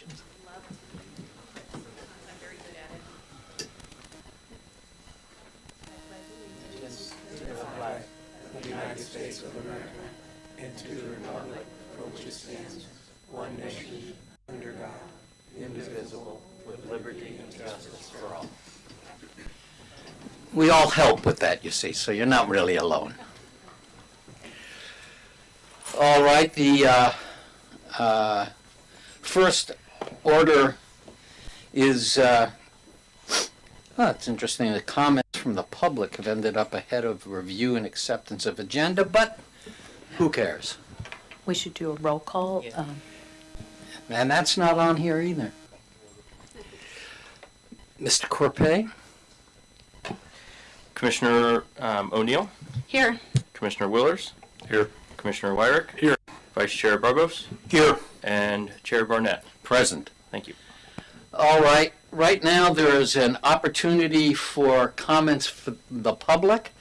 I'm very good at it. To the flag of the United States of America and to the republic for which it stands, one nation, under God, indivisible, with liberty and justice for all. We all help with that, you see, so you're not really alone. All right, the first order is, it's interesting, the comments from the public have ended up ahead of review and acceptance of agenda, but who cares? We should do a roll call. And that's not on here either. Mr. Corpay? Commissioner O'Neill, Here. Commissioner Willers, Here. Commissioner Wyrick, Here. Vice Chair Burgos, Here. and Chair Barnett. Present. Thank you. All right. Right now, there is an opportunity for comments for the public.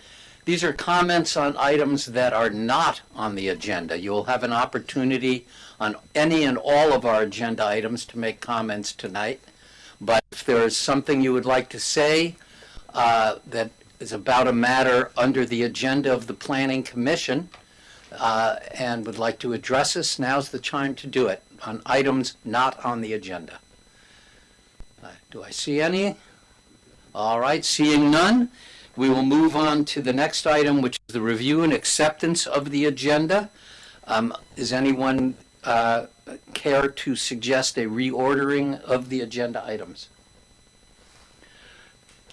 These are comments on items that are not on the agenda. You will have an opportunity on any and all of our agenda items to make comments tonight. But if there is something you would like to say that is about a matter under the agenda of the Planning Commission and would like to address us, now's the time to do it on items not on the agenda. Do I see any? All right, seeing none, we will move on to the next item, which is the review and acceptance of the agenda. Does anyone care to suggest a reordering of the agenda items?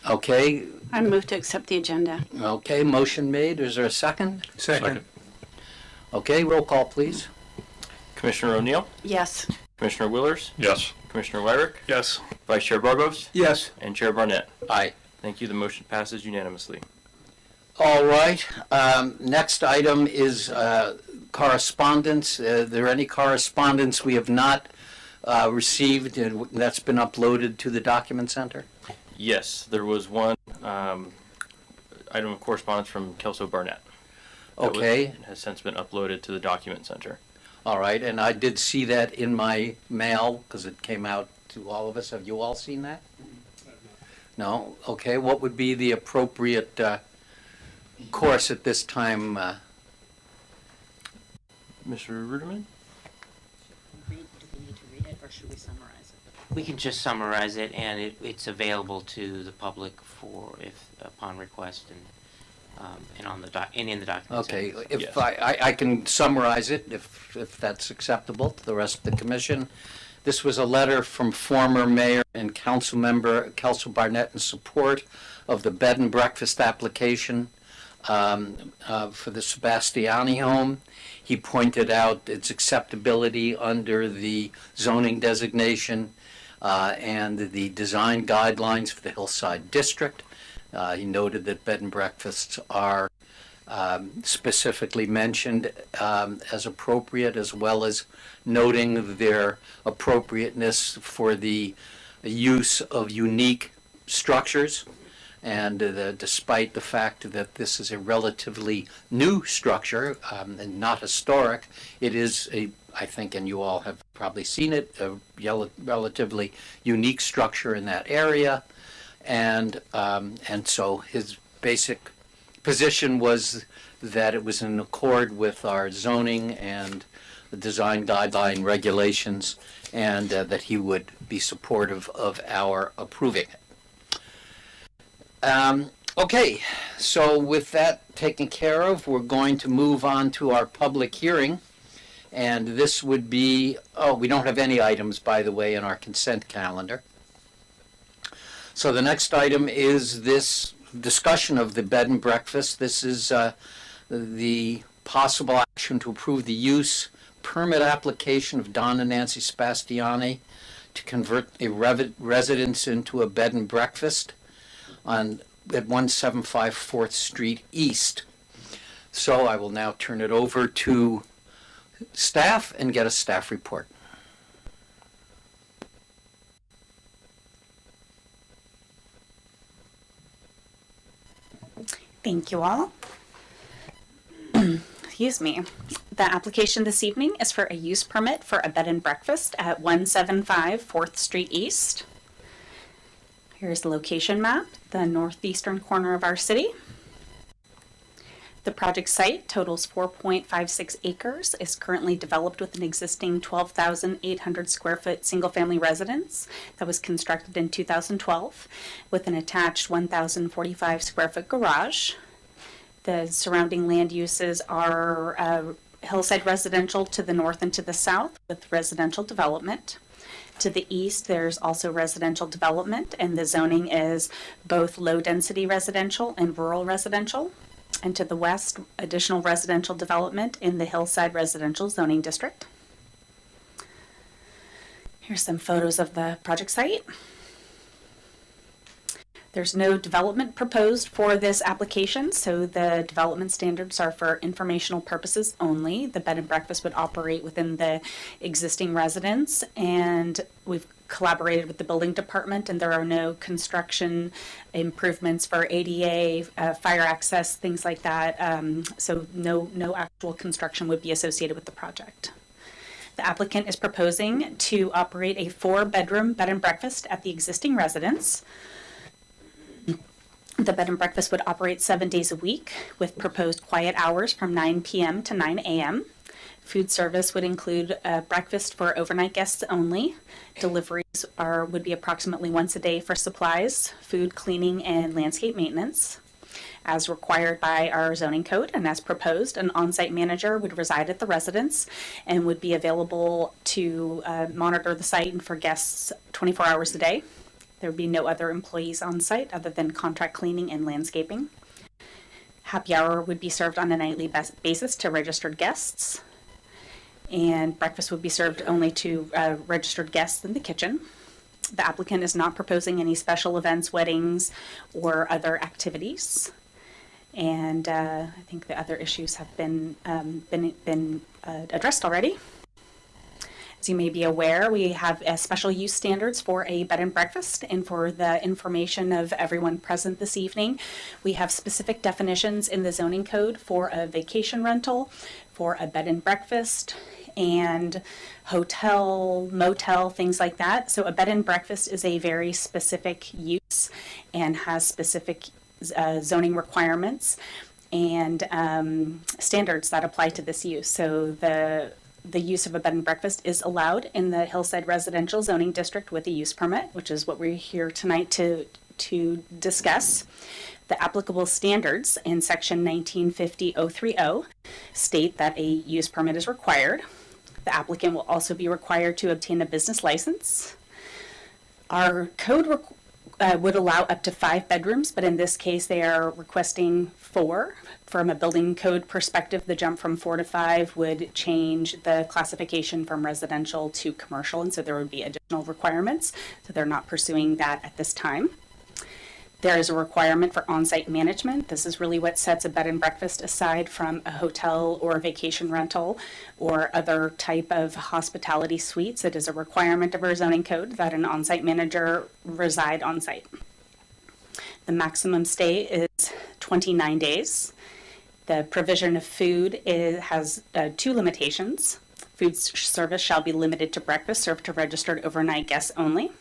Okay, I move to accept the agenda. okay, motion made. Is there a second? Second. Okay, roll call, please. Commissioner O'Neill, Yes. Commissioner Willers, Yes. Commissioner Wyrick, Yes. Vice Chair Burgos, Yes. and Chair Barnett. Aye. Thank you. The motion passes unanimously. All right, next item is correspondence. Is there any correspondence we have not received and that's been uploaded to the document center? Yes, there was one item of correspondence from Kelso Barnett. That Okay, has since been uploaded to the document center. all right, and I did see that in my mail because it came out to all of us. Have you all seen that? No? Okay, what would be the appropriate course at this time? Mr. Ruderman? Do we need to read it, or should we summarize it? We can just summarize it, and it's available to the public for upon request and on the in the document. Okay, center. if Yes. I can summarize it, if that's acceptable to the rest of the commission. This was a letter from former mayor and council member Kelso Barnett in support of the bed and breakfast application for the Sebastiani home. He pointed out its acceptability under the zoning designation and the design guidelines for the Hillside District. He noted that bed and breakfasts are specifically mentioned as appropriate, as well as noting their appropriateness for the use of unique structures. And despite the fact that this is a relatively new structure and not historic, it is I think, and you all have probably seen it, a relatively unique structure in that area. And so his basic position was that it was in accord with our zoning and the design guideline regulations, and that he would be supportive of our approving it. Okay, so with that taken care of, we're going to move on to our public hearing. And this would be, we don't have any items, by the way, in our consent calendar. So the next item is this discussion of the bed and breakfast. This is the possible action to approve the use permit application of Don and Nancy Sebastiani to convert a residence into a bed and breakfast at 175 4th Street East. So I will now turn it over to staff and get a staff report. Thank you all. Excuse me. The application this evening is for a use permit for a bed and breakfast at 175 4th Street East. Here's the location map, the northeastern corner of our city. The project site totals 4.56 acres, is currently developed with an existing 12,800 square foot single-family residence that was constructed in 2012 with an attached 1,045 square foot garage. The surrounding land uses are hillside residential to the north and to the south with residential development. To the east, there's also residential development, and the zoning is both low-density residential and rural residential. And to the west, additional residential development in the hillside residential zoning district. Here's some photos of the project site. There's no development proposed for this application, so the development standards are for informational purposes only. The bed and breakfast would operate within the existing residence, and we've collaborated with the building department, and there are no construction improvements for ADA, fire access, things like that. So no actual construction would be associated with the project. The applicant is proposing to operate a 4-bedroom bed and breakfast at the existing residence. The bed and breakfast would operate 7 days a week with proposed quiet hours from 9 p.m. to 9 a.m. Food service would include breakfast for overnight guests only. Deliveries would be approximately once a day for supplies, food, cleaning, and landscape maintenance. As required by our zoning code and as proposed, an on-site manager would reside at the residence and would be available to monitor the site and for guests 24 hours a day. There would be no other employees on site other than contract cleaning and landscaping. Happy hour would be served on a nightly basis to registered guests. And breakfast would be served only to registered guests in the kitchen. The applicant is not proposing any special events, weddings, or other activities. And I think the other issues have been addressed already. As you may be aware, we have special use standards for a bed and breakfast, and for the information of everyone present this evening, we have specific definitions in the zoning code for a vacation rental, for a bed and breakfast, and hotel, motel, things like that. So a bed and breakfast is a very specific use and has specific zoning requirements and standards that apply to this use. So the use of a bed and breakfast is allowed in the Hillside Residential Zoning District with a use permit, which is what we're here tonight to discuss. The applicable standards in section 1950-030 state that a use permit is required. The applicant will also be required to obtain a business license. Our code would allow up to 5 bedrooms, but in this case they are requesting 4. From a building code perspective, the jump from 4 to 5 would change the classification from residential to commercial, and so there would be additional requirements. So they're not pursuing that at this time. There is a requirement for on-site management. This is really what sets a bed and breakfast aside from a hotel or a vacation rental or other type of hospitality suites. It is a requirement of our zoning code that an on-site manager reside on-site. The maximum stay is 29 days. The provision of food has 2 limitations. Food service shall be limited to breakfast served to registered overnight guests only.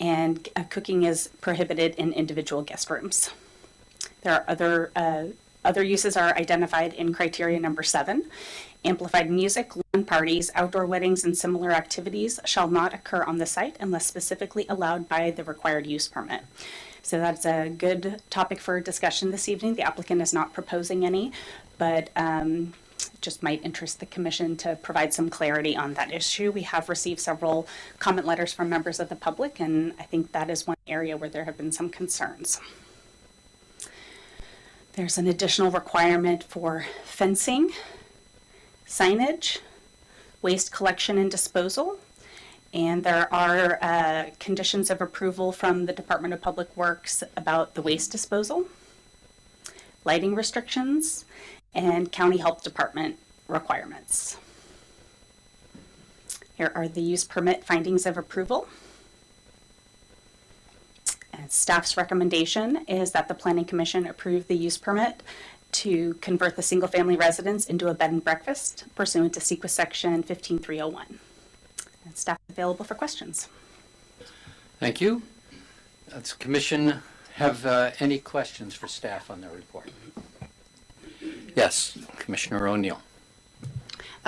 And cooking is prohibited in individual guest rooms. There are other uses are identified in criteria number 7. Amplified music, lawn parties, outdoor weddings, and similar activities shall not occur on the site unless specifically allowed by the required use permit. So that's a good topic for discussion this evening. The applicant is not proposing any, but just might interest the commission to provide some clarity on that issue. We have received several comment letters from members of the public, and I think that is one area where there have been some concerns. There's an additional requirement for fencing, signage, waste collection and disposal, and there are conditions of approval from the Department of Public Works about the waste disposal, lighting restrictions, and County Health Department requirements. Here are the use permit findings of approval. And staff's recommendation is that the Planning Commission approve the use permit to convert the single-family residence into a bed and breakfast pursuant to CEQA Section 15301. And staff is available for questions. Thank you. Does the commission have any questions for staff on their report? Yes, Commissioner O'Neill.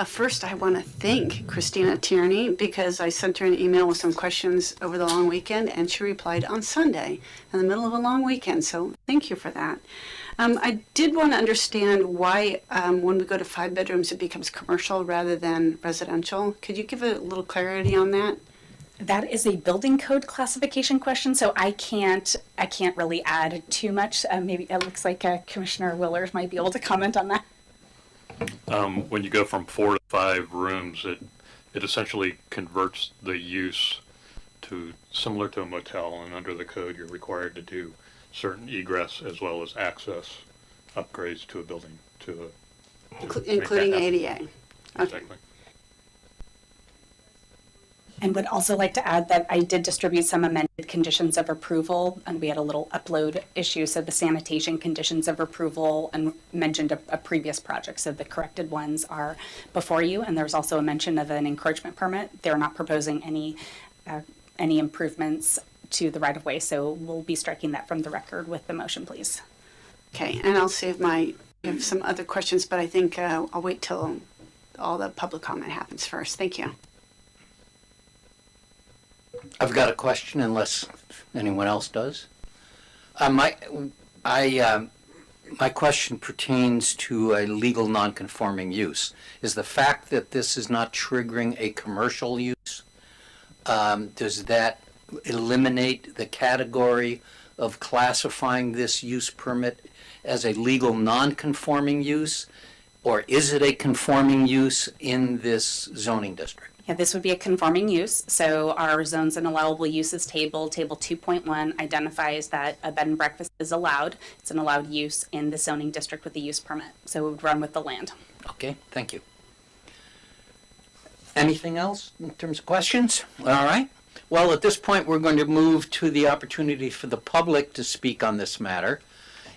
First, I want to thank Christina Tierney because I sent her an email with some questions over the long weekend, and she replied on Sunday in the middle of a long weekend. So thank you for that. I did want to understand why when we go to 5 bedrooms, it becomes commercial rather than residential. Could you give a little clarity on that? That is a building code classification question, so I can't really add too much. Maybe it looks like Commissioner Willers might be able to comment on that. When you go from 4 to 5 rooms, it essentially converts the use to similar to a motel, and under the code, you're required to do certain egress as well as access upgrades to a building Including make that ADA. happen. Okay. Exactly. And would also like to add that I did distribute some amended conditions of approval, and we had a little upload issue, so the sanitation conditions of approval and mentioned a previous project, so the corrected ones are before you, and there's also a mention of an encroachment permit. They're not proposing any improvements to the right-of-way, so we'll be striking that from the record with the motion, please. Okay, and I'll save I have some other questions, but I think I'll wait till all the public comment happens first. Thank you. I've got a question unless anyone else does. My question pertains to a legal non-conforming use. Is the fact that this is not triggering a commercial use, does that eliminate the category of classifying this use permit as a legal non-conforming use? Or is it a conforming use in this zoning district? Yeah, this would be a conforming use. So our zones and allowable uses table 2.1 identifies that a bed and breakfast is allowed. It's an allowed use in the zoning district with the use permit. So it would run with the land. Okay, thank you. Anything else in terms of questions? All right. Well, at this point, we're going to move to the opportunity for the public to speak on this matter.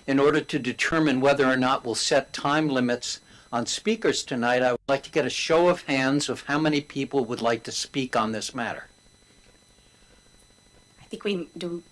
In order to determine whether or not we'll set time limits on speakers tonight, I would like to get a show of hands of how many people would like to speak on this matter. I think we do,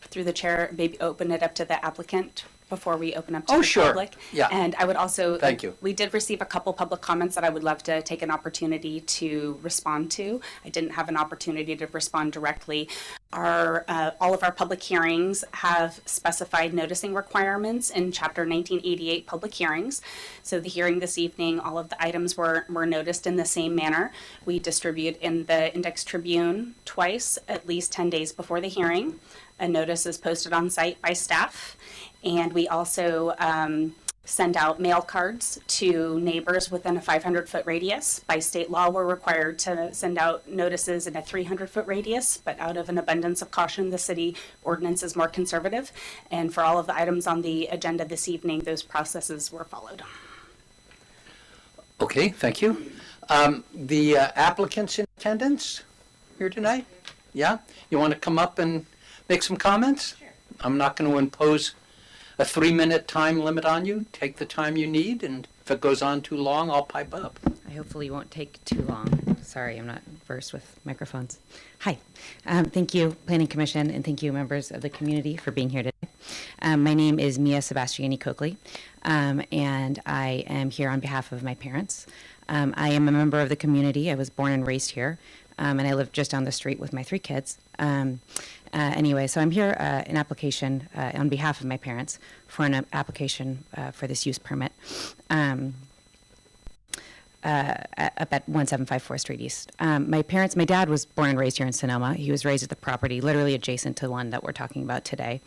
through the chair, maybe open it up to the applicant before we open up to Oh, the sure. public. Yeah. And I would also, Thank you. We did receive a couple public comments that I would love to take an opportunity to respond to. I didn't have an opportunity to respond directly. All of our public hearings have specified noticing requirements in Chapter 1988 public hearings. So the hearing this evening, all of the items were noticed in the same manner. We distribute in the Index Tribune twice, at least 10 days before the hearing. A notice is posted on site by staff. And we also send out mail cards to neighbors within a 500-foot radius. By state law, we're required to send out notices in a 300-foot radius, but out of an abundance of caution, the city ordinance is more conservative. And for all of the items on the agenda this evening, those processes were followed. Okay, thank you. The applicants in attendance here tonight? Yeah? You want to come up and make some comments? Sure. I'm not going to impose a 3-minute time limit on you. Take the time you need, and if it goes on too long, I'll pipe up. I hopefully won't take too long. Sorry, I'm not versed with microphones. Hi. Thank you, Planning Commission, and thank you, members of the community, for being here today. My name is Mia Sebastiani Coakley, and I am here on behalf of my parents. I am a member of the community. I was born and raised here, and I live just down the street with my 3 kids. Anyway, so I'm here an application on behalf of my parents for an application for this use permit up at 1754 Street East. My dad was born and raised here in Sonoma. He was raised at the property literally adjacent to the one that we're talking about today.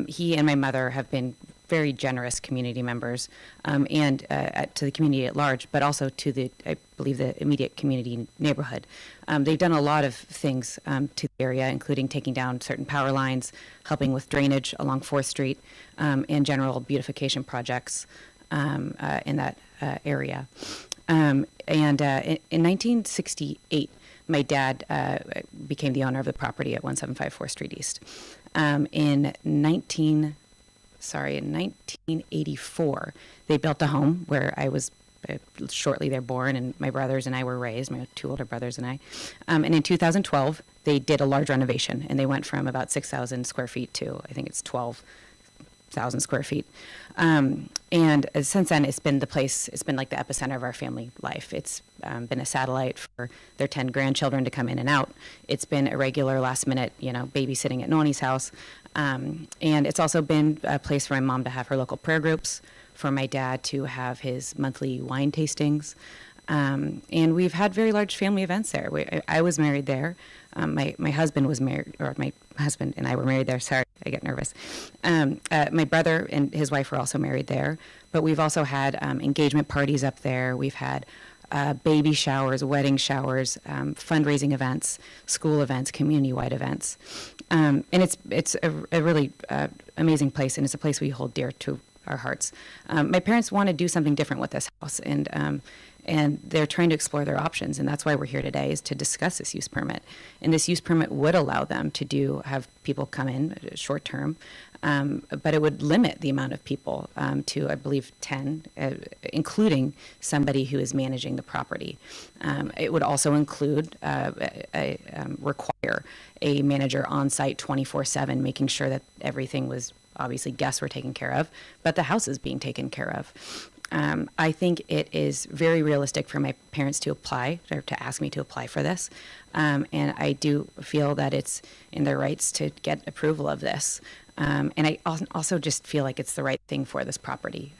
He and my mother have been very generous community members and to the community at large, but also to the, I believe, the immediate community neighborhood. They've done a lot of things to the area, including taking down certain power lines, helping with drainage along 4th Street, and general beautification projects in that area. In 1968, my dad became the owner of the property at 1754 Street East. In in 1984, they built a home where I was shortly there born, and my brothers and I were raised, my two older brothers and I. And in 2012, they did a large renovation, and they went from about 6,000 square feet to, I think it's 12,000 square feet. And since then, it's been like the epicenter of our family life. It's been a satellite for their 10 grandchildren to come in and out. It's been a regular last minute, babysitting at Noni's house. And it's also been a place for my mom to have her local prayer groups, for my dad to have his monthly wine tastings. And we've had very large family events there. I was married there. My husband was married, or my husband and I were married there. Sorry, I get nervous. My brother and his wife were also married there. But we've also had engagement parties up there. We've had baby showers, wedding showers, fundraising events, school events, community-wide events. And it's a really amazing place, and it's a place we hold dear to our hearts. My parents want to do something different with this house, and they're trying to explore their options, and that's why we're here today, is to discuss this use permit. And this use permit would allow them to have people come in short term, but it would limit the amount of people to, I believe, 10, including somebody who is managing the property. It would also include require a manager on site 24/7, making sure that everything was, obviously guests were taken care of, but the house is being taken care of. I think it is very realistic for my parents to apply, or to ask me to apply for this. And I do feel that it's in their rights to get approval of this. And I also just feel like it's the right thing for this property.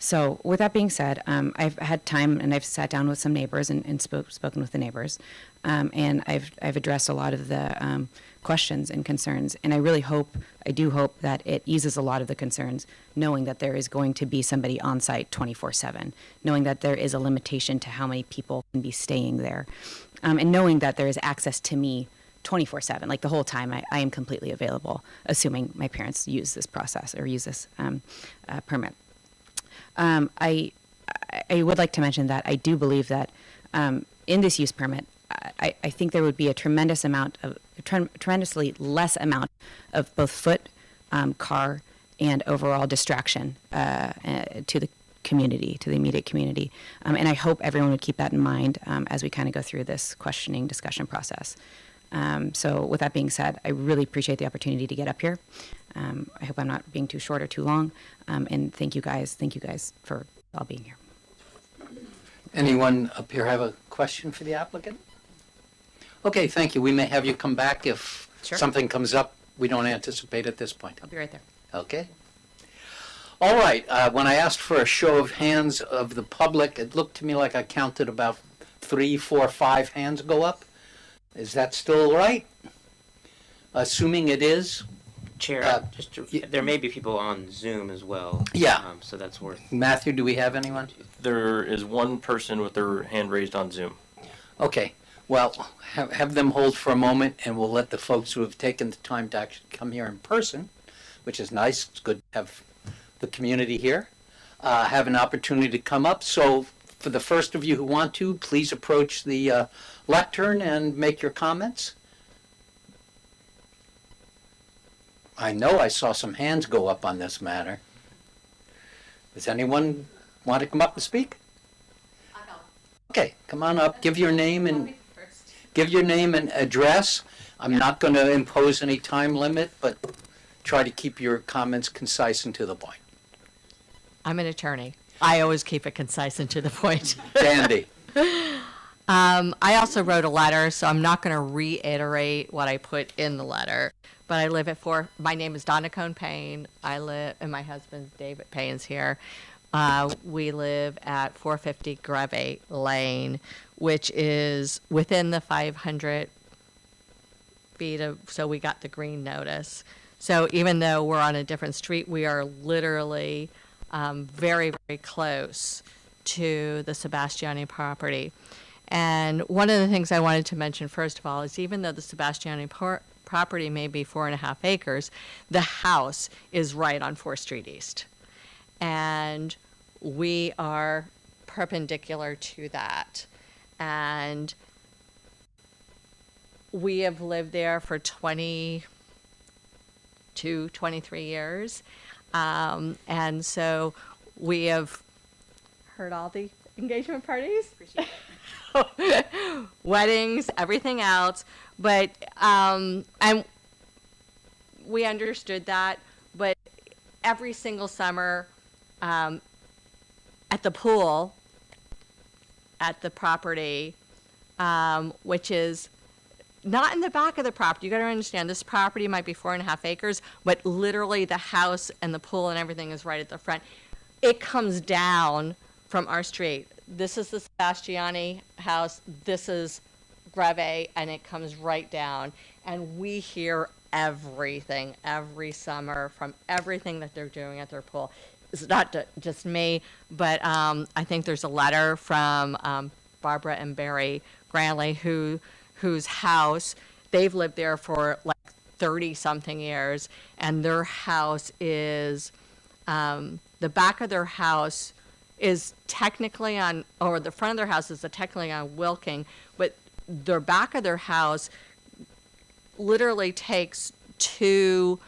So with that being said, I've had time, and I've sat down with some neighbors and spoken with the neighbors. And I've addressed a lot of the questions and concerns. And I do hope that it eases a lot of the concerns, knowing that there is going to be somebody on site 24/7, knowing that there is a limitation to how many people can be staying there, and knowing that there is access to me 24/7, like the whole time I am completely available, assuming my parents use this process or use this permit. I would like to mention that I do believe that in this use permit, I think there would be a tremendously less amount of both foot, car, and overall distraction to the community, to the immediate community. And I hope everyone would keep that in mind as we kind of go through this questioning discussion process. So with that being said, I really appreciate the opportunity to get up here. I hope I'm not being too short or too long. And thank you guys for all being here. Anyone up here have a question for the applicant? Okay, thank you. We may have you come back if Sure. something comes up we don't anticipate at this point. I'll be right there. Okay. All right. When I asked for a show of hands of the public, it looked to me like I counted about 3, 4, 5 hands go up. Is that still right? Assuming it is. Chair, there may be people on Zoom as well. Yeah. So that's worth. Matthew, do we have anyone? There is one person with their hand raised on Zoom. Okay. Well, have them hold for a moment, and we'll let the folks who have taken the time to actually come here in person, which is nice. It's good to have the community here, have an opportunity to come up. So for the first of you who want to, please approach the lectern and make your comments. I know I saw some hands go up on this matter. Does anyone want to come up and speak? Okay, come on up. Give your name and address. I'm not going to impose any time limit, but try to keep your comments concise and to the point. I'm an attorney. I always keep it concise and to the point. Dandy. I also wrote a letter, so I'm not going to reiterate what I put in the letter. But I live at my name is Donna Cone Payne. And my husband's David Payne's here. We live at 450 Greve Lane, which is within the 500 feet so we got the green notice. So even though we're on a different street, we are literally very, very close to the Sebastiani property. And one of the things I wanted to mention, first of all, is even though the Sebastiani property may be 4.5 acres, the house is right on 4th Street East. And we are perpendicular to that. And we have lived there for 23 years. And so we have heard all the engagement parties, weddings, everything else. But, and we understood that, but every single summer, at the pool, at the property, which is not in the back of the property. You got to understand, this property might be 4.5 acres, but literally the house and the pool and everything is right at the front. It comes down from our street. This is the Sebastiani house. This is Greve, and it comes right down. And we hear everything every summer from everything that they're doing at their pool. It's not just me, but I think there's a letter from Barbara and Barry Granley, whose house, they've lived there for like 30-something years, and their house is, the back of their house is technically on, or the front of their house is technically on Wilking, but the back of their house literally takes two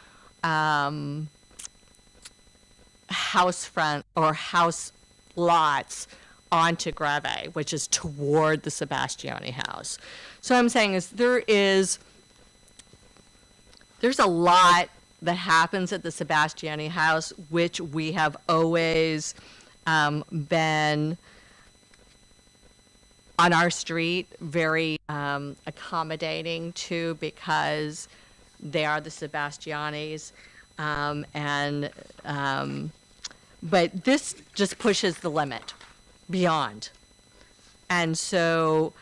house front or house lots onto Greve, which is toward the Sebastiani house. So I'm saying is there's a lot that happens at the Sebastiani house, which we have always been on our street very accommodating to, because they are the Sebastianis, but this just pushes the limit beyond. And so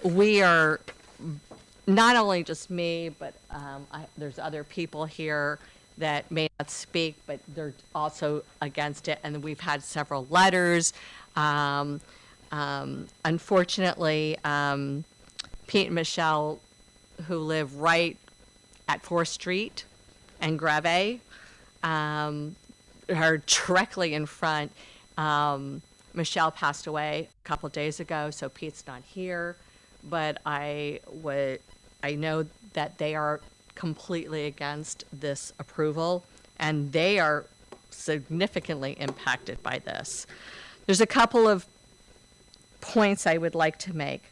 we are, not only just me, but there's other people here that may not speak, but they're also against it. And we've had several letters. Unfortunately, Pete and Michelle, who live right at 4th Street and Greve, are directly in front. Michelle passed away a couple days ago, so Pete's not here. But I know that they are completely against this approval, and they are significantly impacted by this. There's a couple of points I would like to make.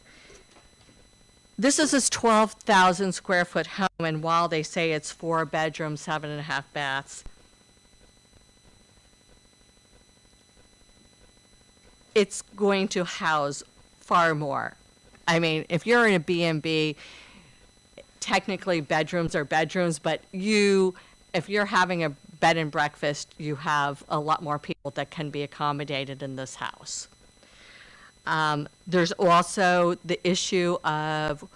This is a 12,000 square foot home, and while they say it's 4 bedrooms, 7.5 baths, it's going to house far more. I mean, if you're in a B&B, technically bedrooms are bedrooms, but if you're having a bed and breakfast, you have a lot more people that can be accommodated in this house. There's also the issue of,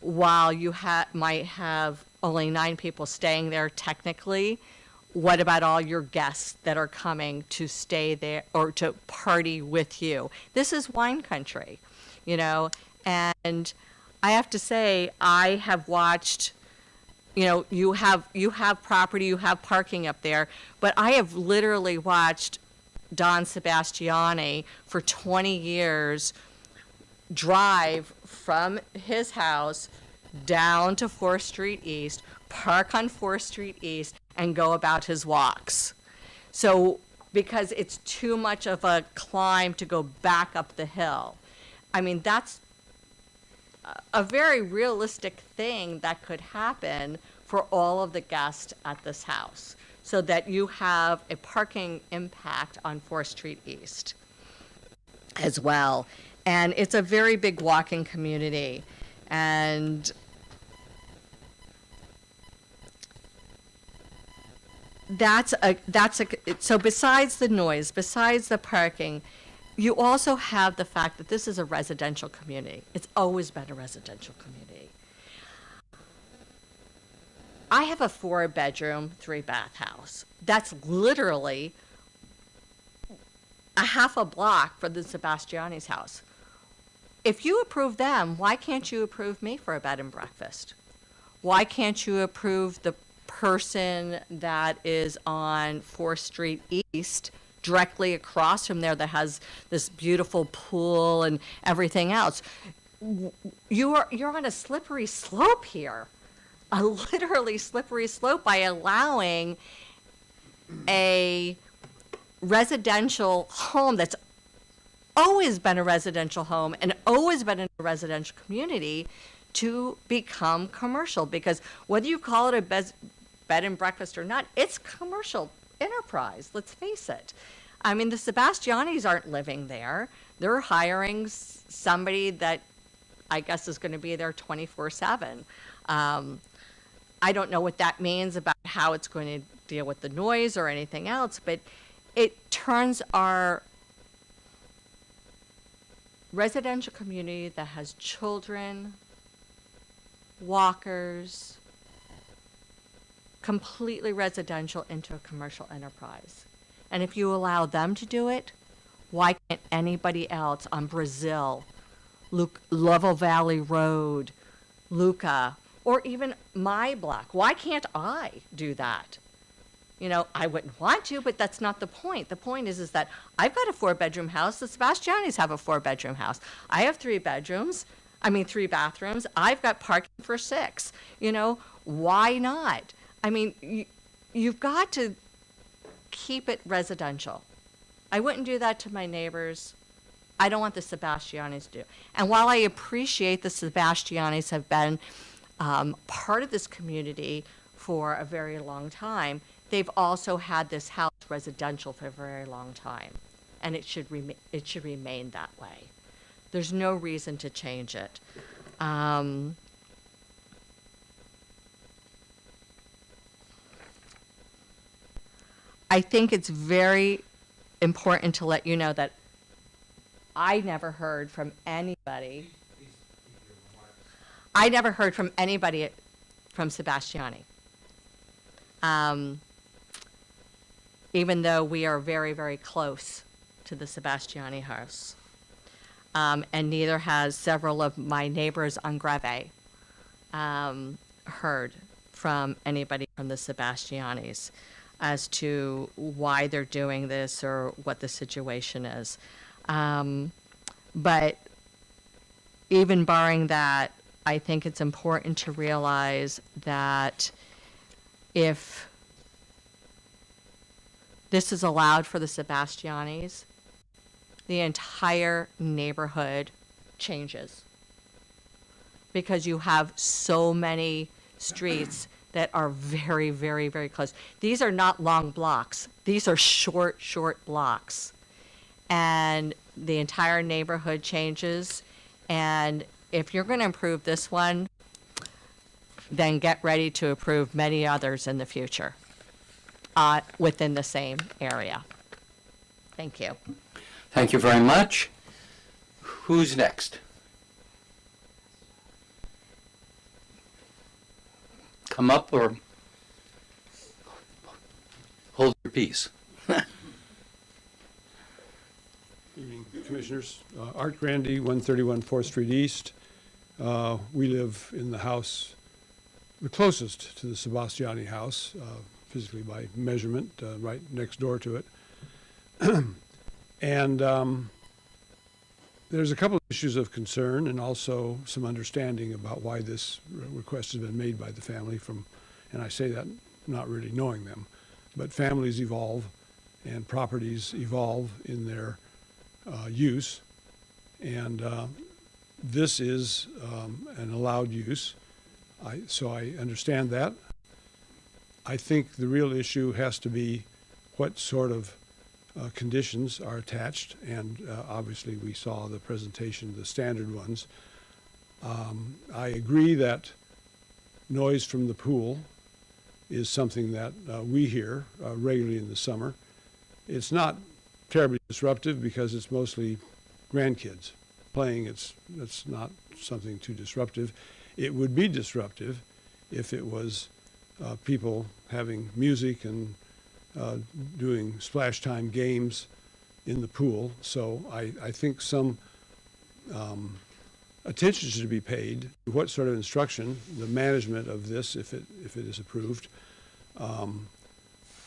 while you might have only 9 people staying there technically, what about all your guests that are coming to stay there or to party with you? This is wine country, and I have to say, I have watched, you have property, you have parking up there, but I have literally watched Don Sebastiani for 20 years drive from his house down to 4th Street East, park on 4th Street East, and go about his walks. So, because it's too much of a climb to go back up the hill. I mean, that's a very realistic thing that could happen for all of the guests at this house, so that you have a parking impact on 4th Street East as well. And it's a very big walking community. And so besides the noise, besides the parking, you also have the fact that this is a residential community. It's always been a residential community. I have a 4-bedroom, 3-bath house. That's literally a half a block from the Sebastiani's house. If you approve them, why can't you approve me for a bed and breakfast? Why can't you approve the person that is on 4th Street East, directly across from there, that has this beautiful pool and everything else? You're on a slippery slope here, a literally slippery slope, by allowing a residential home that's always been a residential home and always been in a residential community to become commercial, because whether you call it a bed and breakfast or not, it's commercial enterprise, let's face it. I mean, the Sebastianis aren't living there. They're hiring somebody that I guess is going to be there 24/7. I don't know what that means about how it's going to deal with the noise or anything else, but it turns our residential community that has children, walkers, completely residential into a commercial enterprise. And if you allow them to do it, why can't anybody else on Brazil, Lovell Valley Road, Luca, or even my block? Why can't I do that? You know, I wouldn't want to, but that's not the point. The point is that I've got a 4-bedroom house. The Sebastianis have a 4-bedroom house. I have 3 bathrooms. I've got parking for 6. You know, why not? I mean, you've got to keep it residential. I wouldn't do that to my neighbors. I don't want the Sebastianis to do. And while I appreciate the Sebastianis have been part of this community for a very long time, they've also had this house residential for a very long time, and it should remain that way. There's no reason to change it. I think it's very important to let you know that I never heard from anybody. I never heard from anybody from Sebastiani. Even though we are very, very close to the Sebastiani house. And neither has several of my neighbors on Greve heard from anybody from the Sebastianis as to why they're doing this or what the situation is. But even barring that, I think it's important to realize that if this is allowed for the Sebastianis, the entire neighborhood changes. Because you have so many streets that are very, very, very close. These are not long blocks. These are short, short blocks. And the entire neighborhood changes. And if you're going to improve this one, then get ready to approve many others in the future within the same area. Thank you. Thank you very much. Who's next? Come up or hold your peace. Evening, Commissioners. Art Grandy, 131 4th Street East. We live in the house the closest to the Sebastiani house, physically by measurement, right next door to it. And there's a couple of issues of concern and also some understanding about why this request has been made by the family from, and I say that not really knowing them, but families evolve and properties evolve in their use. And this is an allowed use. So I understand that. I think the real issue has to be what sort of conditions are attached, and obviously we saw the presentation, the standard ones. I agree that noise from the pool is something that we hear regularly in the summer. It's not terribly disruptive because it's mostly grandkids playing. It's not something too disruptive. It would be disruptive if it was people having music and doing splash time games in the pool. So I think some attention should be paid to what sort of instruction the management of this, if it is approved,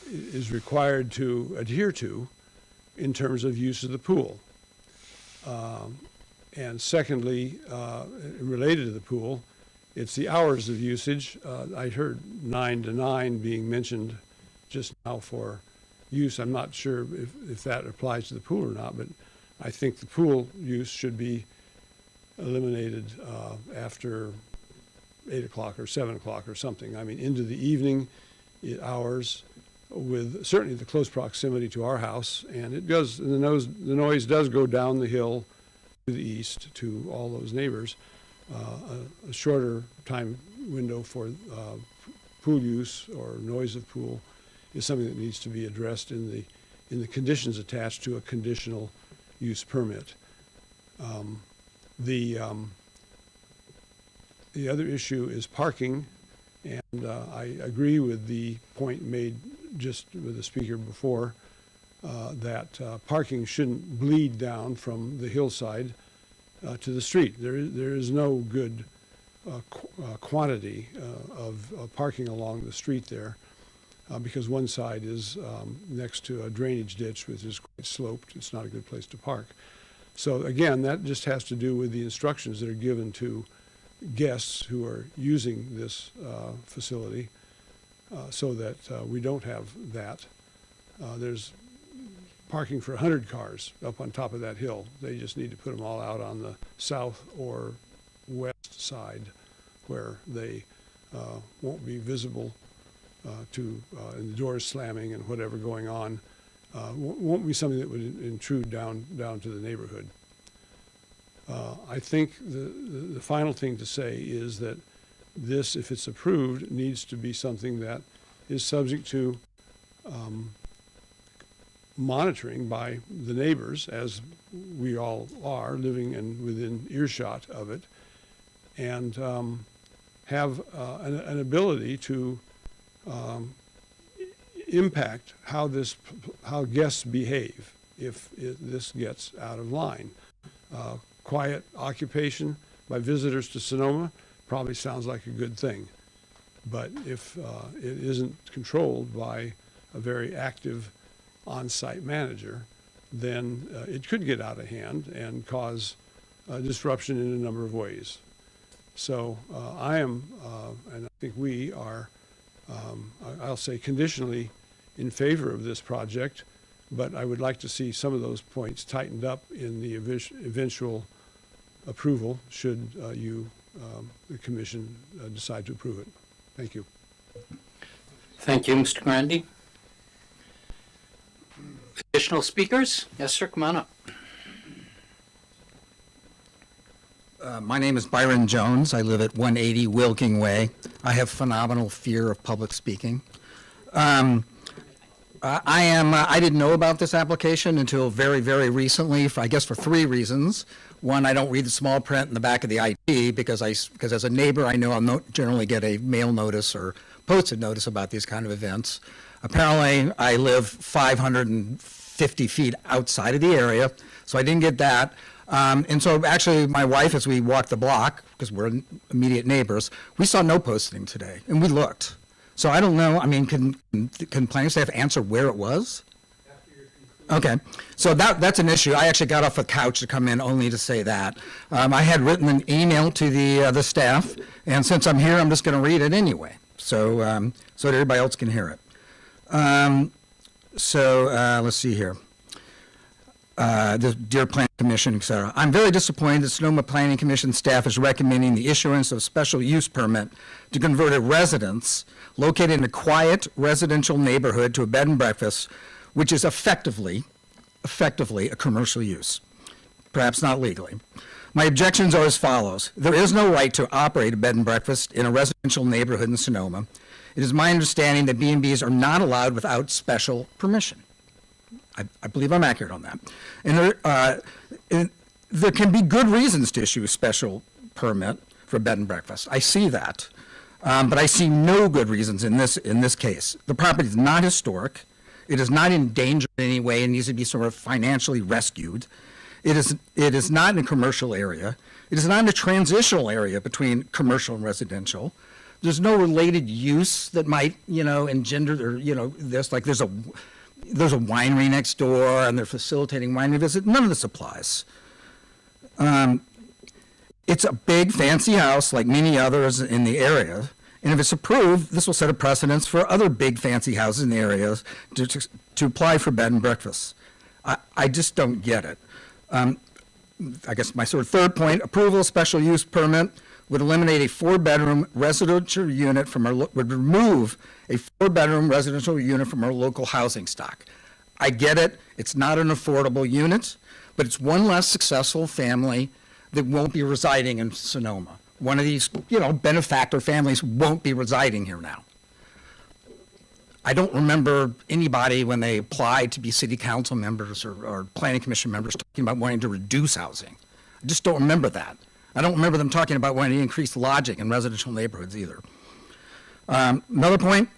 is required to adhere to in terms of use of the pool. And secondly, related to the pool, it's the hours of usage. I heard 9 to 9 being mentioned just now for use. I'm not sure if that applies to the pool or not, but I think the pool use should be eliminated after 8 o'clock or 7 o'clock or something. I mean, into the evening hours with certainly the close proximity to our house, and it does, the noise does go down the hill to the east to all those neighbors. A shorter time window for pool use or noise of pool is something that needs to be addressed in the conditions attached to a conditional use permit. The other issue is parking, and I agree with the point made just with the speaker before, that parking shouldn't bleed down from the hillside to the street. There is no good quantity of parking along the street there because one side is next to a drainage ditch which is quite sloped. It's not a good place to park. So again, that just has to do with the instructions that are given to guests who are using this facility so that we don't have that. There's parking for 100 cars up on top of that hill. They just need to put them all out on the south or west side where they won't be visible and the doors slamming and whatever going on. Won't be something that would intrude down to the neighborhood. I think the final thing to say is that this, if it's approved, needs to be something that is subject to monitoring by the neighbors, as we all are living within earshot of it, and have an ability to impact how guests behave if this gets out of line. Quiet occupation by visitors to Sonoma probably sounds like a good thing, but if it isn't controlled by a very active on-site manager, then it could get out of hand and cause disruption in a number of ways. So I am, and I think we are, I'll say conditionally in favor of this project, but I would like to see some of those points tightened up in the eventual approval should the commission decide to approve it. Thank you. Thank you, Mr. Grandi. Additional speakers? Yes, sir, come on up. My name is Byron Jones. I live at 180 Wilking Way. I have phenomenal fear of public speaking. I didn't know about this application until very, very recently, I guess for 3 reasons. One, I don't read the small print in the back of the IT because as a neighbor, I know I'll not generally get a mail notice or posted notice about these kind of events. Apparently, I live 550 feet outside of the area, so I didn't get that. And so actually, my wife, as we walked the block, because we're immediate neighbors, we saw no posting today, and we looked. So I don't know, I mean, can planning staff answer where it was? Okay, so that's an issue. I actually got off the couch to come in only to say that. I had written an email to the staff, and since I'm here, I'm just going to read it anyway, so that everybody else can hear it. Let's see here. The Dear Planning Commission, et cetera. I'm very disappointed that Sonoma Planning Commission staff is recommending the issuance of special use permit to convert a residence located in a quiet residential neighborhood to a bed and breakfast, which is effectively a commercial use, perhaps not legally. My objections are as follows. There is no right to operate a bed and breakfast in a residential neighborhood in Sonoma. It is my understanding that B&Bs are not allowed without special permission. I believe I'm accurate on that. And there can be good reasons to issue a special permit for a bed and breakfast. I see that. But I see no good reasons in this case. The property is not historic. It is not in danger in any way and needs to be sort of financially rescued. It is not in a commercial area. It is not in a transitional area between commercial and residential. There's no related use that might, engender, this, like there's a winery next door and they're facilitating winery visit. None of this applies. It's a big fancy house like many others in the area, And if it's approved, this will set a precedence for other big fancy houses in the areas to apply for bed and breakfasts. I just don't get it. I guess my sort of third point, approval of special use permit would eliminate a 4-bedroom residential unit from our, would remove a 4-bedroom residential unit from our local housing stock. I get it, it's not an affordable unit, but it's one less successful family that won't be residing in Sonoma. One of these, benefactor families won't be residing here now. I don't remember anybody when they applied to be city council members or planning commission members talking about wanting to reduce housing. I just don't remember that. I don't remember them talking about wanting to increase lodging in residential neighborhoods either. Another point,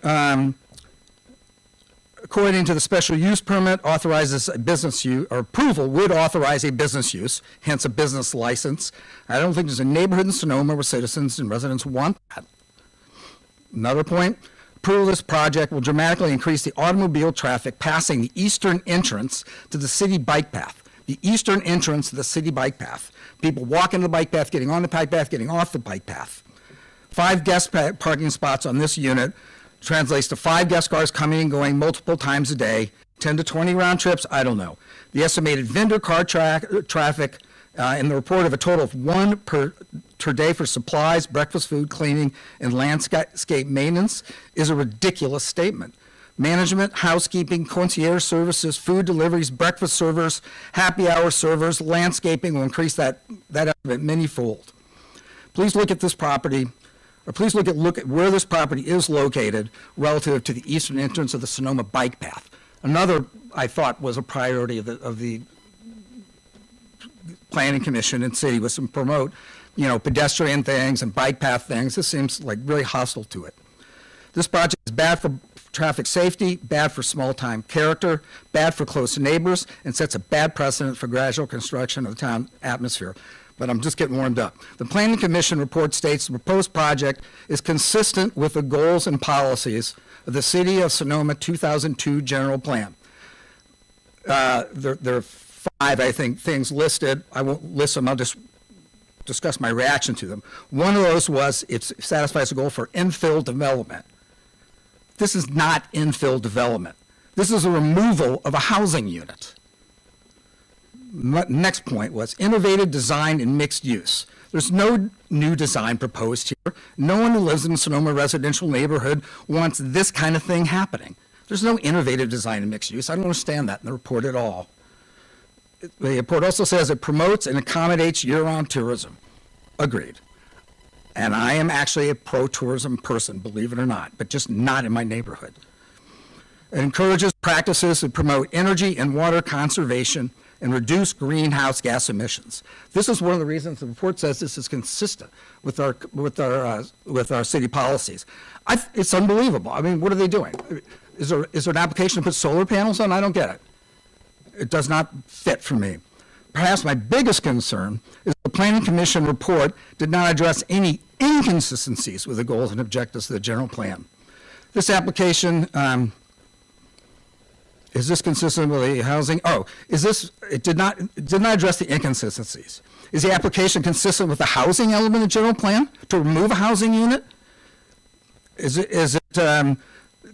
according to the special use permit, authorizes a business use, or approval would authorize a business use, hence a business license. I don't think there's a neighborhood in Sonoma where citizens and residents want that. Another point, approval of this project will dramatically increase the automobile traffic passing the eastern entrance to the city bike path. The eastern entrance to the city bike path. People walking the bike path, getting on the bike path, getting off the bike path. 5 guest parking spots on this unit translates to 5 guest cars coming and going multiple times a day, 10 to 20 round trips, I don't know. The estimated vendor car traffic in the report of a total of 1 per day for supplies, breakfast food, cleaning, and landscape maintenance is a ridiculous statement. Management, housekeeping, concierge services, food deliveries, breakfast servers, happy hour servers, landscaping will increase that estimate many-fold. Please look at this property, or please look at where this property is located relative to the eastern entrance of the Sonoma bike path. Another, I thought, was a priority of the Planning Commission and city was to promote, pedestrian things and bike path things. This seems like really hostile to it. This project is bad for traffic safety, bad for small-time character, bad for close neighbors, and sets a bad precedent for gradual construction of the town atmosphere. But I'm just getting warmed up. The Planning Commission report states the proposed project is consistent with the goals and policies of the City of Sonoma 2002 General Plan. There are 5, I think, things listed. I won't list them. I'll just discuss my reaction to them. One of those was it satisfies the goal for infill development. This is not infill development. This is a removal of a housing unit. Next point was innovative design and mixed use. There's no new design proposed here. No one who lives in a Sonoma residential neighborhood wants this kind of thing happening. There's no innovative design and mixed use. I don't understand that in the report at all. The report also says it promotes and accommodates year-round tourism. Agreed. And I am actually a pro-tourism person, believe it or not, but just not in my neighborhood. It encourages practices that promote energy and water conservation and reduce greenhouse gas emissions. This is one of the reasons the report says this is consistent with our city policies. It's unbelievable. I mean, what are they doing? Is there an application to put solar panels on? I don't get it. It does not fit for me. Perhaps my biggest concern is the Planning Commission report did not address any inconsistencies with the goals and objectives of the general plan. This application, is this consistent with the housing? It did not address the inconsistencies. Is the application consistent with the housing element of the general plan to remove a housing unit? Is it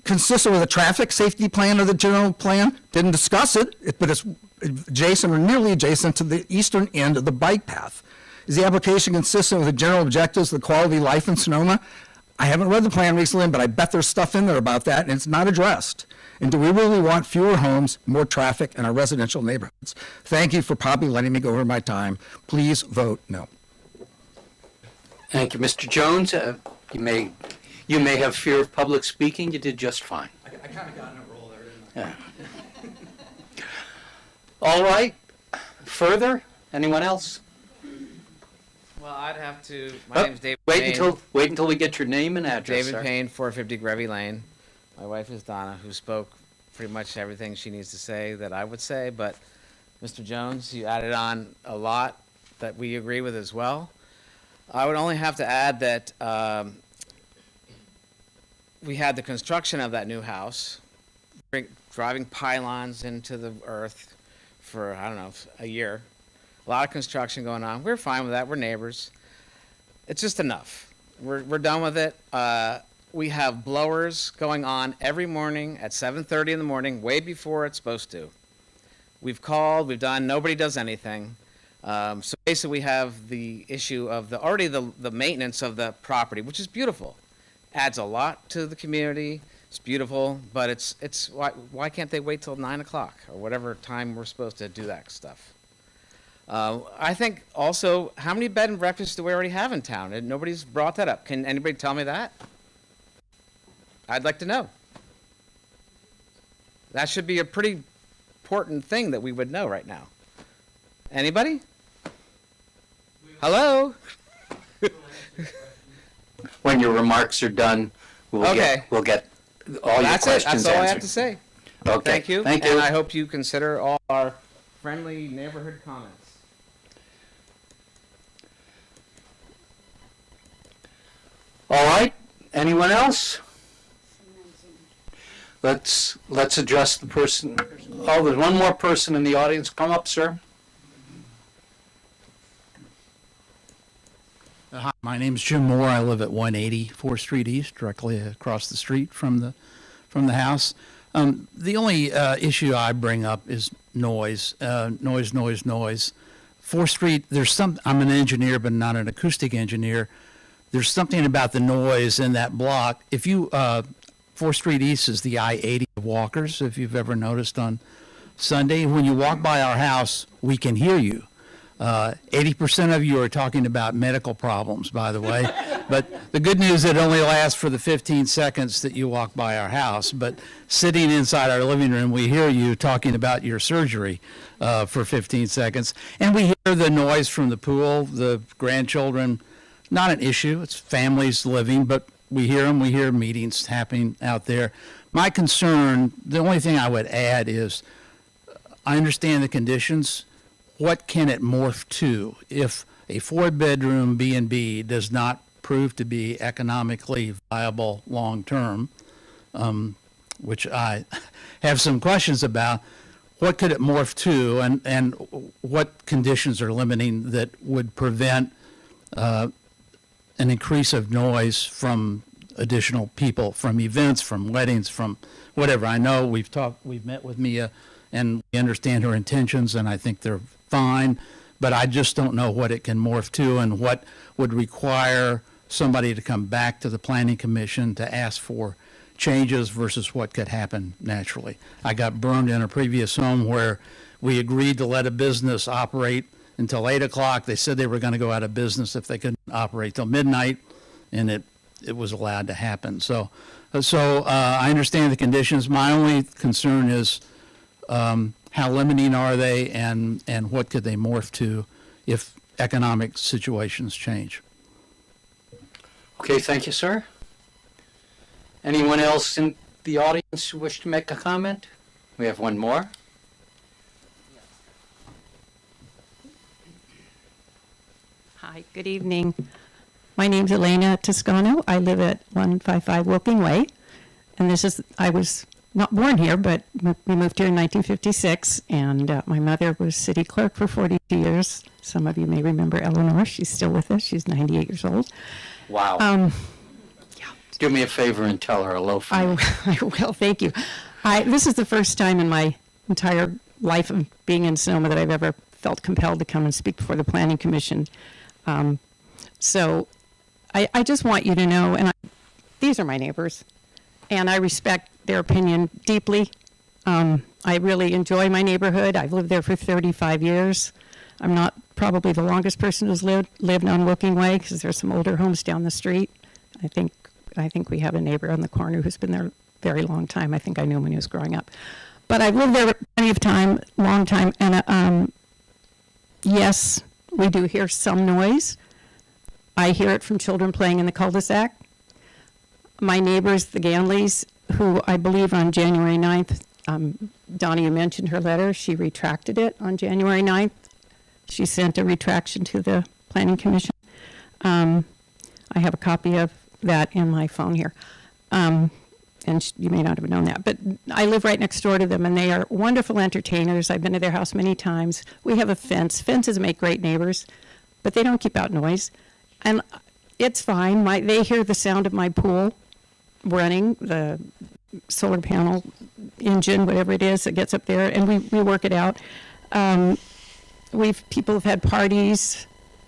consistent with the traffic safety plan of the general plan? Didn't discuss it, but it's adjacent or nearly adjacent to the eastern end of the bike path. Is the application consistent with the general objectives of the quality of life in Sonoma? I haven't read the plan recently, but I bet there's stuff in there about that, and it's not addressed. And do we really want fewer homes, more traffic in our residential neighborhoods? Thank you for probably letting me go over my time. Please vote no. Thank you, Mr. Jones. You may have fear of public speaking. You did just fine. I kind of got in a roll there, didn't I? Yeah. All right. Further? Anyone else? Well, I'd have to. My name's David Payne. Wait until we get your name and address. David sir. Payne, 450 Grevy Lane. My wife is Donna, who spoke pretty much everything she needs to say that I would say. But Mr. Jones, you added on a lot that we agree with as well. I would only have to add that we had the construction of that new house, driving pylons into the earth for, I don't know, a year. A lot of construction going on. We're fine with that. We're neighbors. It's just enough. We're done with it. We have blowers going on every morning at 7:30 in the morning, way before it's supposed to. We've called, we've done, nobody does anything. So basically we have the issue of the maintenance of the property, which is beautiful. Adds a lot to the community. It's beautiful, but it's why can't they wait till 9 o'clock or whatever time we're supposed to do that stuff? I think also, how many bed and breakfasts do we already have in town? And nobody's brought that up. Can anybody tell me that? I'd like to know. That should be a pretty important thing that we would know right now. Anybody? Hello? When your remarks are done, we'll get all your That's it. questions That's all I have answered. to say. Okay. Thank you. Thank you. And I hope you consider all our friendly neighborhood comments. All right, anyone else? Let's address the person. Oh, there's one more person in the audience. Come up, sir. Hi, my name's Jim Moore. I live at 180 4th Street East, directly across the street from the house. The only issue I bring up is noise. Noise. 4th Street, I'm an engineer, but not an acoustic engineer. There's something about the noise in that block. If you, 4th Street East is the I-80 of walkers, if you've ever noticed on Sunday. When you walk by our house, we can hear you. 80% of you are talking about medical problems, by the way. But the good news, it only lasts for the 15 seconds that you walk by our house. But sitting inside our living room, we hear you talking about your surgery for 15 seconds. And we hear the noise from the pool, the grandchildren. Not an issue. It's families living, but we hear them. We hear meetings happening out there. My concern, the only thing I would add is, I understand the conditions. What can it morph to if a 4-bedroom B&B does not prove to be economically viable long-term, which I have some questions about? What could it morph to, and what conditions are limiting that would prevent an increase of noise from additional people, from events, from weddings, from whatever? I know we've met with Mia, and we understand her intentions, and I think they're fine, but I just don't know what it can morph to and what would require somebody to come back to the Planning Commission to ask for changes versus what could happen naturally. I got burned in a previous home where we agreed to let a business operate until 8 o'clock. They said they were going to go out of business if they couldn't operate till midnight, and it was allowed to happen. So I understand the conditions. My only concern is how limiting are they, and what could they morph to if economic situations change? Okay, thank you, sir. Anyone else in the audience who wish to make a comment? We have one more. Hi, good evening. My name's Elena Toscano. I live at 155 Wilking Way, and I was not born here, but we moved here in 1956, and my mother was city clerk for 42 years. Some of you may remember Eleanor. She's still with us. She's 98 years old. Wow. Yeah. Do me a favor and tell her hello for me. I will, thank you. This is the first time in my entire life of being in Sonoma that I've ever felt compelled to come and speak before the Planning Commission. So I just want you to know, and these are my neighbors, and I respect their opinion deeply. I really enjoy my neighborhood. I've lived there for 35 years. I'm not probably the longest person who's lived on Wilking Way, because there's some older homes down the street. I think we have a neighbor on the corner who's been there a very long time. I think I knew him when he was growing up. But I've lived there plenty of time, long time, and yes, we do hear some noise. I hear it from children playing in the cul-de-sac. My neighbors, the Ganleys, who I believe on January 9th, Donna, you mentioned her letter. She retracted it on January 9th. She sent a retraction to the Planning Commission. I have a copy of that in my phone here. And you may not have known that, but I live right next door to them, and they are wonderful entertainers. I've been to their house many times. We have a fence. Fences make great neighbors, but they don't keep out noise. And it's fine. They hear the sound of my pool running, the solar panel engine, whatever it is that gets up there, and we work it out. People have had parties,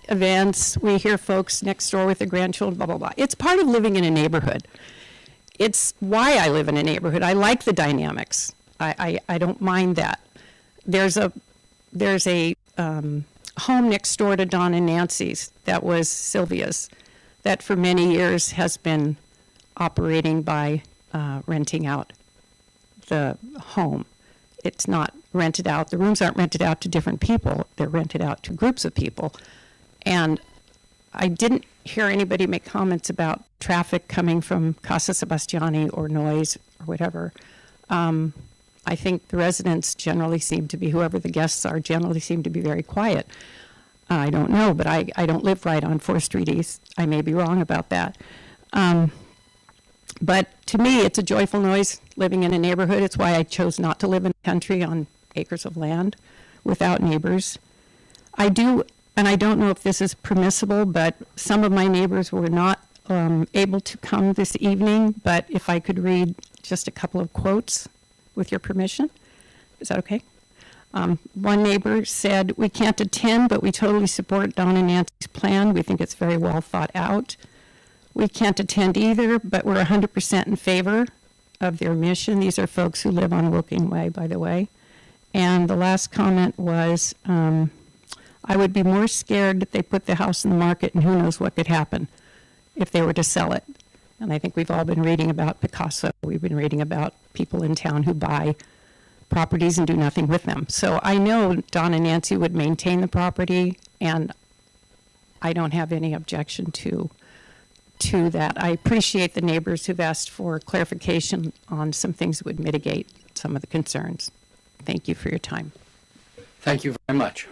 events. We hear folks next door with their grandchildren, blah, blah, blah. It's part of living in a neighborhood. It's why I live in a neighborhood. I like the dynamics. I don't mind that. There's a home next door to Don and Nancy's that was Sylvia's, that for many years has been operating by renting out the home. It's not rented out. The rooms aren't rented out to different people. They're rented out to groups of people. And I didn't hear anybody make comments about traffic coming from Casa Sebastiani or noise or whatever. I think the residents generally seem to be, whoever the guests are, generally seem to be very quiet. I don't know, but I don't live right on 4th Street East. I may be wrong about that. But to me, it's a joyful noise living in a neighborhood. It's why I chose not to live in the country on acres of land without neighbors. I do, and I don't know if this is permissible, but some of my neighbors were not able to come this evening, but if I could read just a couple of quotes with your permission. Is that okay? One neighbor said, "We can't attend, but we totally support Don and Nancy's plan. We think it's very well thought out. We can't attend either, but we're 100% in favor of their mission." These are folks who live on Woking Way, by the way. And the last comment was, "I would be more scared that they put the house in the market and who knows what could happen if they were to sell it." And I think we've all been reading about Picasso. We've been reading about people in town who buy properties and do nothing with them. So I know Don and Nancy would maintain the property, and I don't have any objection to that. I appreciate the neighbors who've asked for clarification on some things that would mitigate some of the concerns. Thank you for your time. Thank you very much.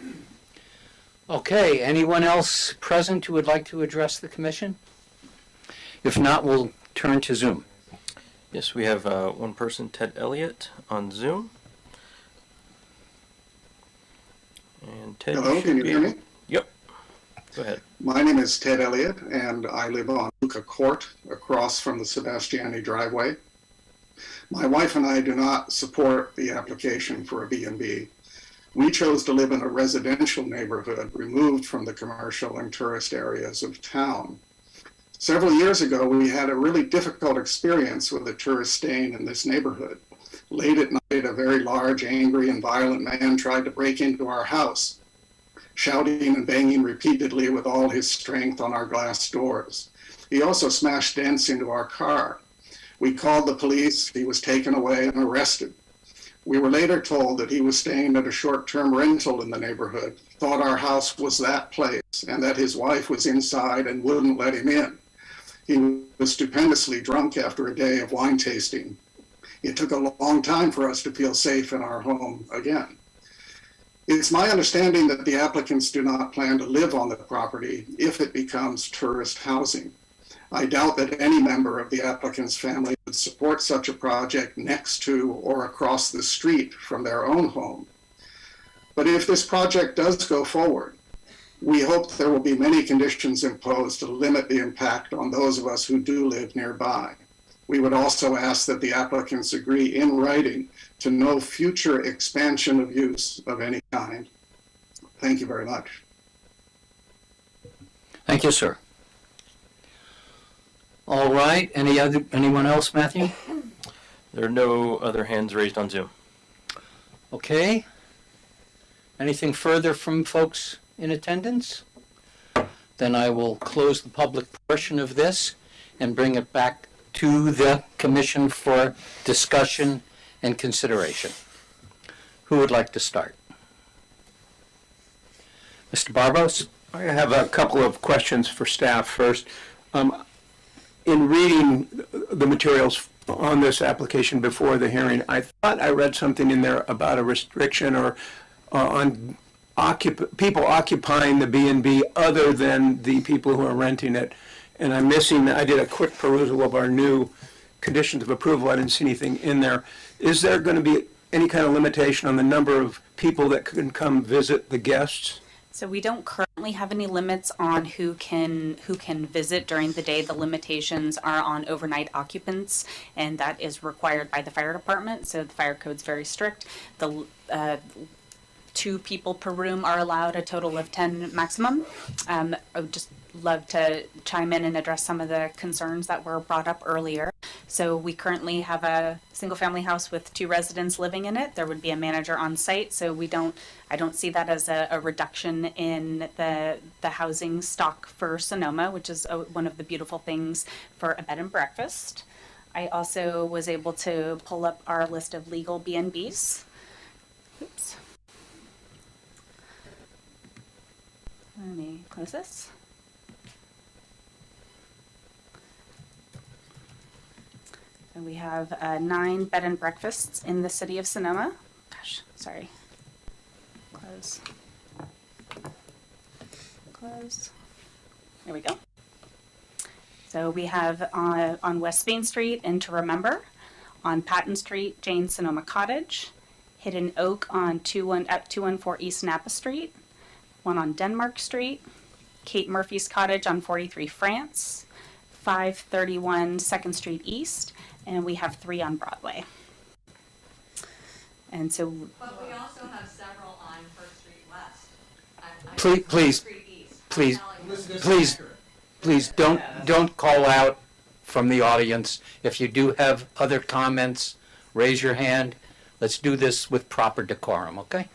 Okay, anyone else present who would like to address the commission? If not, we'll turn to Zoom. Yes, we have one person, Ted Elliott, on Zoom. And Ted, Hello, can you hear me? Yep. Go ahead. My name is Ted Elliott, and I live on Luca Court, across from the Sebastiani driveway. My wife and I do not support the application for a B&B. We chose to live in a residential neighborhood removed from the commercial and tourist areas of town. Several years ago, we had a really difficult experience with a tourist staying in this neighborhood. Late at night, a very large, angry, and violent man tried to break into our house, shouting and banging repeatedly with all his strength on our glass doors. He also smashed dents into our car. We called the police. He was taken away and arrested. We were later told that he was staying at a short-term rental in the neighborhood, thought our house was that place, and that his wife was inside and wouldn't let him in. He was stupendously drunk after a day of wine tasting. It took a long time for us to feel safe in our home again. It's my understanding that the applicants do not plan to live on the property if it becomes tourist housing. I doubt that any member of the applicant's family would support such a project next to or across the street from their own home. But if this project does go forward, we hope there will be many conditions imposed to limit the impact on those of us who do live nearby. We would also ask that the applicants agree in writing to no future expansion of use of any kind. Thank you very much. Thank you, sir. All right, anyone else, Matthew? There are no other hands raised on Zoom. Okay. Anything further from folks in attendance? Then I will close the public portion of this and bring it back to the commission for discussion and consideration. Who would like to start? Mr. Barbos? I have a couple of questions for staff first. In reading the materials on this application before the hearing, I thought I read something in there about a restriction or on people occupying the B&B other than the people who are renting it. And I did a quick perusal of our new conditions of approval. I didn't see anything in there. Is there going to be any kind of limitation on the number of people that can come visit the guests? So we don't currently have any limits on who can visit during the day. The limitations are on overnight occupants, and that is required by the fire department. So the fire code's very strict. The 2 people per room are allowed, a total of 10 maximum. I would just love to chime in and address some of the concerns that were brought up earlier. So we currently have a single-family house with 2 residents living in it. There would be a manager on site, so I don't see that as a reduction in the housing stock for Sonoma, which is one of the beautiful things for a bed and breakfast. I also was able to pull up our list of legal B&Bs. Oops. Let me close this. And we have 9 bed and breakfasts in the city of Sonoma. Gosh, sorry. Close. Close. There we go. So we have on West Main Street in To Remember, on Patton Street, Jane Sonoma Cottage, Hidden Oak on 214 East Napa Street, one on Denmark Street, Kate Murphy's Cottage on 43 France, 531 2nd Street East, and we have 3 on Broadway. And so, But we also have several on First Street West. Please don't call out from the audience. If you do have other comments, raise your hand. Let's do this with proper decorum, okay?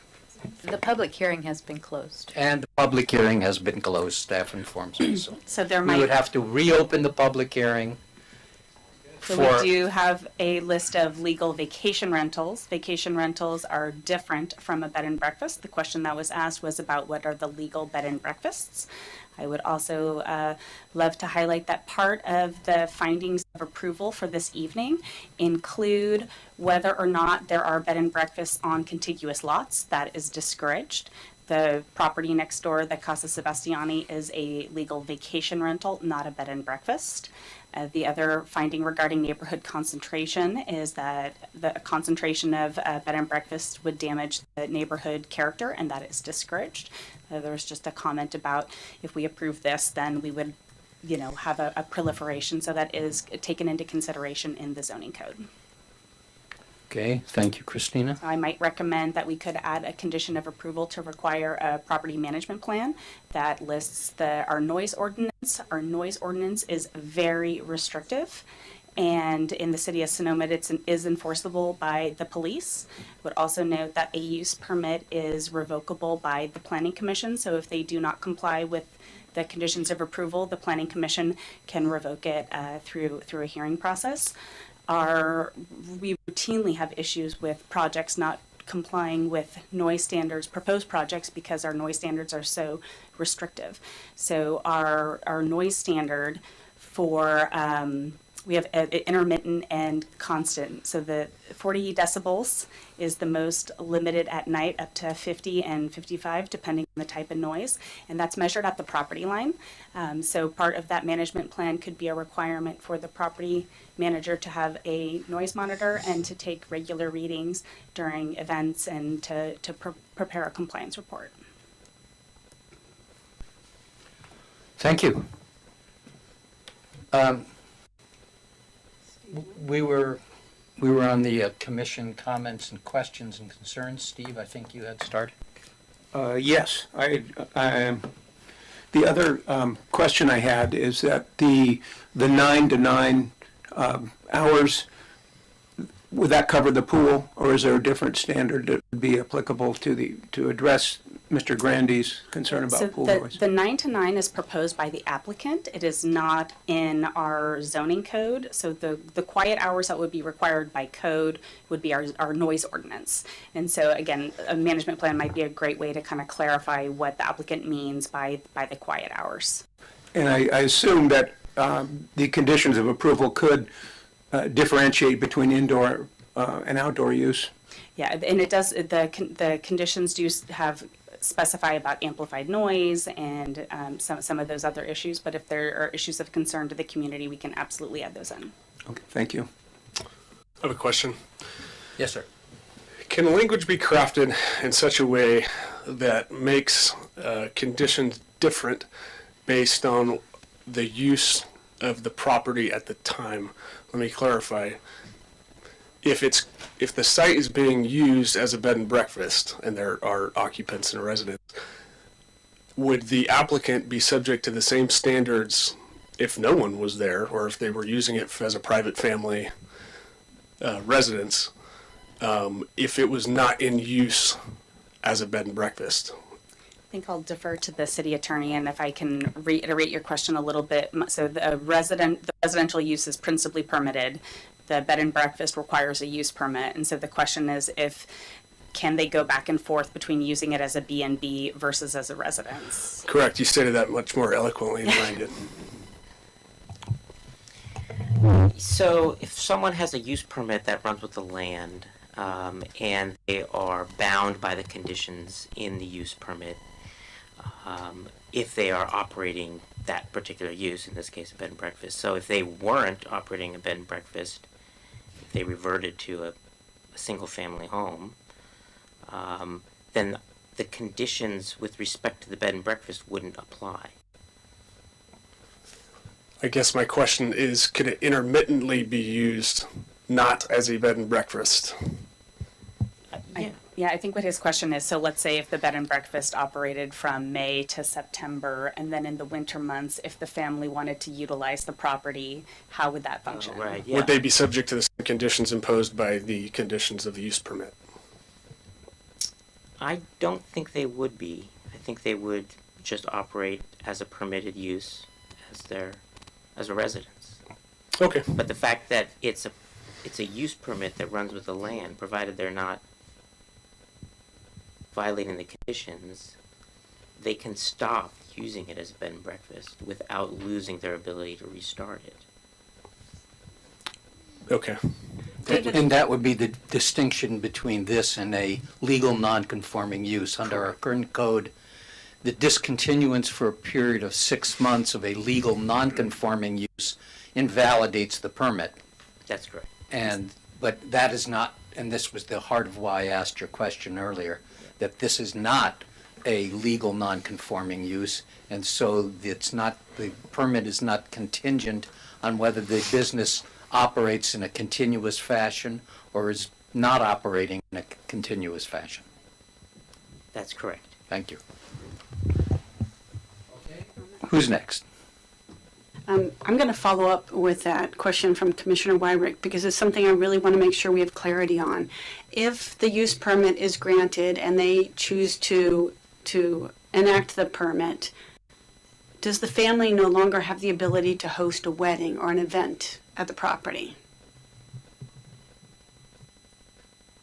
The public hearing has been closed. And the public hearing has been closed, staff informs me, so. so there We might. would have to reopen the public hearing So for, we do have a list of legal vacation rentals. Vacation rentals are different from a bed and breakfast. The question that was asked was about what are the legal bed and breakfasts. I would also love to highlight that part of the findings of approval for this evening include whether or not there are bed and breakfasts on contiguous lots. That is discouraged. The property next door, the Casa Sebastiani, is a legal vacation rental, not a bed and breakfast. The other finding regarding neighborhood concentration is that the concentration of bed and breakfast would damage the neighborhood character, and that is discouraged. There was just a comment about if we approve this, then we would, have a proliferation. So that is taken into consideration in the zoning code. okay, thank you, Christina. I might recommend that we could add a condition of approval to require a property management plan that lists our noise ordinance. Our noise ordinance is very restrictive, and in the city of Sonoma, it is enforceable by the police. Would also note that a use permit is revocable by the planning commission, so if they do not comply with the conditions of approval, the planning commission can revoke it through a hearing process. We routinely have issues with projects not complying with noise standards, proposed projects, because our noise standards are so restrictive. So our noise standard for, we have intermittent and constant. So the 40 decibels is the most limited at night, up to 50 and 55, depending on the type of noise. And that's measured at the property line. So part of that management plan could be a requirement for the property manager to have a noise monitor and to take regular readings during events and to prepare a compliance report. Thank you. We were on the commission comments and questions and concerns. Steve, I think you had started. Yes, the other question I had is that the 9 to 9 hours, would that cover the pool, or is there a different standard that would be applicable to address Mr. Grandy's concern about pool noise? The 9 to 9 is proposed by the applicant. It is not in our zoning code. So the quiet hours that would be required by code would be our noise ordinance. And so again, a management plan might be a great way to kind of clarify what the applicant means by the quiet hours. And I assume that the conditions of approval could differentiate between indoor and outdoor use. Yeah, and it does. The conditions do specify about amplified noise and some of those other issues. But if there are issues of concern to the community, we can absolutely add those in. Okay, thank you. I have a question. Yes, sir. Can language be crafted in such a way that makes conditions different based on the use of the property at the time. Let me clarify. If the site is being used as a bed and breakfast and there are occupants and residents, would the applicant be subject to the same standards if no one was there, or if they were using it as a private family residence, if it was not in use as a bed and breakfast? I think I'll defer to the city attorney, and if I can reiterate your question a little bit. So the residential use is principally permitted. The bed and breakfast requires a use permit. And so the question is, can they go back and forth between using it as a B&B versus as a residence? Correct. You stated that much more eloquently than I did. So if someone has a use permit that runs with the land, and they are bound by the conditions in the use permit, if they are operating that particular use, in this case a bed and breakfast. So if they weren't operating a bed and breakfast, if they reverted to a single family home, then the conditions with respect to the bed and breakfast wouldn't apply. I guess my question is, could it intermittently be used not as a bed and breakfast? Yeah, I think what his question is, so let's say if the bed and breakfast operated from May to September, and then in the winter months, if the family wanted to utilize the property, how would that function? Right, yeah. Would they be subject to the same conditions imposed by the conditions of the use permit? I don't think they would be. I think they would just operate as a permitted use as a residence. Okay. But the fact that it's a use permit that runs with the land, provided they're not violating the conditions, they can stop using it as a bed and breakfast without losing their ability to restart it. Okay. And that would be the distinction between this and a legal non-conforming use. Under our current code, the discontinuance for a period of 6 months of a legal non-conforming use invalidates the permit. That's correct. But that is not, and this was the heart of why I asked your question earlier, that this is not a legal non-conforming use, and so it's not, the permit is not contingent on whether the business operates in a continuous fashion or is not operating in a continuous fashion. That's correct. Thank you. Who's next? I'm going to follow up with that question from Commissioner Wyrick because it's something I really want to make sure we have clarity on. If the use permit is granted and they choose to enact the permit, does the family no longer have the ability to host a wedding or an event at the property?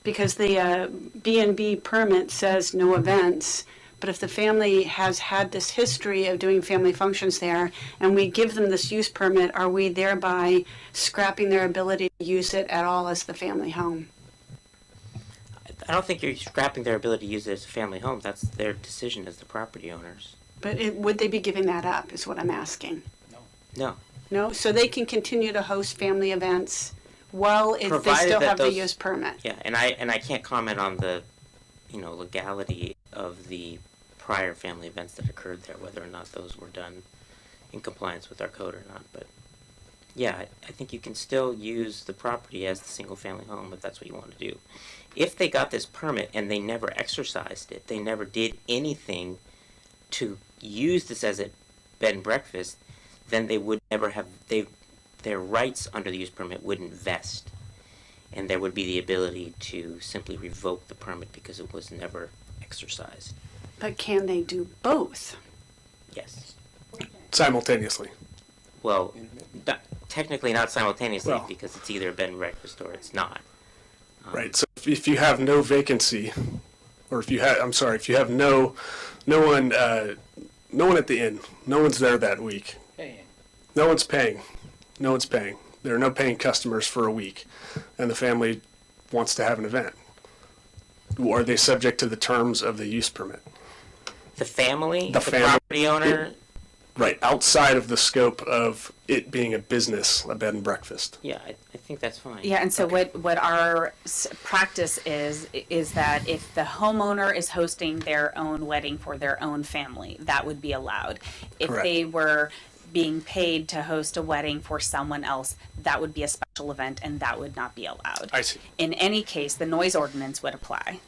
Because the B&B permit says no events, but if the family has had this history of doing family functions there and we give them this use permit, are we thereby scrapping their ability to use it at all as the family home? I don't think you're scrapping their ability to use it as a family home. That's their decision as the property owners. But would they be giving that up is what I'm asking. No. No? So they can continue to host family events while they Provided still that have the those- use permit? Yeah, and I can't comment on the, legality of the prior family events that occurred there, whether or not those were done in compliance with our code or not. But yeah, I think you can still use the property as the single family home if that's what you want to do. If they got this permit and they never exercised it, they never did anything to use this as a bed and breakfast, then they would never have, their rights under the use permit wouldn't vest. And there would be the ability to simply revoke the permit because it was never exercised. But can they do both? Yes. Simultaneously. Well, technically not simultaneously Well. because it's either a bed and breakfast or it's not. Right. So if you have no vacancy, or if you have no one at the inn, no one's there that week. No one's paying. There are no paying customers for a week, and the family wants to have an event. Are they subject to the terms of the use permit? The family, The family. property owner, Right, outside of the scope of it being a business, a bed and breakfast. Yeah, I think that's fine. Yeah, and so what our practice is that if the homeowner is hosting their own wedding for their own family, that would be allowed. If Correct. they were being paid to host a wedding for someone else, that would be a special event and that would not be allowed. I see. In any case, the noise ordinance would apply.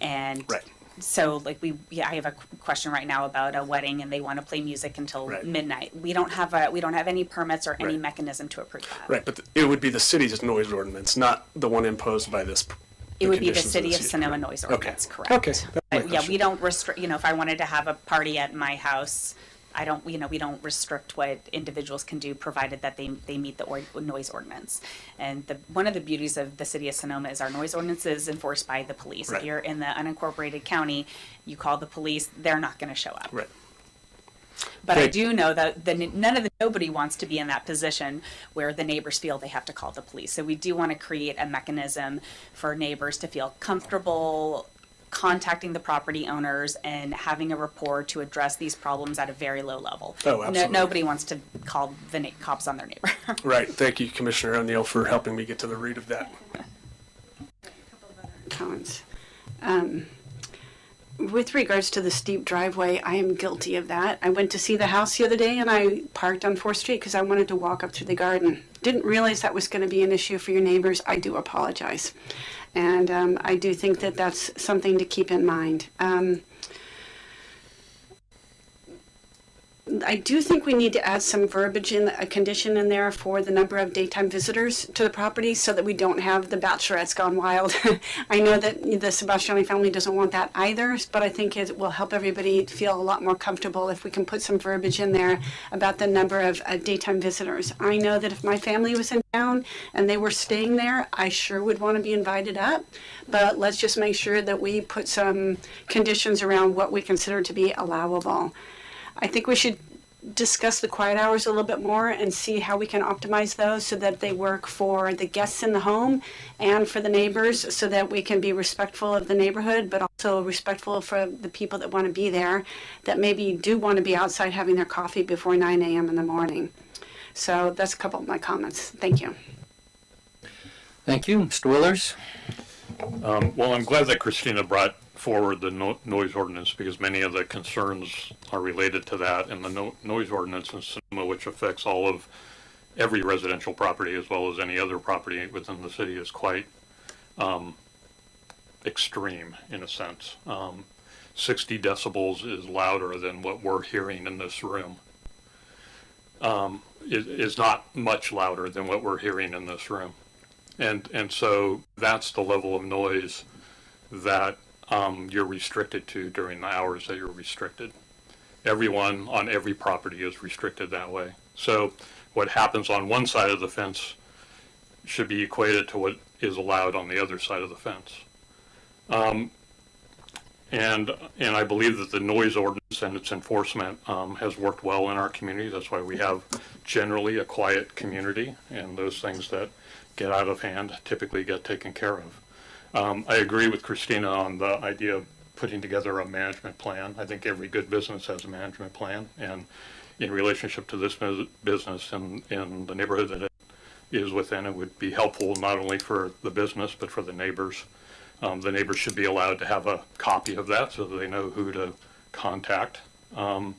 And Right. so like I have a question right now about a wedding and they want to play music until Right. midnight. We don't have any permits or any Right. mechanism to approve that. Right, but it would be the city's noise ordinance, not the one imposed by this. It would be the conditions city of city. Sonoma noise Okay. ordinance, correct? Okay, that's my Yeah, question. we don't restrict, if I wanted to have a party at my house, we don't restrict what individuals can do, provided that they meet the noise ordinance. And one of the beauties of the city of Sonoma is our noise ordinance is enforced by the police. Right. If you're in the unincorporated county, you call the police, they're not gonna show up. Right. But I Great. do know that nobody wants to be in that position where the neighbors feel they have to call the police. So we do want to create a mechanism for neighbors to feel comfortable contacting the property owners and having a rapport to address these problems at a very low level. Oh, absolutely. Nobody wants to call the cops on their neighbor. Right, thank you, Commissioner O'Neill, for helping me get to the root of that. Comments. With regards to the steep driveway, I am guilty of that. I went to see the house the other day and I parked on 4th Street because I wanted to walk up through the garden. Didn't realize that was going to be an issue for your neighbors. I do apologize. And I do think that that's something to keep in mind. I do think we need to add some verbiage in a condition in there for the number of daytime visitors to the property so that we don't have the bachelorettes gone wild. I know that the Sebastiani family doesn't want that either, but I think it will help everybody feel a lot more comfortable if we can put some verbiage in there about the number of daytime visitors. I know that if my family was in town and they were staying there, I sure would want to be invited up, but let's just make sure that we put some conditions around what we consider to be allowable. I think we should discuss the quiet hours a little bit more and see how we can optimize those so that they work for the guests in the home and for the neighbors so that we can be respectful of the neighborhood, but also respectful for the people that want to be there, that maybe do want to be outside having their coffee before 9 a.m. in the morning. So that's a couple of my comments. Thank you. Thank you. Mr. Willers? Well, I'm glad that Christina brought forward the noise ordinance because many of the concerns are related to that, and the noise ordinance in Sonoma, which affects all of every residential property as well as any other property within the city, is quite extreme in a sense. 60 decibels is louder than what we're hearing in this room. It is not much louder than what we're hearing in this room. And so that's the level of noise that you're restricted to during the hours that you're restricted. Everyone on every property is restricted that way. So what happens on one side of the fence should be equated to what is allowed on the other side of the fence. And I believe that the noise ordinance and its enforcement has worked well in our community. That's why we have generally a quiet community, and those things that get out of hand typically get taken care of. I agree with Christina on the idea of putting together a management plan. I think every good business has a management plan, and in relationship to this business and in the neighborhood that it is within, it would be helpful not only for the business but for the neighbors. The neighbors should be allowed to have a copy of that so that they know who to contact. The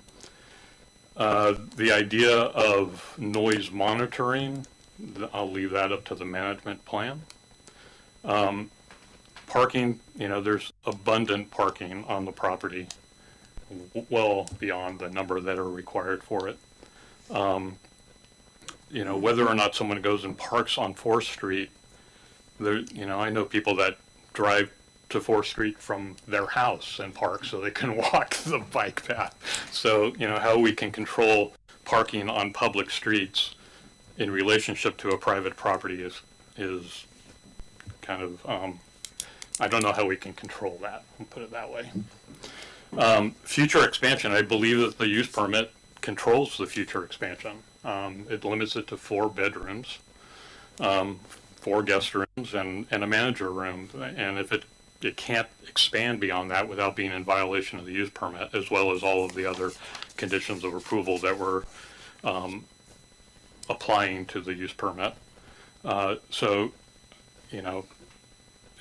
idea of noise monitoring, I'll leave that up to the management plan. Parking, there's abundant parking on the property, well beyond the number that are required for it. Whether or not someone goes and parks on 4th Street, I know people that drive to 4th Street from their house and park so they can walk the bike path. So, how we can control parking on public streets in relationship to a private property is kind of, I don't know how we can control that, I'll put it that way. Future expansion, I believe that the use permit controls the future expansion. It limits it to 4 bedrooms, 4 guest rooms, and a manager room. And if it it can't expand beyond that without being in violation of the use permit, as well as all of the other conditions of approval that we're applying to the use permit. So, you know,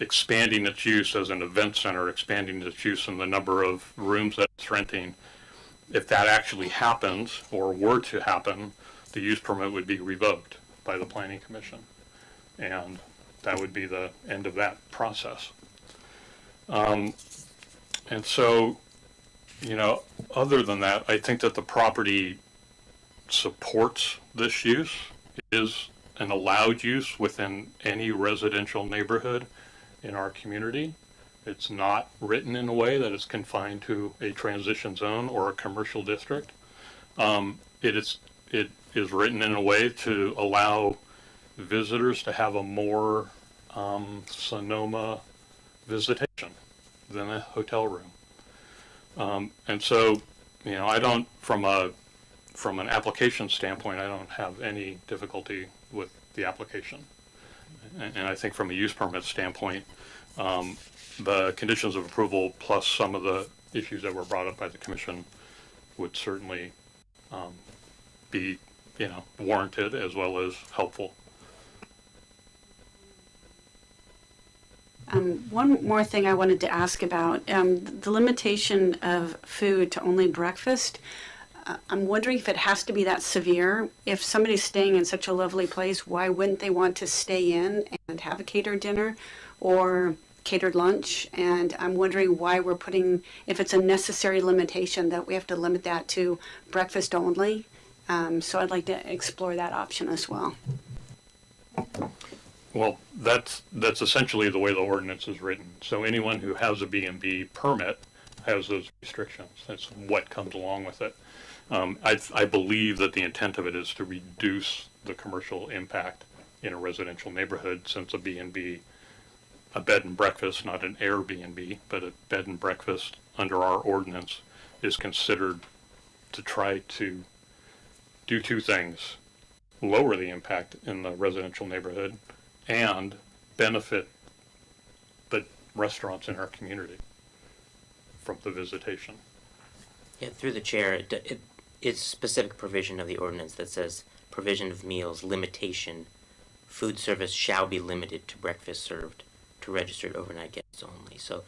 expanding its use as an event center, expanding its use in the number of rooms that it's renting, if that actually happens or were to happen, the use permit would be revoked by the Planning Commission. And that would be the end of that process. And so, you know, other than that, I think that the property supports this use. It is an allowed use within any residential neighborhood in our community. It's not written in a way that is confined to a transition zone or a commercial district. It is written in a way to allow visitors to have a more Sonoma visitation than a hotel room. And so, you know, I don't, from an application standpoint, I don't have any difficulty with the application. And I think from a use permit standpoint, the conditions of approval plus some of the issues that were brought up by the commission would certainly be, you know, warranted as well as helpful. One more thing I wanted to ask about, the limitation of food to only breakfast. I'm wondering if it has to be that severe. If somebody's staying in such a lovely place, why wouldn't they want to stay in and have a catered dinner or catered lunch? And I'm wondering why we're putting, if it's a necessary limitation, that we have to limit that to breakfast only. So I'd like to explore that option as well. Well, that's essentially the way the ordinance is written. So anyone who has a B&B permit has those restrictions. That's what comes along with it. I believe that the intent of it is to reduce the commercial impact in a residential neighborhood, since a B&B, a bed and breakfast, not an Airbnb, but a bed and breakfast under our ordinance is considered to try to do two things: lower the impact in the residential neighborhood and benefit the restaurants in our community from the visitation. Yeah, through the chair, it's specific provision of the ordinance that says provision of meals, limitation, food service shall be limited to breakfast served to registered overnight guests only. So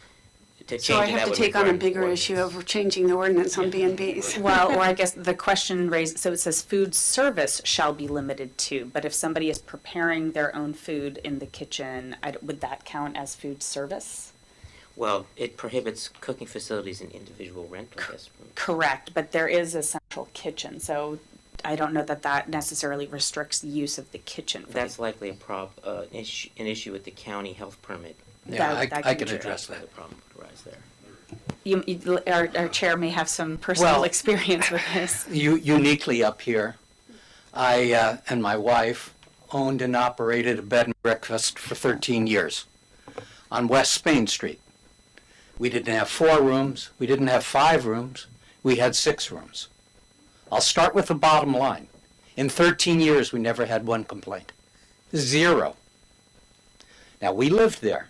to change So I it, have that to would take on a require an bigger ordinance. issue of changing the ordinance on B&Bs. Well, or I guess the question raised, so it says food service shall be limited to, but if somebody is preparing their own food in the kitchen, would that count as food service? Well, it prohibits cooking facilities in individual rental guest rooms. Correct, but there is a central kitchen, so I don't know that that necessarily restricts the use of the kitchen. For That's likely an issue with the county health permit. Yeah, That I can can be address That's where that. the problem would arise there. Our chair may have some personal Well- experience with this. Uniquely up here, I and my wife owned and operated a bed and breakfast for 13 years on West Spain Street. We didn't have 4 rooms, we didn't have 5 rooms, we had 6 rooms. I'll start with the bottom line. In 13 years, we never had one complaint. 0. Now, we lived there.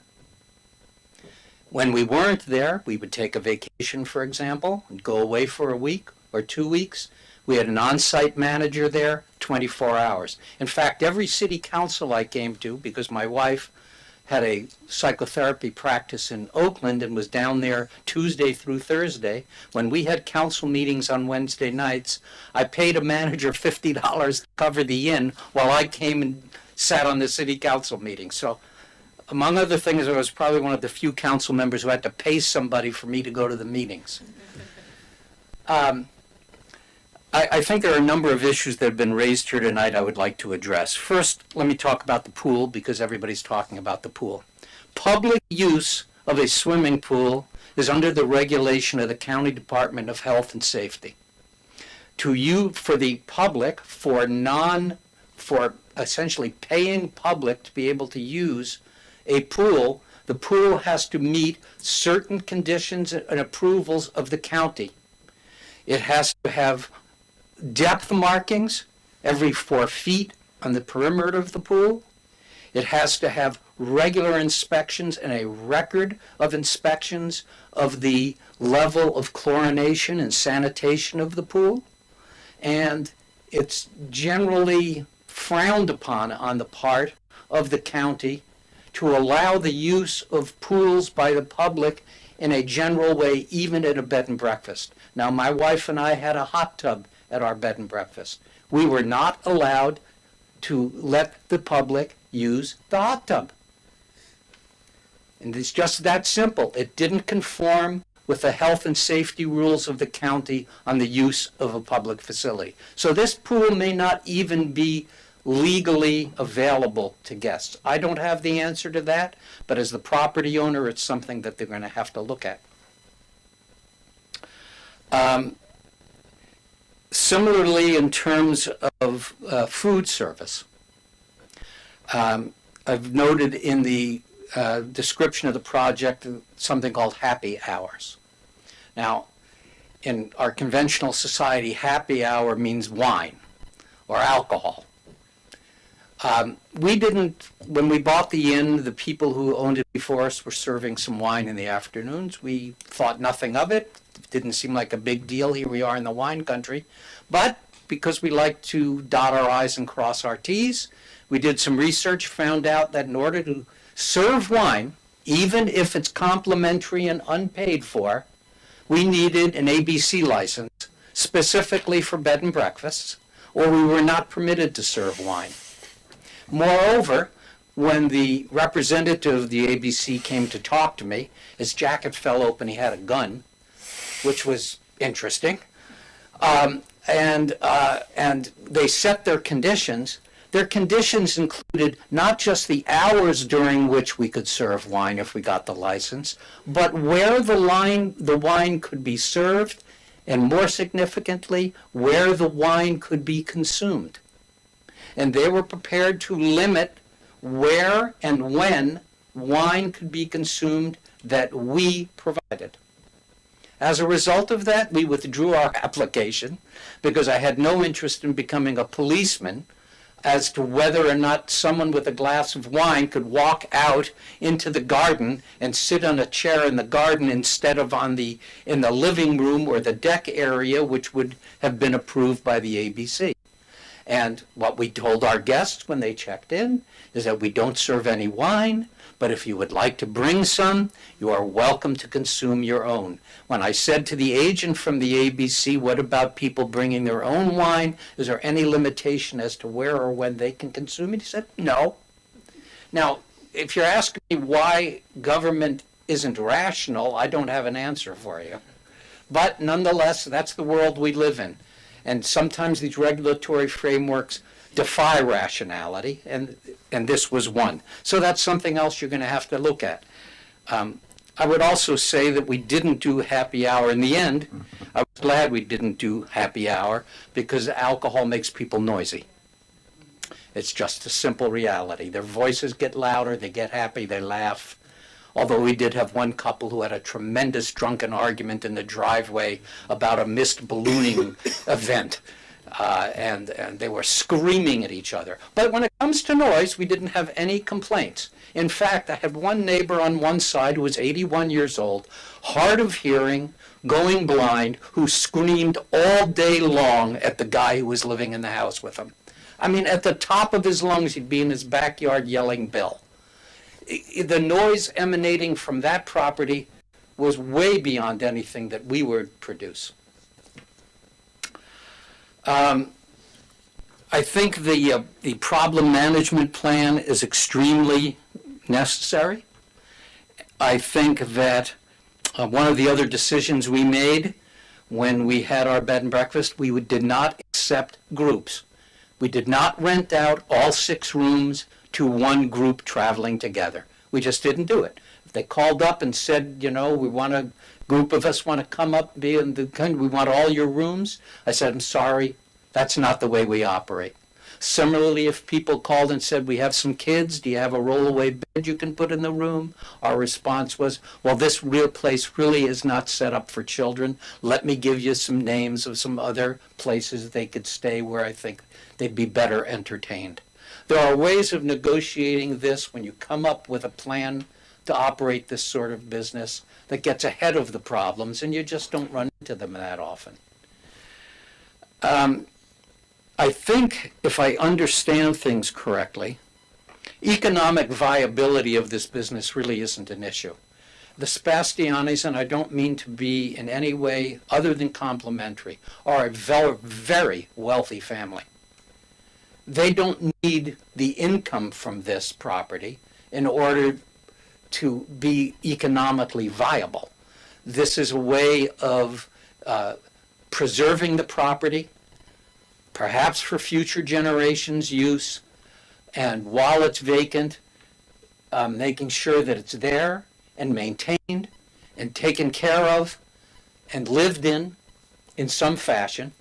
When we weren't there, we would take a vacation, for example, and go away for a week or 2 weeks. We had an on-site manager there 24 hours. In fact, every city council I came to, because my wife had a psychotherapy practice in Oakland and was down there Tuesday through Thursday, when we had council meetings on Wednesday nights, I paid a manager $50 to cover the inn while I came and sat on the city council meeting. So, among other things, I was probably one of the few council members who had to pay somebody for me to go to the meetings. I think there are a number of issues that have been raised here tonight I would like to address. First, let me talk about the pool, because everybody's talking about the pool. Public use of a swimming pool is under the regulation of the County Department of Health and Safety. For the public, for essentially paying public to be able to use a pool, the pool has to meet certain conditions and approvals of the county. It has to have depth markings every 4 feet on the perimeter of the pool. It has to have regular inspections and a record of inspections of the level of chlorination and sanitation of the pool. And it's generally frowned upon on the part of the county to allow the use of pools by the public in a general way, even at a bed and breakfast. Now, my wife and I had a hot tub at our bed and breakfast. We were not allowed to let the public use the hot tub. And it's just that simple. It didn't conform with the health and safety rules of the county on the use of a public facility. So this pool may not even be legally available to guests. I don't have the answer to that, but as the property owner, it's something that they're going to have to look at. Similarly, in terms of food service, I've noted in the description of the project something called happy hours. Now, in our conventional society, happy hour means wine or alcohol. We didn't, when we bought the inn, the people who owned it before us were serving some wine in the afternoons. We thought nothing of it. It didn't seem like a big deal. Here we are in the wine country. But because we like to dot our I's and cross our T's, we did some research, found out that in order to serve wine, even if it's complimentary and unpaid for, we needed an ABC license specifically for bed and breakfasts, or we were not permitted to serve wine. Moreover, when the representative of the ABC came to talk to me, his jacket fell open, he had a gun, which was interesting. And they set their conditions. Their conditions included not just the hours during which we could serve wine if we got the license, but where the wine could be served, and more significantly, where the wine could be consumed. And they were prepared to limit where and when wine could be consumed that we provided. As a result of that, we withdrew our application because I had no interest in becoming a policeman as to whether or not someone with a glass of wine could walk out into the garden and sit on a chair in the garden instead of in the living room or the deck area, which would have been approved by the ABC. And what we told our guests when they checked in is that we don't serve any wine, but if you would like to bring some, you are welcome to consume your own. When I said to the agent from the ABC, what about people bringing their own wine? Is there any limitation as to where or when they can consume it? He said, no. Now, if you're asking me why government isn't rational, I don't have an answer for you. But nonetheless, that's the world we live in. And sometimes these regulatory frameworks defy rationality, and this was one. So that's something else you're going to have to look at. I would also say that we didn't do happy hour in the end. I was glad we didn't do happy hour because alcohol makes people noisy. It's just a simple reality. Their voices get louder, they get happy, they laugh. Although we did have one couple who had a tremendous drunken argument in the driveway about a missed ballooning event. And they were screaming at each other. But when it comes to noise, we didn't have any complaints. In fact, I had one neighbor on one side who was 81 years old, hard of hearing, going blind, who screamed all day long at the guy who was living in the house with him. I mean, at the top of his lungs, he'd be in his backyard yelling Bill. The noise emanating from that property was way beyond anything that we would produce. I think the problem management plan is extremely necessary. I think that one of the other decisions we made when we had our bed and breakfast, we did not accept groups. We did not rent out all 6 rooms to one group traveling together. We just didn't do it. If they called up and said, you know, a group of us want to come up, be in the country, we want all your rooms, I said, I'm sorry, that's not the way we operate. Similarly, if people called and said, we have some kids, do you have a rollaway bed you can put in the room? Our response was, well, this real place really is not set up for children. Let me give you some names of some other places they could stay where I think they'd be better entertained. There are ways of negotiating this when you come up with a plan to operate this sort of business that gets ahead of the problems, and you just don't run into them that often. I think, if I understand things correctly, economic viability of this business really isn't an issue. The Sebastianis, and I don't mean to be in any way other than complimentary, are a very wealthy family. They don't need the income from this property in order to be economically viable. This is a way of preserving the property, perhaps for future generations' use, and while it's vacant, making sure that it's there and maintained and taken care of and lived in some fashion.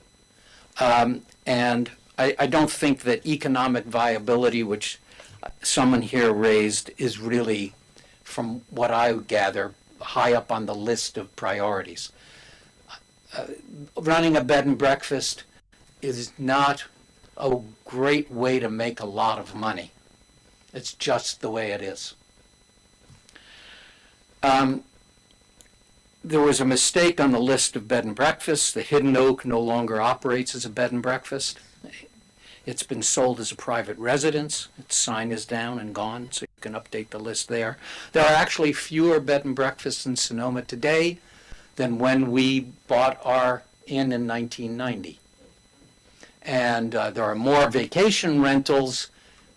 And I don't think that economic viability, which someone here raised, is really, from what I gather, high up on the list of priorities. Running a bed and breakfast is not a great way to make a lot of money. It's just the way it is. There was a mistake on the list of bed and breakfasts. The Hidden Oak no longer operates as a bed and breakfast. It's been sold as a private residence. Its sign is down and gone, so you can update the list there. There are actually fewer bed and breakfasts in Sonoma today than when we bought our inn in 1990. And there are more vacation rentals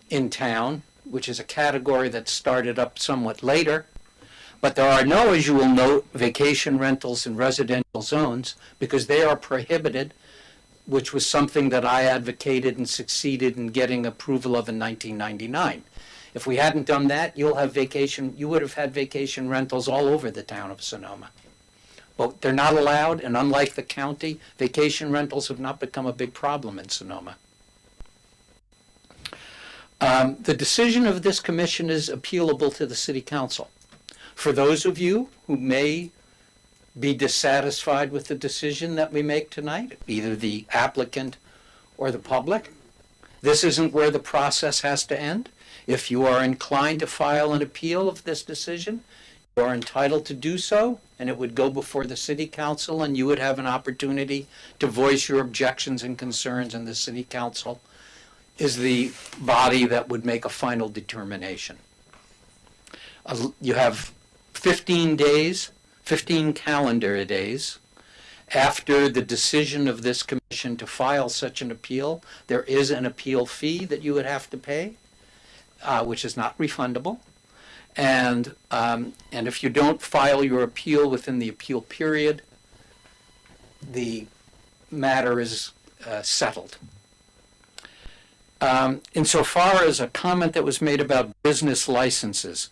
in town, which is a category that started up somewhat later. But there are no, as you will note, vacation rentals in residential zones because they are prohibited, which was something that I advocated and succeeded in getting approval of in 1999. If we hadn't done that, you would have had vacation rentals all over the town of Sonoma. But they're not allowed, and unlike the county, vacation rentals have not become a big problem in Sonoma. The decision of this commission is appealable to the city council. For those of you who may be dissatisfied with the decision that we make tonight, either the applicant or the public, this isn't where the process has to end. If you are inclined to file an appeal of this decision, you are entitled to do so, and it would go before the city council, and you would have an opportunity to voice your objections and concerns, and the city council is the body that would make a final determination. You have 15 days, 15 calendar days after the decision of this commission to file such an appeal. There is an appeal fee that you would have to pay, which is not refundable. And if you don't file your appeal within the appeal period, the matter is settled. Insofar as a comment that was made about business licenses,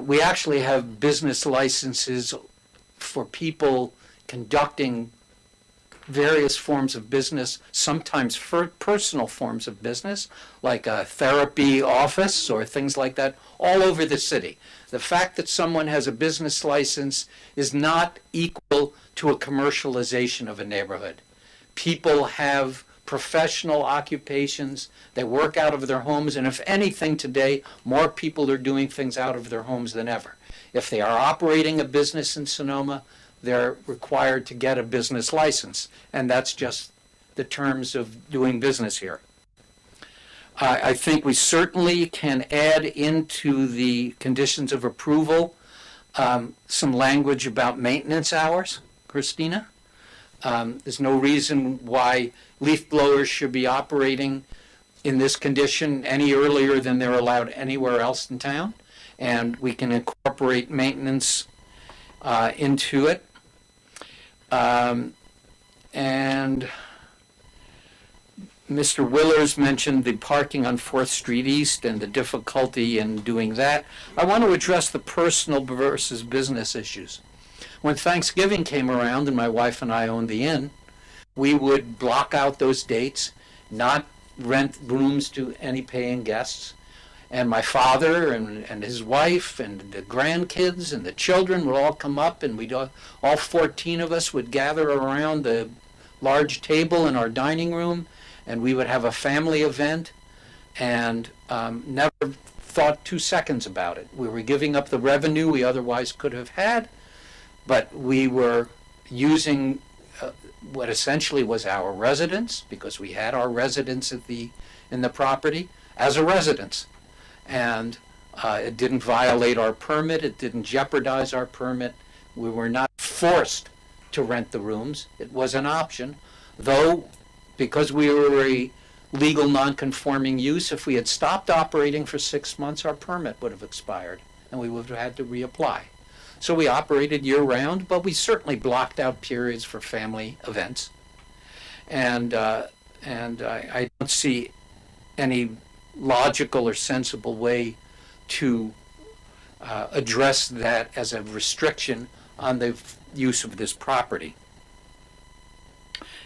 we actually have business licenses for people conducting various forms of business, sometimes for personal forms of business, like a therapy office or things like that, all over the city. The fact that someone has a business license is not equal to a commercialization of a neighborhood. People have professional occupations, they work out of their homes, and if anything today, more people are doing things out of their homes than ever. If they are operating a business in Sonoma, they're required to get a business license, and that's just the terms of doing business here. I think we certainly can add into the conditions of approval some language about maintenance hours, Christina. There's no reason why leaf blowers should be operating in this condition any earlier than they're allowed anywhere else in town, and we can incorporate maintenance into it. And Mr. Willers mentioned the parking on 4th Street East and the difficulty in doing that. I want to address the personal versus business issues. When Thanksgiving came around and my wife and I owned the inn, we would block out those dates, not rent rooms to any paying guests. And my father and his wife and the grandkids and the children would all come up, and all 14 of us would gather around the large table in our dining room, and we would have a family event. and never thought 2 seconds about it. We were giving up the revenue we otherwise could have had, but we were using what essentially was our residence, because we had our residence in the property, as a residence. And it didn't violate our permit, it didn't jeopardize our permit. We were not forced to rent the rooms. It was an option, though, because we were a legal non-conforming use, if we had stopped operating for 6 months, our permit would have expired, and we would have had to reapply. So we operated year-round, but we certainly blocked out periods for family events. And I don't see any logical or sensible way to address that as a restriction on the use of this property.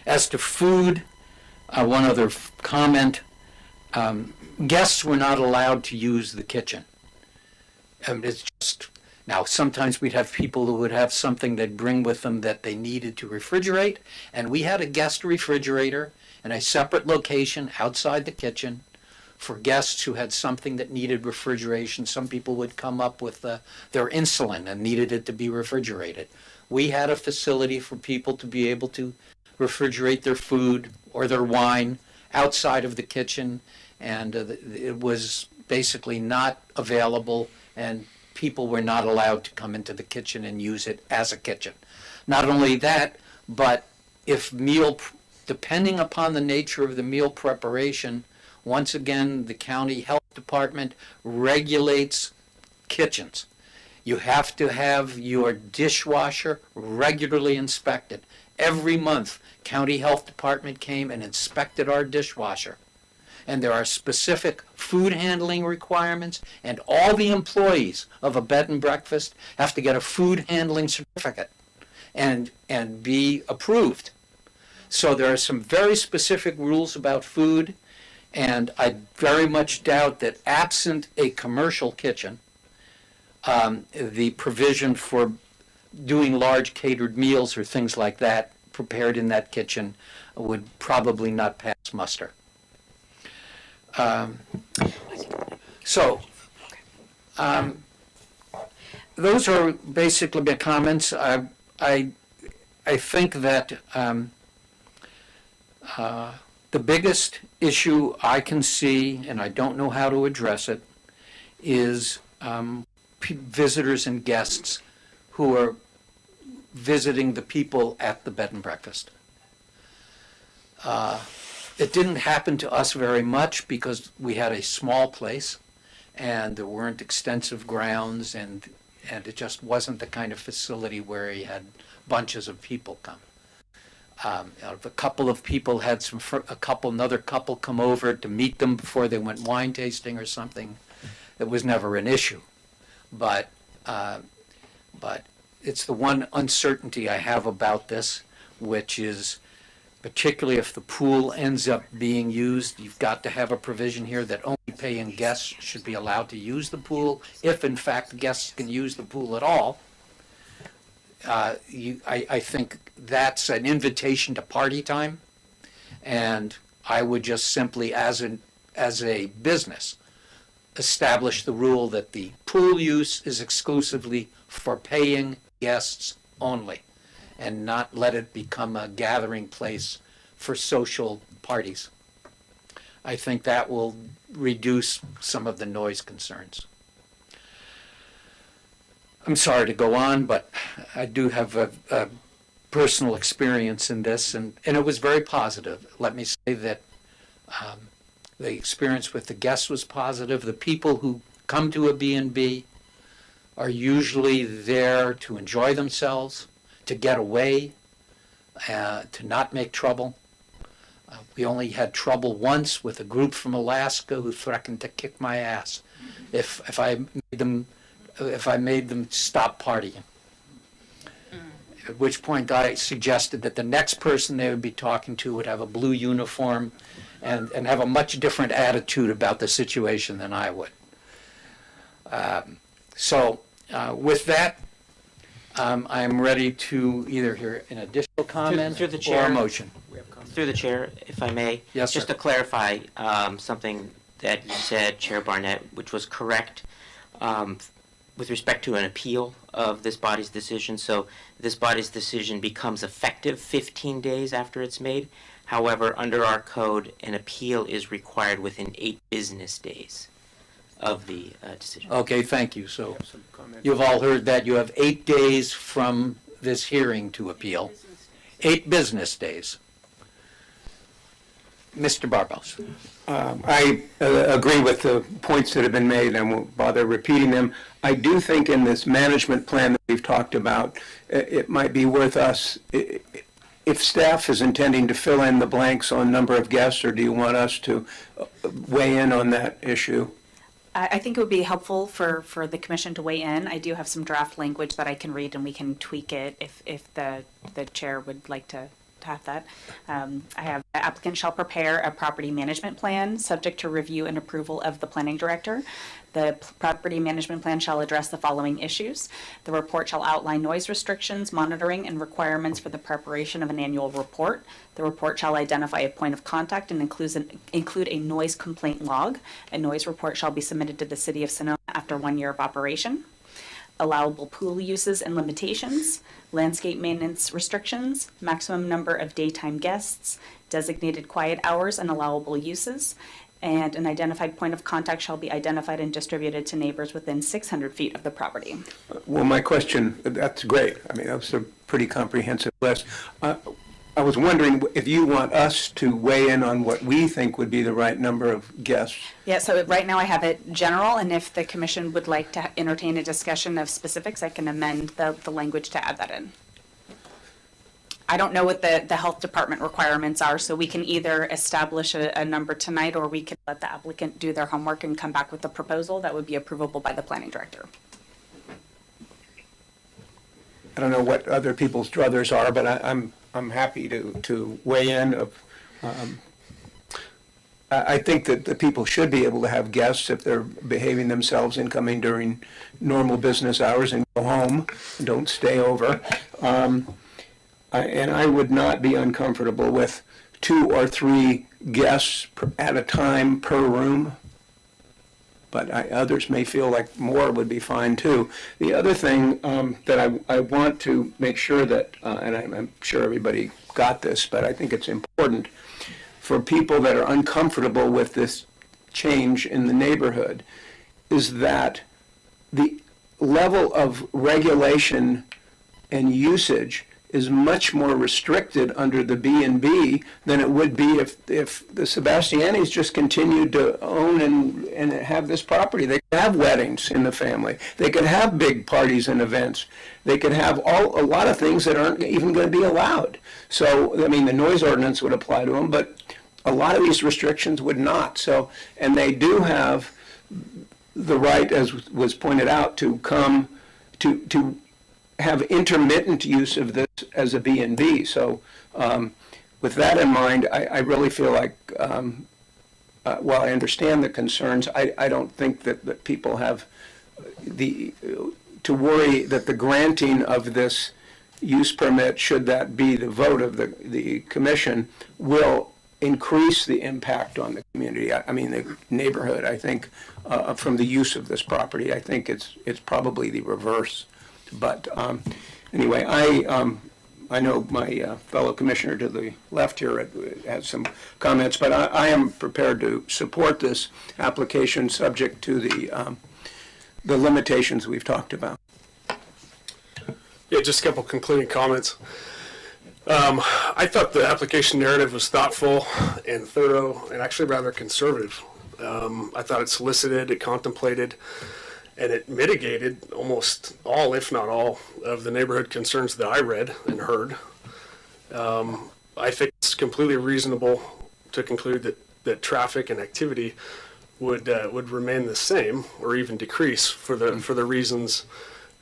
As to food, one other comment, guests were not allowed to use the kitchen. It's just, now sometimes we'd have people who would have something they'd bring with them that they needed to refrigerate, and we had a guest refrigerator in a separate location outside the kitchen for guests who had something that needed refrigeration. Some people would come up with their insulin and needed it to be refrigerated. We had a facility for people to be able to refrigerate their food or their wine outside of the kitchen, and it was basically not available, and people were not allowed to come into the kitchen and use it as a kitchen. Not only that, but if depending upon the nature of the meal preparation, once again, the county health department regulates kitchens. You have to have your dishwasher regularly inspected. Every month, county health department came and inspected our dishwasher. And there are specific food handling requirements, and all the employees of a bed and breakfast have to get a food handling certificate and be approved. So there are some very specific rules about food, and I very much doubt that absent a commercial kitchen, the provision for doing large catered meals or things like that prepared in that kitchen would probably not pass muster. Those are basically my comments. I think that the biggest issue I can see, and I don't know how to address it, is visitors and guests who are visiting the people at the bed and breakfast. It didn't happen to us very much because we had a small place and there weren't extensive grounds, and it just wasn't the kind of facility where you had bunches of people come. A couple of people had another couple come over to meet them before they went wine tasting or something. It was never an issue. But it's the one uncertainty I have about this, which is particularly if the pool ends up being used, you've got to have a provision here that only paying guests should be allowed to use the pool, if in fact guests can use the pool at all. I think that's an invitation to party time, and I would just simply, as a business, establish the rule that the pool use is exclusively for paying guests only, and not let it become a gathering place for social parties. I think that will reduce some of the noise concerns. I'm sorry to go on, but I do have a personal experience in this, and it was very positive. Let me say that the experience with the guests was positive. The people who come to a B&B are usually there to enjoy themselves, to get away, to not make trouble. We only had trouble once with a group from Alaska who threatened to kick my ass if I made them stop partying. At which point I suggested that the next person they would be talking to would have a blue uniform and have a much different attitude about the situation than I would. With that, I'm ready to either hear an additional comment Through the or chair. a motion. Through the chair, if I may. Yes, Just sir. to clarify something that you said, Chair Barnett, which was correct with respect to an appeal of this body's decision. So this body's decision becomes effective 15 days after it's made. However, under our code, an appeal is required within 8 business days of the decision. Okay, thank you. So you've all heard that. You have 8 days from this hearing to appeal. 8 business days. Mr. Barbos. I agree with the points that have been made. I won't bother repeating them. I do think in this management plan that we've talked about, it might be worth us, if staff is intending to fill in the blanks on number of guests, or do you want us to weigh in on that issue? I think it would be helpful for the commission to weigh in. I do have some draft language that I can read, and we can tweak it if the chair would like to have that. I have the applicant shall prepare a property management plan subject to review and approval of the planning director. The property management plan shall address the following issues. The report shall outline noise restrictions, monitoring, and requirements for the preparation of an annual report. The report shall identify a point of contact and include a noise complaint log. A noise report shall be submitted to the City of Sonoma after 1 year of operation. Allowable pool uses and limitations, landscape maintenance restrictions, maximum number of daytime guests, designated quiet hours and allowable uses, and an identified point of contact shall be identified and distributed to neighbors within 600 feet of the property. Well, my question, that's great. I mean, that was a pretty comprehensive list. I was wondering if you want us to weigh in on what we think would be the right number of guests. Yeah, so right now I have it general, and if the commission would like to entertain a discussion of specifics, I can amend the language to add that in. I don't know what the health department requirements are, so we can either establish a number tonight, or we can let the applicant do their homework and come back with a proposal that would be approvable by the planning director. I don't know what other people's druthers are, but I'm happy to weigh in. I think that the people should be able to have guests if they're behaving themselves and coming during normal business hours and go home and don't stay over. And I would not be uncomfortable with 2 or 3 guests at a time per room. But others may feel like more would be fine too. The other thing that I want to make sure that, and I'm sure everybody got this, but I think it's important for people that are uncomfortable with this change in the neighborhood, is that the level of regulation and usage is much more restricted under the B&B than it would be if the Sebastianis just continued to own and have this property. They could have weddings in the family. They could have big parties and events. They could have a lot of things that aren't even going to be allowed. So, I mean, the noise ordinance would apply to them, but a lot of these restrictions would not. So, and they do have the right, as was pointed out, to come to have intermittent use of this as a B&B. So with that in mind, I really feel like, while I understand the concerns, I don't think that people have to worry that the granting of this use permit, should that be the vote of the commission, will increase the impact on the community. I mean, the neighborhood, I think, from the use of this property. I think it's probably the reverse. But anyway, I know my fellow commissioner to the left here has some comments, but I am prepared to support this application subject to the limitations we've talked about. Yeah, just a couple concluding comments. I thought the application narrative was thoughtful and thorough and actually rather conservative. I thought it solicited, it contemplated, and it mitigated almost all, if not all, of the neighborhood concerns that I read and heard. I think it's completely reasonable to conclude that traffic and activity would remain the same or even decrease for the reasons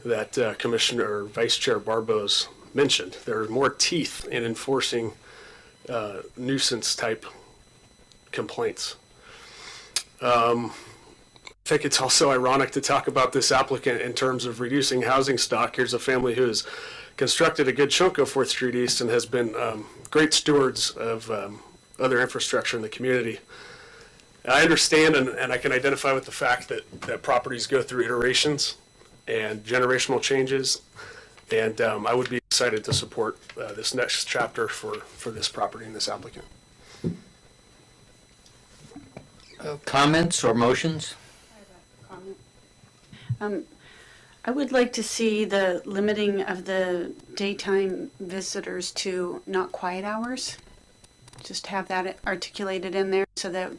that Commissioner Vice Chair Barbos mentioned. There are more teeth in enforcing nuisance type complaints. I think it's also ironic to talk about this applicant in terms of reducing housing stock. Here's a family who has constructed a good chunk of 4th Street East and has been great stewards of other infrastructure in the community. And I understand and I can identify with the fact that properties go through iterations and generational changes. And I would be excited to support this next chapter for this property and this applicant. Comments or motions? I would like to see the limiting of the daytime visitors to not quiet hours. Just have that articulated in there so that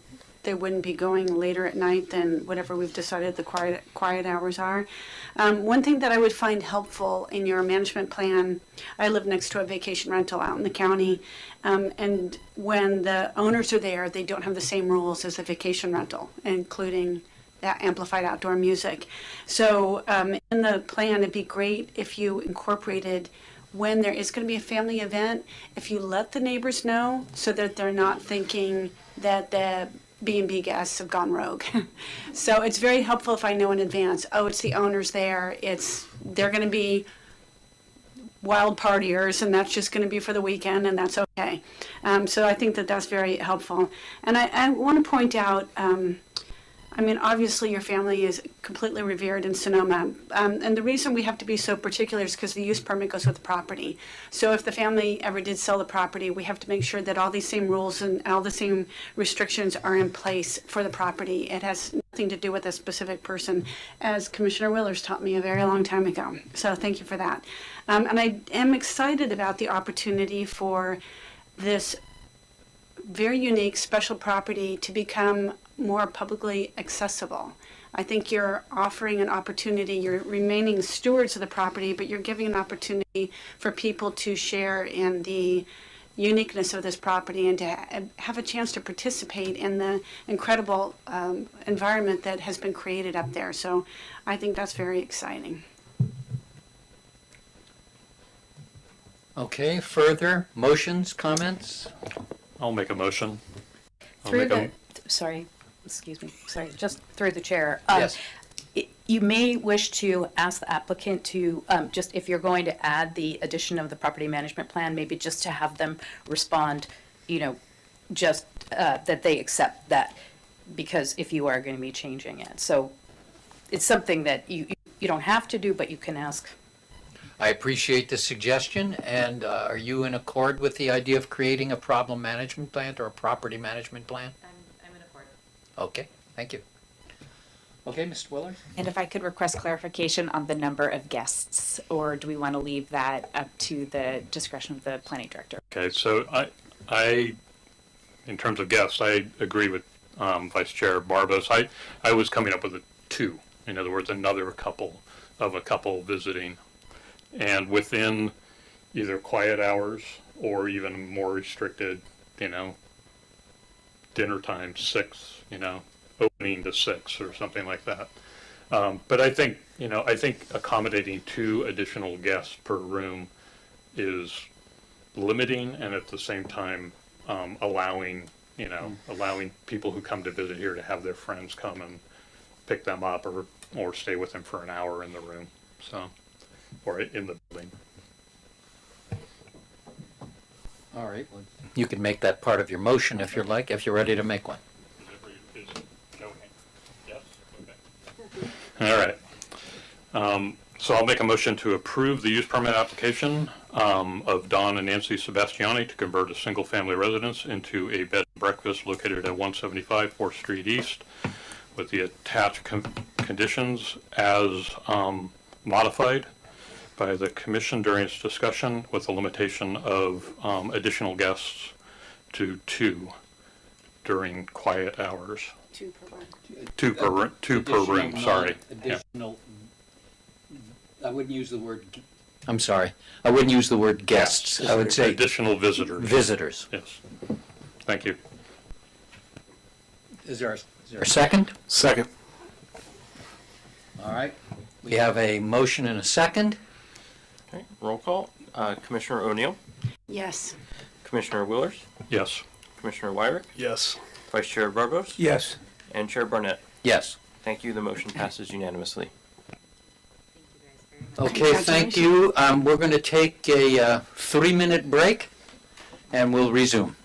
they wouldn't be going later at night than whatever we've decided the quiet hours are. One thing that I would find helpful in your management plan, I live next to a vacation rental out in the county, and when the owners are there, they don't have the same rules as a vacation rental, including that amplified outdoor music. So in the plan, it'd be great if you incorporated when there is going to be a family event, if you let the neighbors know so that they're not thinking that the B&B guests have gone rogue. So it's very helpful if I know in advance, oh, it's the owners there, they're going to be wild partiers and that's just going to be for the weekend and that's okay. So I think that that's very helpful. And I want to point out, I mean, obviously your family is completely revered in Sonoma. And the reason we have to be so particular is because the use permit goes with the property. So if the family ever did sell the property, we have to make sure that all these same rules and all the same restrictions are in place for the property. It has nothing to do with a specific person, as Commissioner Willers taught me a very long time ago. So thank you for that. And I am excited about the opportunity for this very unique special property to become more publicly accessible. I think you're offering an opportunity, you're remaining stewards of the property, but you're giving an opportunity for people to share in the uniqueness of this property and to have a chance to participate in the incredible environment that has been created up there. So I think that's very exciting. Okay, further motions, comments? I'll make a motion. Sorry, excuse me, sorry, just through the chair. Yes. You may wish to ask the applicant to, just if you're going to add the addition of the property management plan, maybe just to have them respond, just that they accept that, because if you are going to be changing it. So it's something that you don't have to do, but you can ask. I appreciate the suggestion, and are you in accord with the idea of creating a problem management plan or a property management plan? I'm in accord. Okay, thank you. Okay, Mr. Willard? And if I could request clarification on the number of guests, or do we want to leave that up to the discretion of the planning director? Okay, so I in terms of guests, I agree with Vice Chair Barbos. I was coming up with a 2. In other words, another couple visiting. And within either quiet hours or even more restricted, dinner time, 6, opening to 6 or something like that. But I think accommodating 2 additional guests per room is limiting and at the same time allowing people who come to visit here to have their friends come and pick them up or stay with them for an hour in the room. So. Or in the building. All right. Well, you can make that part of your motion if you're ready to make one. All right. So I'll make a motion to approve the use permit application of Don and Nancy Sebastiani to convert a single-family residence into a bed and breakfast located at 175 4th Street East with the attached conditions as modified by the commission during its discussion, with the limitation of additional guests to 2 during quiet hours. 2 per one. 2 per room, sorry. Additional, I wouldn't use the word, I'm sorry, I wouldn't use the word guests. I would say additional visitors. Visitors. Yes. Thank you. Is there a second? Second. All right. We have a motion and a second. Okay, roll call. Commissioner O'Neill, Yes. Commissioner Willers, Yes. Commissioner Wyrick, Yes. Vice Chair Barbos, Yes. and Chair Barnett. Yes. Thank you. The motion passes unanimously. Okay, thank you. We're going to take a 3-minute break, and we'll resume.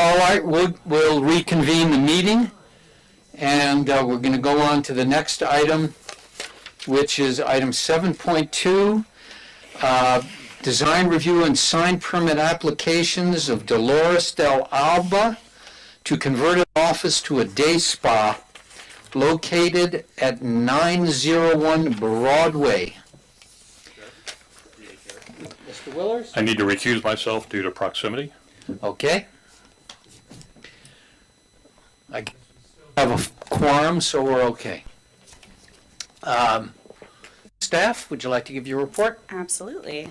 All right, we'll reconvene the meeting, and we're going to go on to the next item, which is item 7.2, design review and sign permit applications of Dolores del Alba to convert an office to a day spa located at 901 Broadway. Mr. Willers? I need to recuse myself due to proximity. Okay. I have a quorum, so we're okay. Staff, would you like to give your report? Absolutely.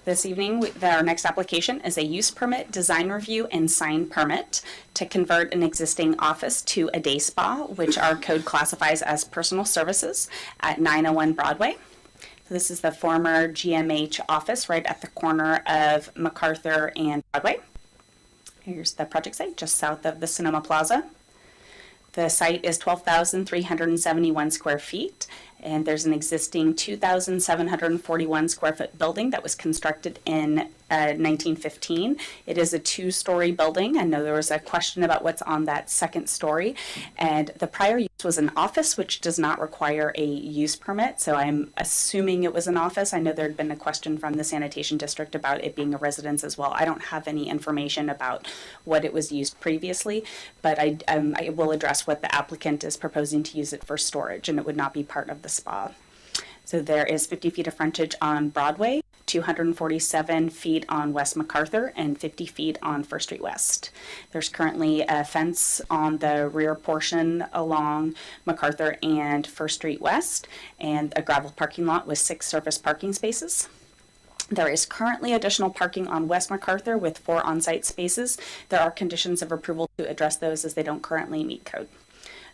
This evening, our next application is a use permit, design review, and sign permit to convert an existing office to a day spa, which our code classifies as personal services at 901 Broadway. So this is the former GMH office right at the corner of MacArthur and Broadway. Here's the project site just south of the Sonoma Plaza. The site is 12,371 square feet, and there's an existing 2,741 square foot building that was constructed in 1915. It is a two-story building. I know there was a question about what's on that second story, and the prior use was an office, which does not require a use permit, so I'm assuming it was an office. I know there had been a question from the sanitation district about it being a residence as well. I don't have any information about what it was used previously, but I will address what the applicant is proposing to use it for storage, and it would not be part of the spa. So there is 50 feet of frontage on Broadway, 247 feet on West MacArthur, and 50 feet on First Street West. There's currently a fence on the rear portion along MacArthur and First Street West, and a gravel parking lot with 6 surface parking spaces. There is currently additional parking on West MacArthur with 4 on-site spaces. There are conditions of approval to address those as they don't currently meet code.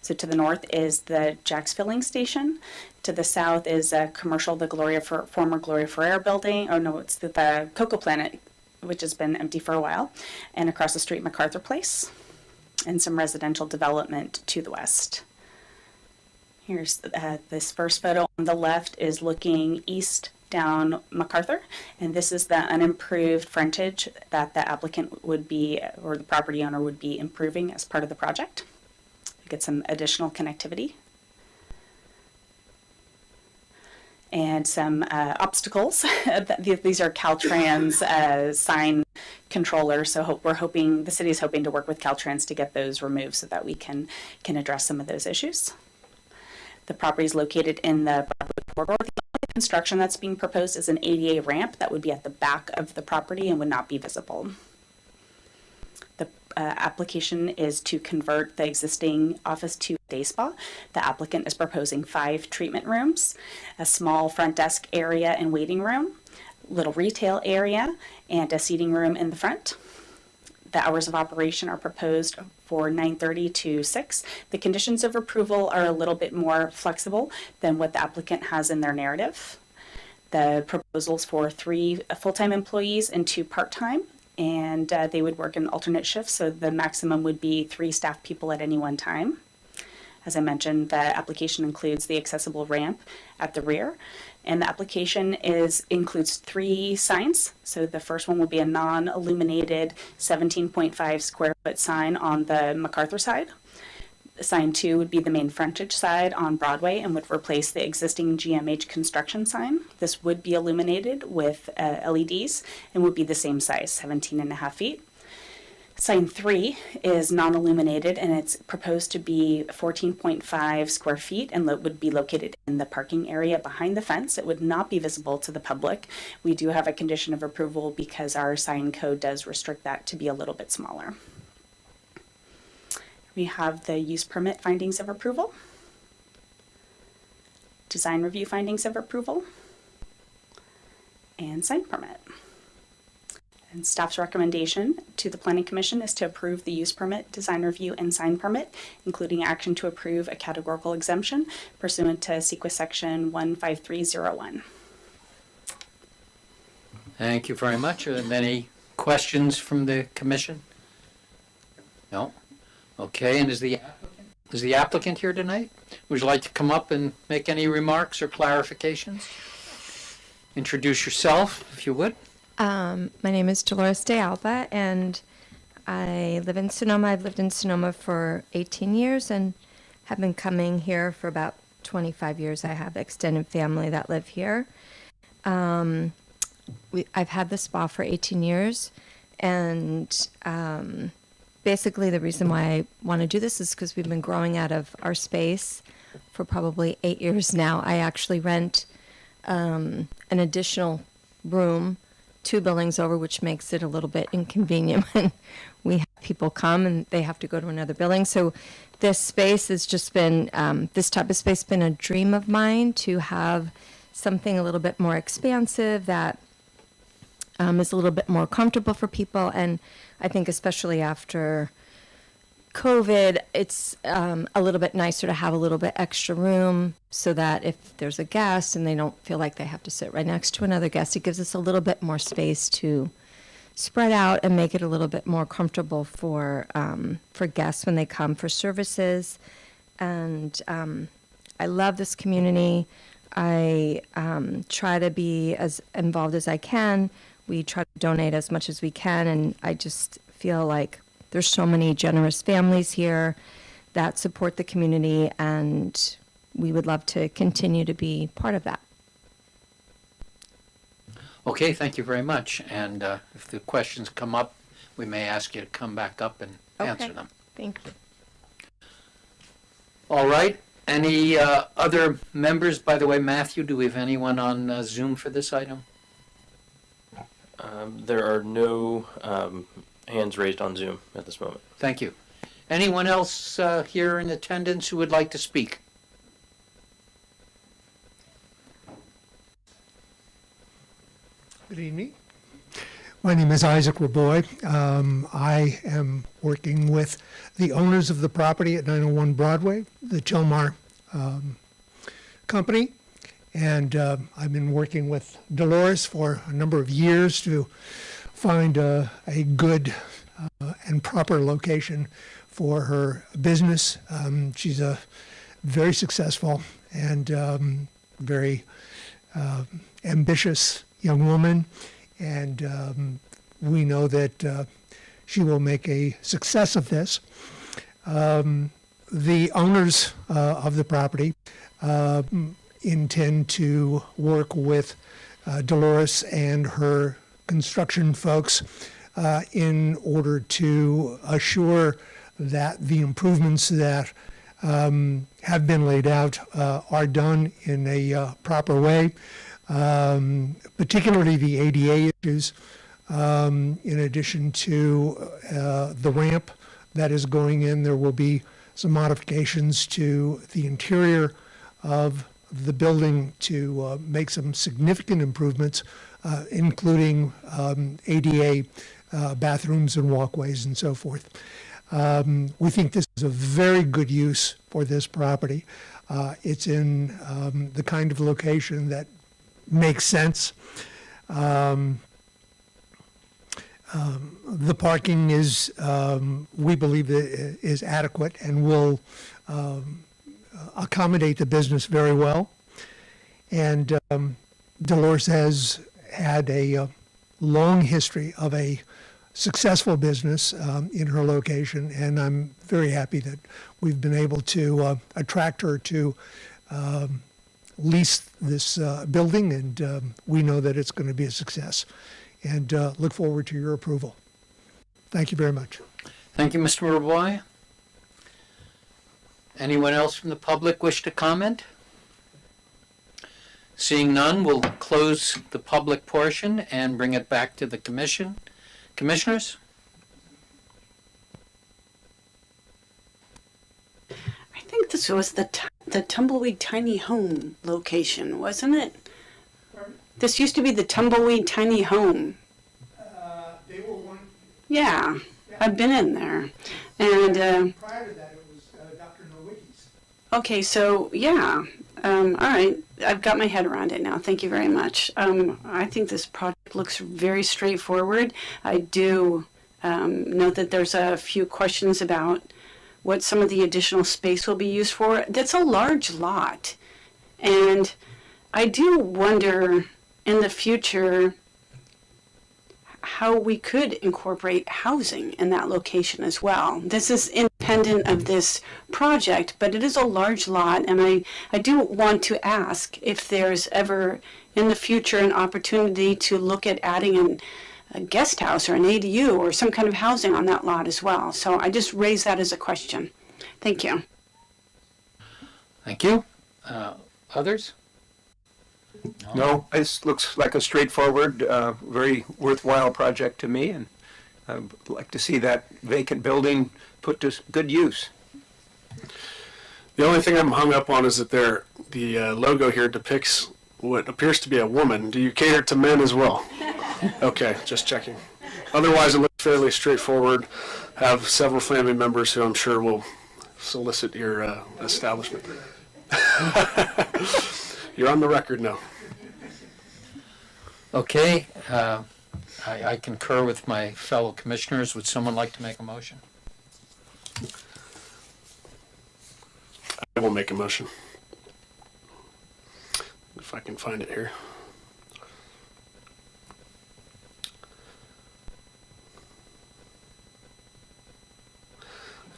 So to the north is the Jack's Filling Station. To the south is a commercial, the former Gloria Ferrer building. Oh no, it's the Cocoa Planet, which has been empty for a while. And across the street, MacArthur Place. And some residential development to the west. Here's this first photo on the left is looking east down MacArthur, and this is the unimproved frontage that the applicant would be, or the property owner would be improving as part of the project. Get some additional connectivity. And some obstacles. These are Caltrans sign controllers, so we're hoping, the city is hoping to work with Caltrans to get those removed so that we can address some of those issues. The property is located in the Broadway corridor. The only construction that's being proposed is an ADA ramp that would be at the back of the property and would not be visible. The application is to convert the existing office to a day spa. The applicant is proposing 5 treatment rooms, a small front desk area and waiting room, little retail area, and a seating room in the front. The hours of operation are proposed for 9:30 to 6. The conditions of approval are a little bit more flexible than what the applicant has in their narrative. The proposals for 3 full-time employees and 2 part-time, and they would work in alternate shifts, so the maximum would be 3 staff people at any one time. As I mentioned, the application includes the accessible ramp at the rear, and the application includes 3 signs. So the first one will be a non-illuminated 17.5 square foot sign on the MacArthur side. Sign 2 would be the main frontage side on Broadway and would replace the existing GMH construction sign. This would be illuminated with LEDs and would be the same size, 17.5 feet. Sign 3 is non-illuminated, and it's proposed to be 14.5 square feet and would be located in the parking area behind the fence. It would not be visible to the public. We do have a condition of approval because our sign code does restrict that to be a little bit smaller. We have the use permit findings of approval, design review findings of approval, and sign permit. And staff's recommendation to the Planning Commission is to approve the use permit, design review, and sign permit, including action to approve a categorical exemption pursuant to CEQA section 15301. Thank you very much. Are there any questions from the commission? No? Okay, and is the applicant here tonight? Would you like to come up and make any remarks or clarifications? Introduce yourself, if you would. My name is Dolores de Alba, and I live in Sonoma. I've lived in Sonoma for 18 years and have been coming here for about 25 years. I have extended family that live here. I've had the spa for 18 years, and basically the reason why I want to do this is because we've been growing out of our space for probably 8 years now. I actually rent an additional room 2 buildings over, which makes it a little bit inconvenient when we have people come and they have to go to another building. So this space has just been, this type of space has been a dream of mine, to have something a little bit more expansive that is a little bit more comfortable for people. And I think especially after COVID, it's a little bit nicer to have a little bit extra room, so that if there's a guest and they don't feel like they have to sit right next to another guest, it gives us a little bit more space to spread out and make it a little bit more comfortable for guests when they come for services. And I love this community. I try to be as involved as I can. We try to donate as much as we can, and I just feel like there's so many generous families here that support the community, and we would love to continue to be part of that. Okay, thank you very much. And if the questions come up, we may ask you to come back up and answer them. Thank you. All right. Any other members? By the way, Matthew, do we have anyone on Zoom for this item? There are no hands raised on Zoom at this moment. Thank you. Anyone else here in attendance who would like to speak? Good evening. My name is Isaac Raboy. I am working with the owners of the property at 901 Broadway, the Chilmar company. And I've been working with Dolores for a number of years to find a good and proper location for her business. She's a very successful and very ambitious young woman, and we know that she will make a success of this. The owners of the property intend to work with Dolores and her construction folks in order to assure that the improvements that have been laid out are done in a proper way, particularly the ADA issues, in addition to the ramp that is going in. There will be some modifications to the interior of the building to make some significant improvements, including ADA bathrooms and walkways and so forth. We think this is a very good use for this property. It's in the kind of location that makes sense. The parking is, we believe, is adequate and will accommodate the business very well. And Dolores has had a long history of a successful business in her location, and I'm very happy that we've been able to attract her to lease this building, and we know that it's going to be a success, and look forward to your approval. Thank you very much. Thank you, Mr. Raboy. Anyone else from the public wish to comment? Seeing none, we'll close the public portion and bring it back to the commission. Commissioners? I think this was the Tumbleweed Tiny Home location, wasn't it? This used to be the Tumbleweed Tiny Home. They were one. Yeah, I've been in there. And Prior to that, it was Dr. Nowicki's. okay, so yeah, all right. I've got my head around it now. Thank you very much. I think this project looks very straightforward. I do note that there's a few questions about what some of the additional space will be used for. That's a large lot. And I do wonder in the future how we could incorporate housing in that location as well. This is independent of this project, but it is a large lot, and I do want to ask if there's ever in the future an opportunity to look at adding a guest house or an ADU or some kind of housing on that lot as well. So I just raise that as a question. Thank you. Thank you. Others? No, this looks like a straightforward, very worthwhile project to me, and I'd like to see that vacant building put to good use. The only thing I'm hung up on is that the logo here depicts what appears to be a woman. Do you cater to men as well? Okay, just checking. Otherwise, it looks fairly straightforward. Have several family members who I'm sure will solicit your establishment. You're on the record now. Okay, I concur with my fellow commissioners. Would someone like to make a motion? I will make a motion. If I can find it here.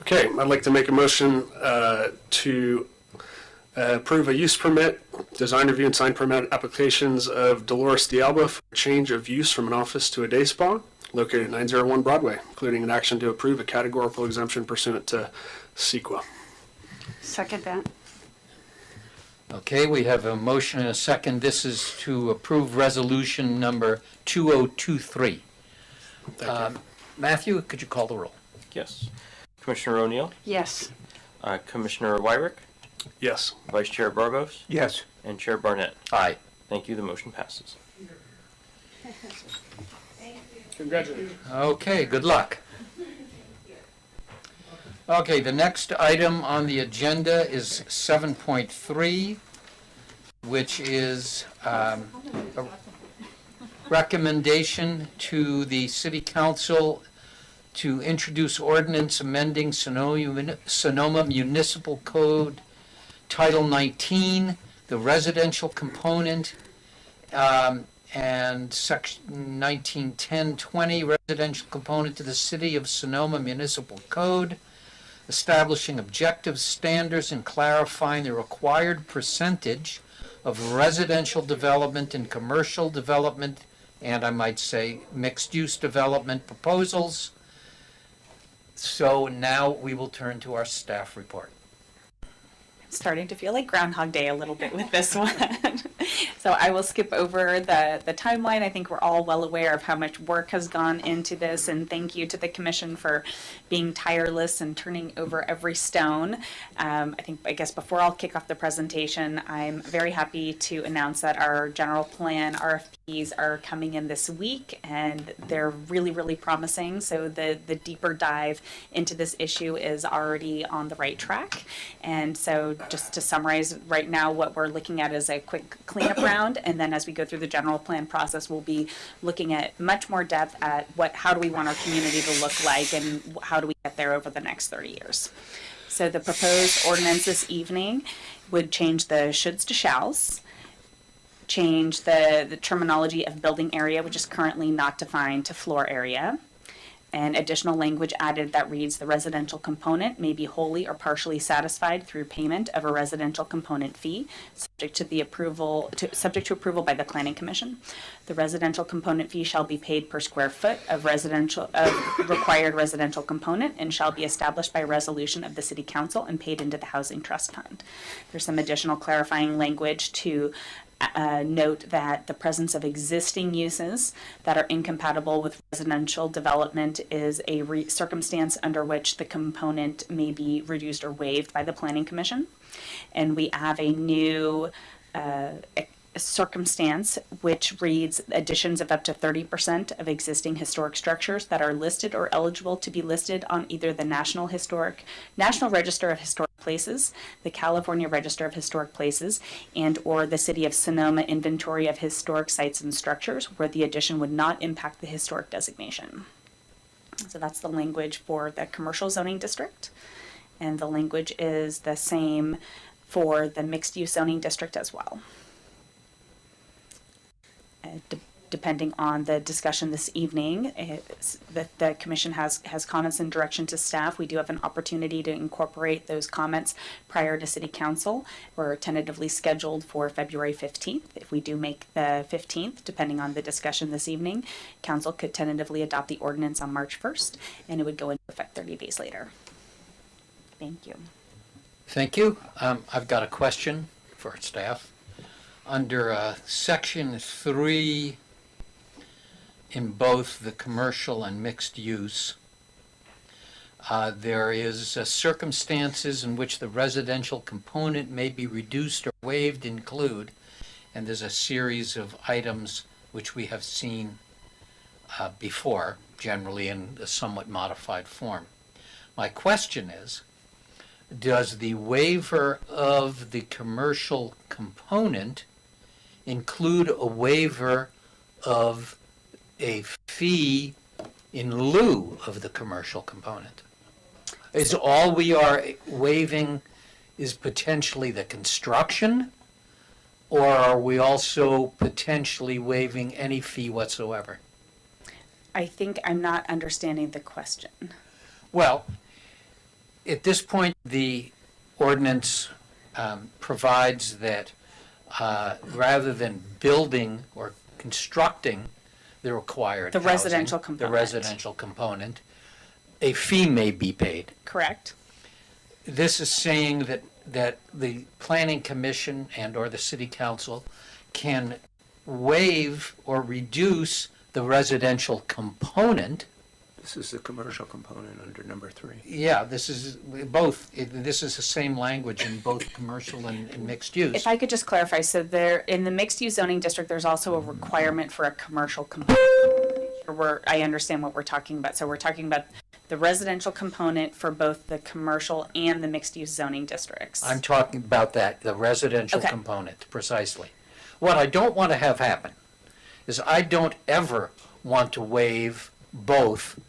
Okay, I'd like to make a motion to approve a use permit, design review and sign permit applications of Dolores D'Alba for change of use from an office to a day spa located at 901 Broadway, including an action to approve a categorical exemption pursuant to CEQA. Second that. Okay, we have a motion and a second. This is to approve resolution number 2023. Matthew, could you call the roll? Yes. Commissioner O'Neill? Yes. Commissioner Wyrick? Yes. Vice Chair Burgos? Yes. And Chair Barnett? Aye. Thank you. The motion passes. Congratulations. Okay, good luck. Okay, the next item on the agenda is 7.3, which is a recommendation to the City Council to introduce ordinance amending Sonoma Municipal Code Title 19, the residential component, and Section 1910-20 residential component to the City of Sonoma Municipal Code, establishing objective standards and clarifying the required percentage of residential development and commercial development, and I might say mixed-use development proposals. So now we will turn to our staff report. Starting to feel like Groundhog Day a little bit with this one. So I will skip over the timeline. I think we're all well aware of how much work has gone into this, and thank you to the commission for being tireless and turning over every stone. I guess before I'll kick off the presentation, I'm very happy to announce that our general plan RFPs are coming in this week, and they're really, really promising. So the deeper dive into this issue is already on the right track. And so just to summarize right now, what we're looking at is a quick cleanup round, and then as we go through the general plan process, we'll be looking at much more depth at how do we want our community to look like, and how do we get there over the next 30 years. So the proposed ordinance this evening would change the shoulds to shalls, change the terminology of building area, which is currently not defined, to floor area, and additional language added that reads: the residential component may be wholly or partially satisfied through payment of a residential component fee, subject to approval by the Planning Commission. The residential component fee shall be paid per square foot of required residential component, and shall be established by resolution of the City Council and paid into the Housing Trust Fund. There's some additional clarifying language to note that the presence of existing uses that are incompatible with residential development is a circumstance under which the component may be reduced or waived by the Planning Commission. And we have a new circumstance which reads: additions of up to 30% of existing historic structures that are listed or eligible to be listed on either the National Register of Historic Places, the California Register of Historic Places, and or the City of Sonoma Inventory of Historic Sites and Structures, where the addition would not impact the historic designation. So that's the language for the commercial zoning district, and the language is the same for the mixed-use zoning district as well. depending on the discussion this evening, that the commission has comments and direction to staff, we do have an opportunity to incorporate those comments prior to city council. We're tentatively scheduled for February 15th. If we do make the 15th, depending on the discussion this evening, council could tentatively adopt the ordinance on March 1st, and it would go into effect 30 days later. Thank you. Thank you. I've got a question for staff. Under section 3, in both the commercial and mixed use, there is circumstances in which the residential component may be reduced or waived include, and there's a series of items which we have seen before, generally in a somewhat modified form. My question is, does the waiver of the commercial component include a waiver of a fee in lieu of the commercial component? Is all we are waiving is potentially the construction, or are we also potentially waiving any fee whatsoever? I think I'm not understanding the question. Well, at this point, the ordinance provides that rather than building or constructing the required The housing, residential component. the residential component, a fee may be paid. Correct. This is saying that the planning commission and or the city council can waive or reduce the residential component. This is the commercial component under number 3. Yeah, this is both. This is the same language in both commercial and mixed use. If I could just clarify, so there, in the mixed-use zoning district, there's also a requirement for a commercial component. I understand what we're talking about. So we're talking about the residential component for both the commercial and the mixed-use zoning districts. I'm talking about that, the residential Okay. component, precisely. What I don't want to have happen is I don't ever want to waive both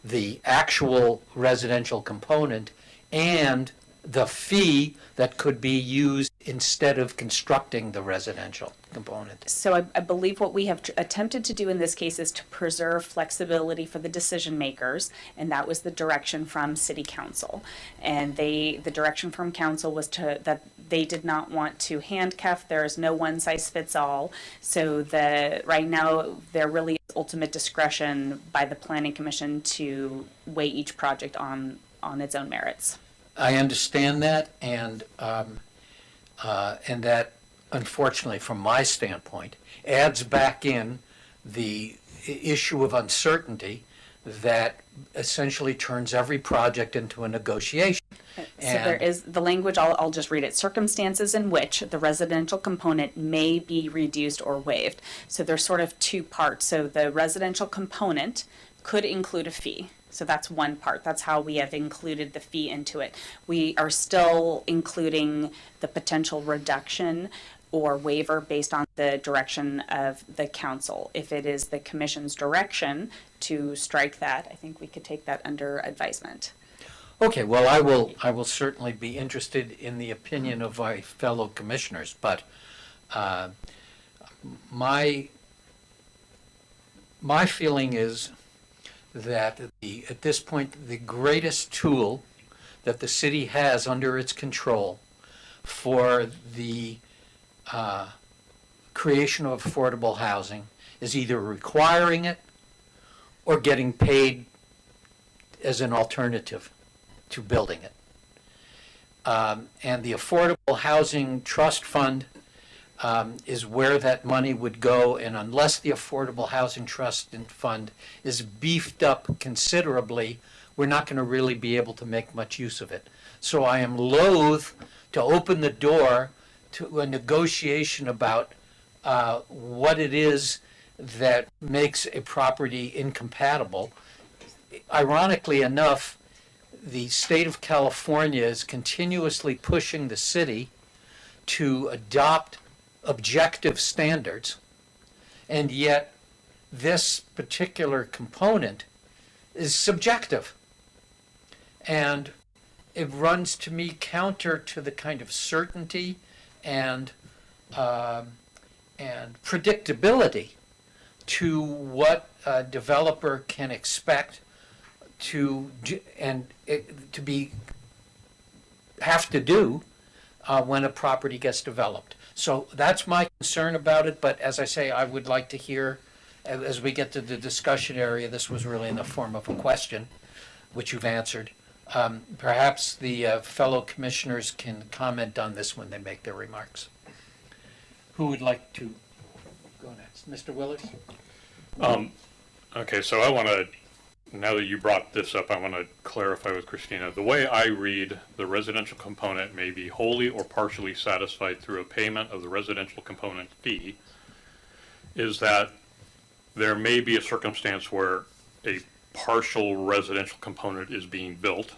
the actual residential component and the fee that could be used instead of constructing the residential component. So I believe what we have attempted to do in this case is to preserve flexibility for the decision makers, and that was the direction from city council. And the direction from council was that they did not want to handcuff. There is no one size fits all. So right now there really is ultimate discretion by the planning commission to weigh each project on its own merits. I understand that, and that, unfortunately, from my standpoint, adds back in the issue of uncertainty that essentially turns every project into a negotiation. So there is the language, I'll just read it. Circumstances in which the residential component may be reduced or waived. So there's sort of two parts. So the residential component could include a fee. So that's one part. That's how we have included the fee into it. We are still including the potential reduction or waiver based on the direction of the council. If it is the commission's direction to strike that, I think we could take that under advisement. Okay, well, I will certainly be interested in the opinion of my fellow commissioners, but my feeling is that at this point, the greatest tool that the city has under its control for the creation of affordable housing is either requiring it or getting paid as an alternative to building it. And the Affordable Housing Trust Fund is where that money would go, and unless the Affordable Housing Trust Fund is beefed up considerably, we're not going to really be able to make much use of it. So I am loath to open the door to a negotiation about what it is that makes a property incompatible. Ironically enough, the state of California is continuously pushing the city to adopt objective standards, and yet this particular component is subjective. And it runs to me counter to the kind of certainty and predictability to what a developer can expect to have to do when a property gets developed. So that's my concern about it, but as I say, I would like to hear, as we get to the discussion area, this was really in the form of a question, which you've answered. Perhaps the fellow commissioners can comment on this when they make their remarks. Who would like to go next? Mr. Willers? Okay, so I want to, now that you brought this up, I want to clarify with Christina. The way I read the residential component may be wholly or partially satisfied through a payment of the residential component fee is that there may be a circumstance where a partial residential component is being built,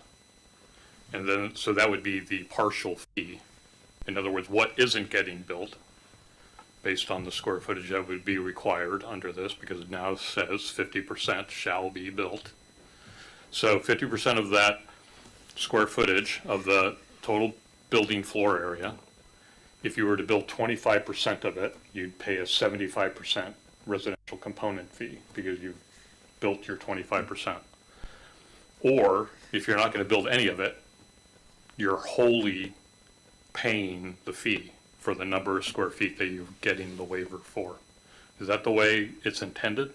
and then so that would be the partial fee. In other words, what isn't getting built based on the square footage that would be required under this, because it now says 50% shall be built. So 50% of that square footage of the total building floor area, if you were to build 25% of it, you'd pay a 75% residential component fee because you've built your 25%. Or if you're not going to build any of it, you're wholly paying the fee for the number of square feet that you're getting the waiver for. Is that the way it's intended?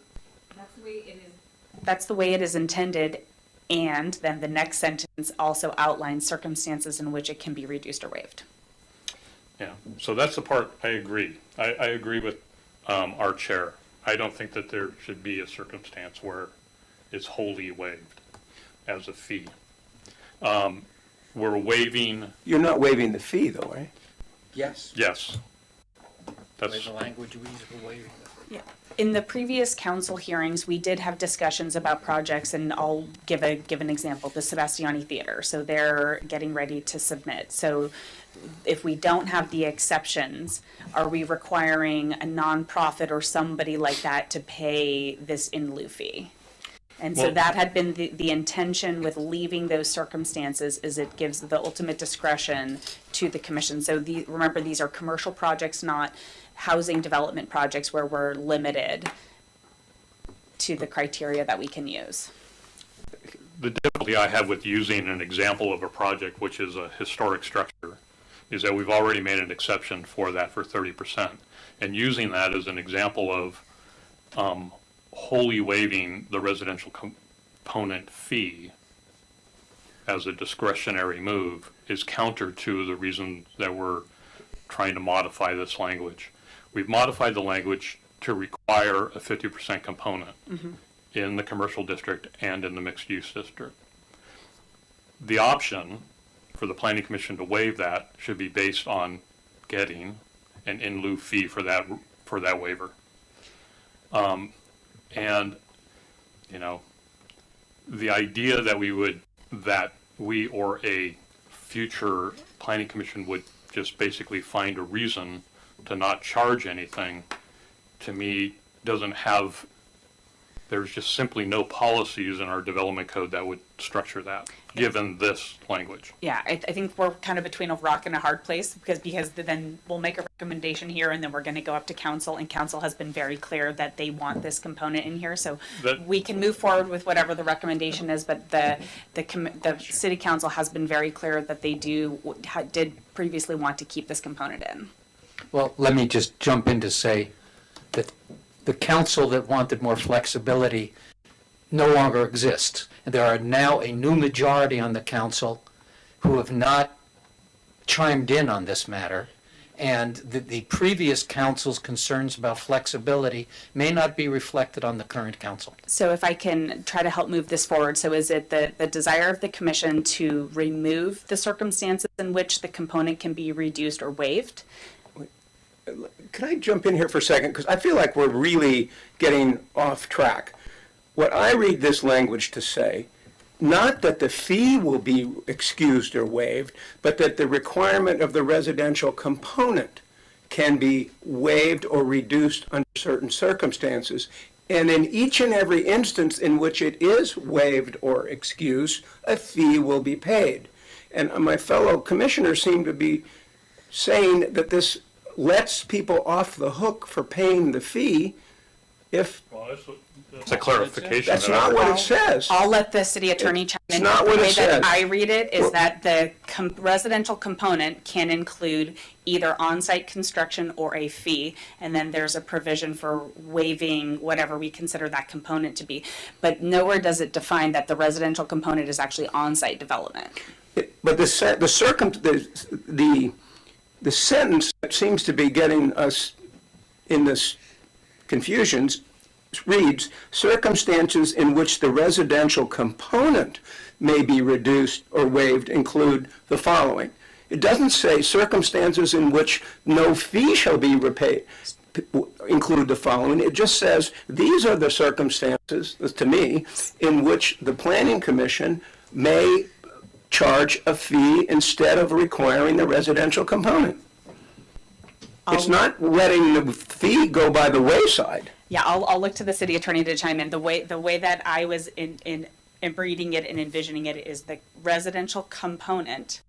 That's the way it is. That's the way it is intended, and then the next sentence also outlines circumstances in which it can be reduced or waived. Yeah, so that's the part I agree. I agree with our chair. I don't think that there should be a circumstance where it's wholly waived as a fee. We're waiving. You're not waiving the fee though, right? Yes. Yes. The language we use for waiving. Yeah. In the previous council hearings, we did have discussions about projects, and I'll give an example, the Sebastiani Theater. So they're getting ready to submit. So if we don't have the exceptions, are we requiring a nonprofit or somebody like that to pay this in lieu fee? And so Well- that had been the intention with leaving those circumstances, is it gives the ultimate discretion to the commission. So remember, these are commercial projects, not housing development projects where we're limited to the criteria that we can use. The difficulty I have with using an example of a project which is a historic structure is that we've already made an exception for that for 30%. And using that as an example of wholly waiving the residential component fee as a discretionary move is counter to the reason that we're trying to modify this language. We've modified the language to require a 50% component in the commercial district and in the mixed use district. The option for the planning commission to waive that should be based on getting an in lieu fee for that waiver. And, you know, the idea that we or a future planning commission would just basically find a reason to not charge anything, to me, doesn't have, there's just simply no policies in our development code that would structure that, given this language. Yeah, I think we're kind of between a rock and a hard place because then we'll make a recommendation here, and then we're going to go up to council, and council has been very clear that they want this component in here. So we can move forward with whatever the recommendation is, but the city council has been very clear that they did previously want to keep this component in. Well, let me just jump in to say that the council that wanted more flexibility no longer exists. And there are now a new majority on the council who have not chimed in on this matter. And the previous council's concerns about flexibility may not be reflected on the current council. So if I can try to help move this forward, so is it the desire of the commission to remove the circumstances in which the component can be reduced or waived? Can I jump in here for a second? Because I feel like we're really getting off track. What I read this language to say, not that the fee will be excused or waived, but that the requirement of the residential component can be waived or reduced under certain circumstances. And in each and every instance in which it is waived or excused, a fee will be paid. And my fellow commissioners seem to be saying that this lets people off the hook for paying the fee If, It's a clarification. that's that I not what heard. it says. I'll let the city attorney chime in. It's not The what it way that says. I read it is Well- that the residential component can include either on-site construction or a fee, and then there's a provision for waiving whatever we consider that component to be. But nowhere does it define that the residential component is actually on-site development. But the sentence that seems to be getting us in this confusion reads, circumstances in which the residential component may be reduced or waived include the following. It doesn't say circumstances in which no fee shall be repaid include the following. It just says these are the circumstances, to me, in which the Planning Commission may charge a fee instead of requiring the residential component. It's not letting the fee go by the wayside. Yeah, I'll look to the city attorney to chime in. The way that I was in reading it and envisioning it is the residential component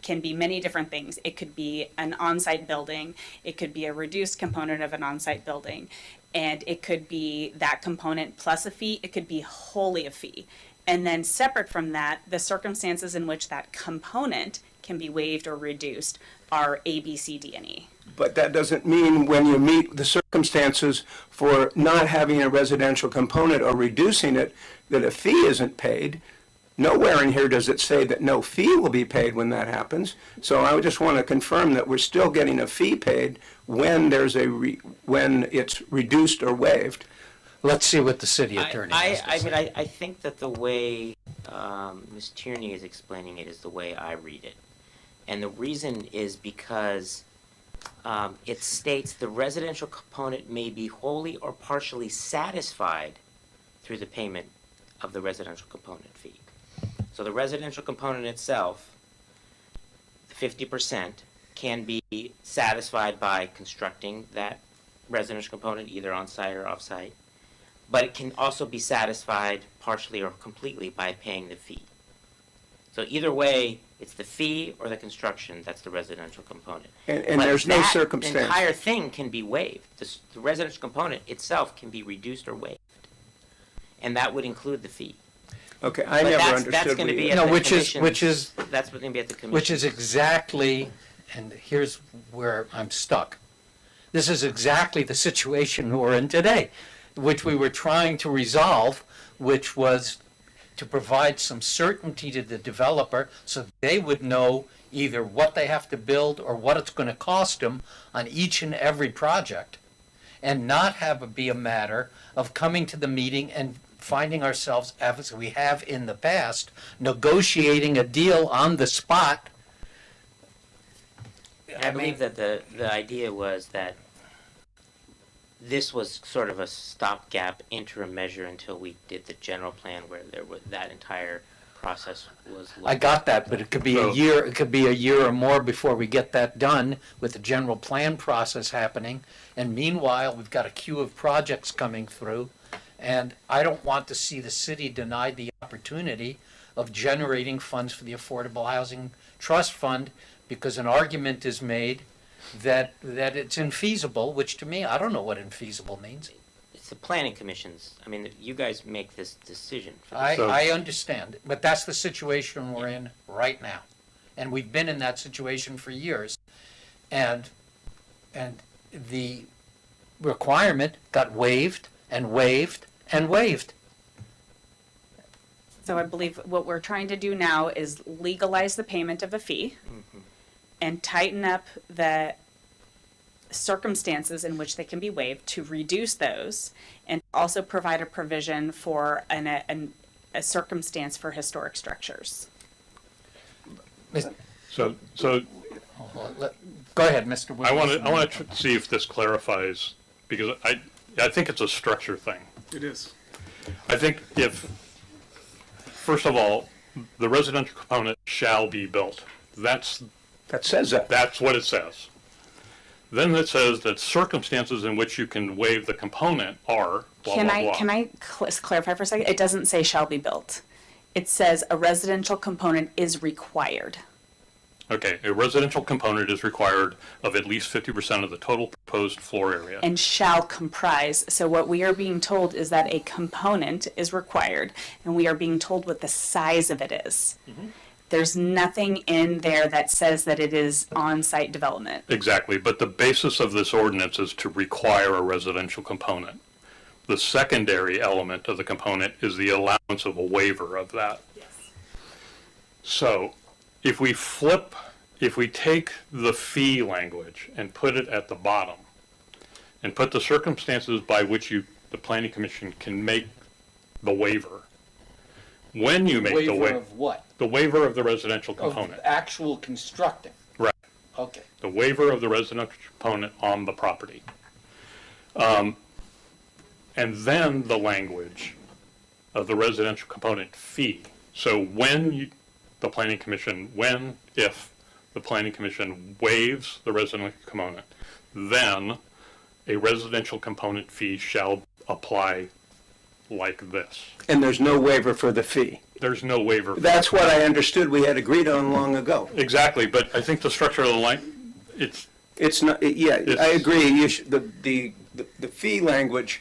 can be many different things. It could be an on-site building, it could be a reduced component of an on-site building, and it could be that component plus a fee, it could be wholly a fee. And then separate from that, the circumstances in which that component can be waived or reduced are A, B, C, D, and E. But that doesn't mean when you meet the circumstances for not having a residential component or reducing it, that a fee isn't paid. Nowhere in here does it say that no fee will be paid when that happens. So I just want to confirm that we're still getting a fee paid when there's when it's reduced or waived. Let's see what the city attorney has to I say. mean, I think that the way Ms. Tierney is explaining it is the way I read it. And the reason is because it states the residential component may be wholly or partially satisfied through the payment of the residential component fee. So the residential component itself, 50%, can be satisfied by constructing that residential component either on-site or off-site. But it can also be satisfied partially or completely by paying the fee. So either way, it's the fee or the construction that's the residential component. And But there's no that circumstance. entire thing can be waived. The residential component itself can be reduced or waived. And that would include the fee. Okay, I But never that's understood. going to what be you- at No, the which is- commission's- that's going to be at the commission. Which is exactly, and here's where I'm stuck. This is exactly the situation we're in today, which we were trying to resolve, which was to provide some certainty to the developer so they would know either what they have to build or what it's going to cost them on each and every project, and not have it be a matter of coming to the meeting and finding ourselves, as we have in the past, negotiating a deal on the spot. I believe that the idea was that this was sort of a stopgap interim measure until we did the general plan where there was that entire process was. I got that, but it could be a year, it could be a year or more before we get that done with the general plan process happening. And meanwhile, we've got a queue of projects coming through. And I don't want to see the city denied the opportunity of generating funds for the Affordable Housing Trust Fund because an argument is made that it's infeasible, which to me, I don't know what infeasible means. It's the planning commissions. I mean, you guys make this decision. I understand, but that's the situation we're in right now. And we've been in that situation for years. And the requirement got waived and waived and waived. So I believe what we're trying to do now is legalize the payment of a fee and tighten up the circumstances in which they can be waived to reduce those, and also provide a provision for a circumstance for historic structures. So Go ahead, Mr. Williams. I want to see if this clarifies, because I think it's a structure thing. It is. I think first of all, the residential component shall be built. That says that. That's what it says. Then it says that circumstances in which you can waive the component are blah, Can blah, blah. I clarify for a second? It doesn't say shall be built. It says a residential component is required. Okay, a residential component is required of at least 50% of the total proposed floor area. And shall comprise. So what we are being told is that a component is required, and we are being told what the size of it is. There's nothing in there that says that it is on-site development. Exactly, but the basis of this ordinance is to require a residential component. The secondary element of the component is the allowance of a waiver of that. So if we take the fee language and put it at the bottom and put the circumstances by which the planning commission can make the waiver, when you make the waiver of what? the waiver of the residential component. Of actual constructing. Right. Okay. The waiver of the residential component on the property. And then the language of the residential component fee. So if the planning commission waives the residential component, then a residential component fee shall apply like this. And there's no waiver for the fee. There's no waiver. That's what I understood we had agreed on long ago. Exactly, but I think the structure of the line, It's not, yeah, I agree. The fee language.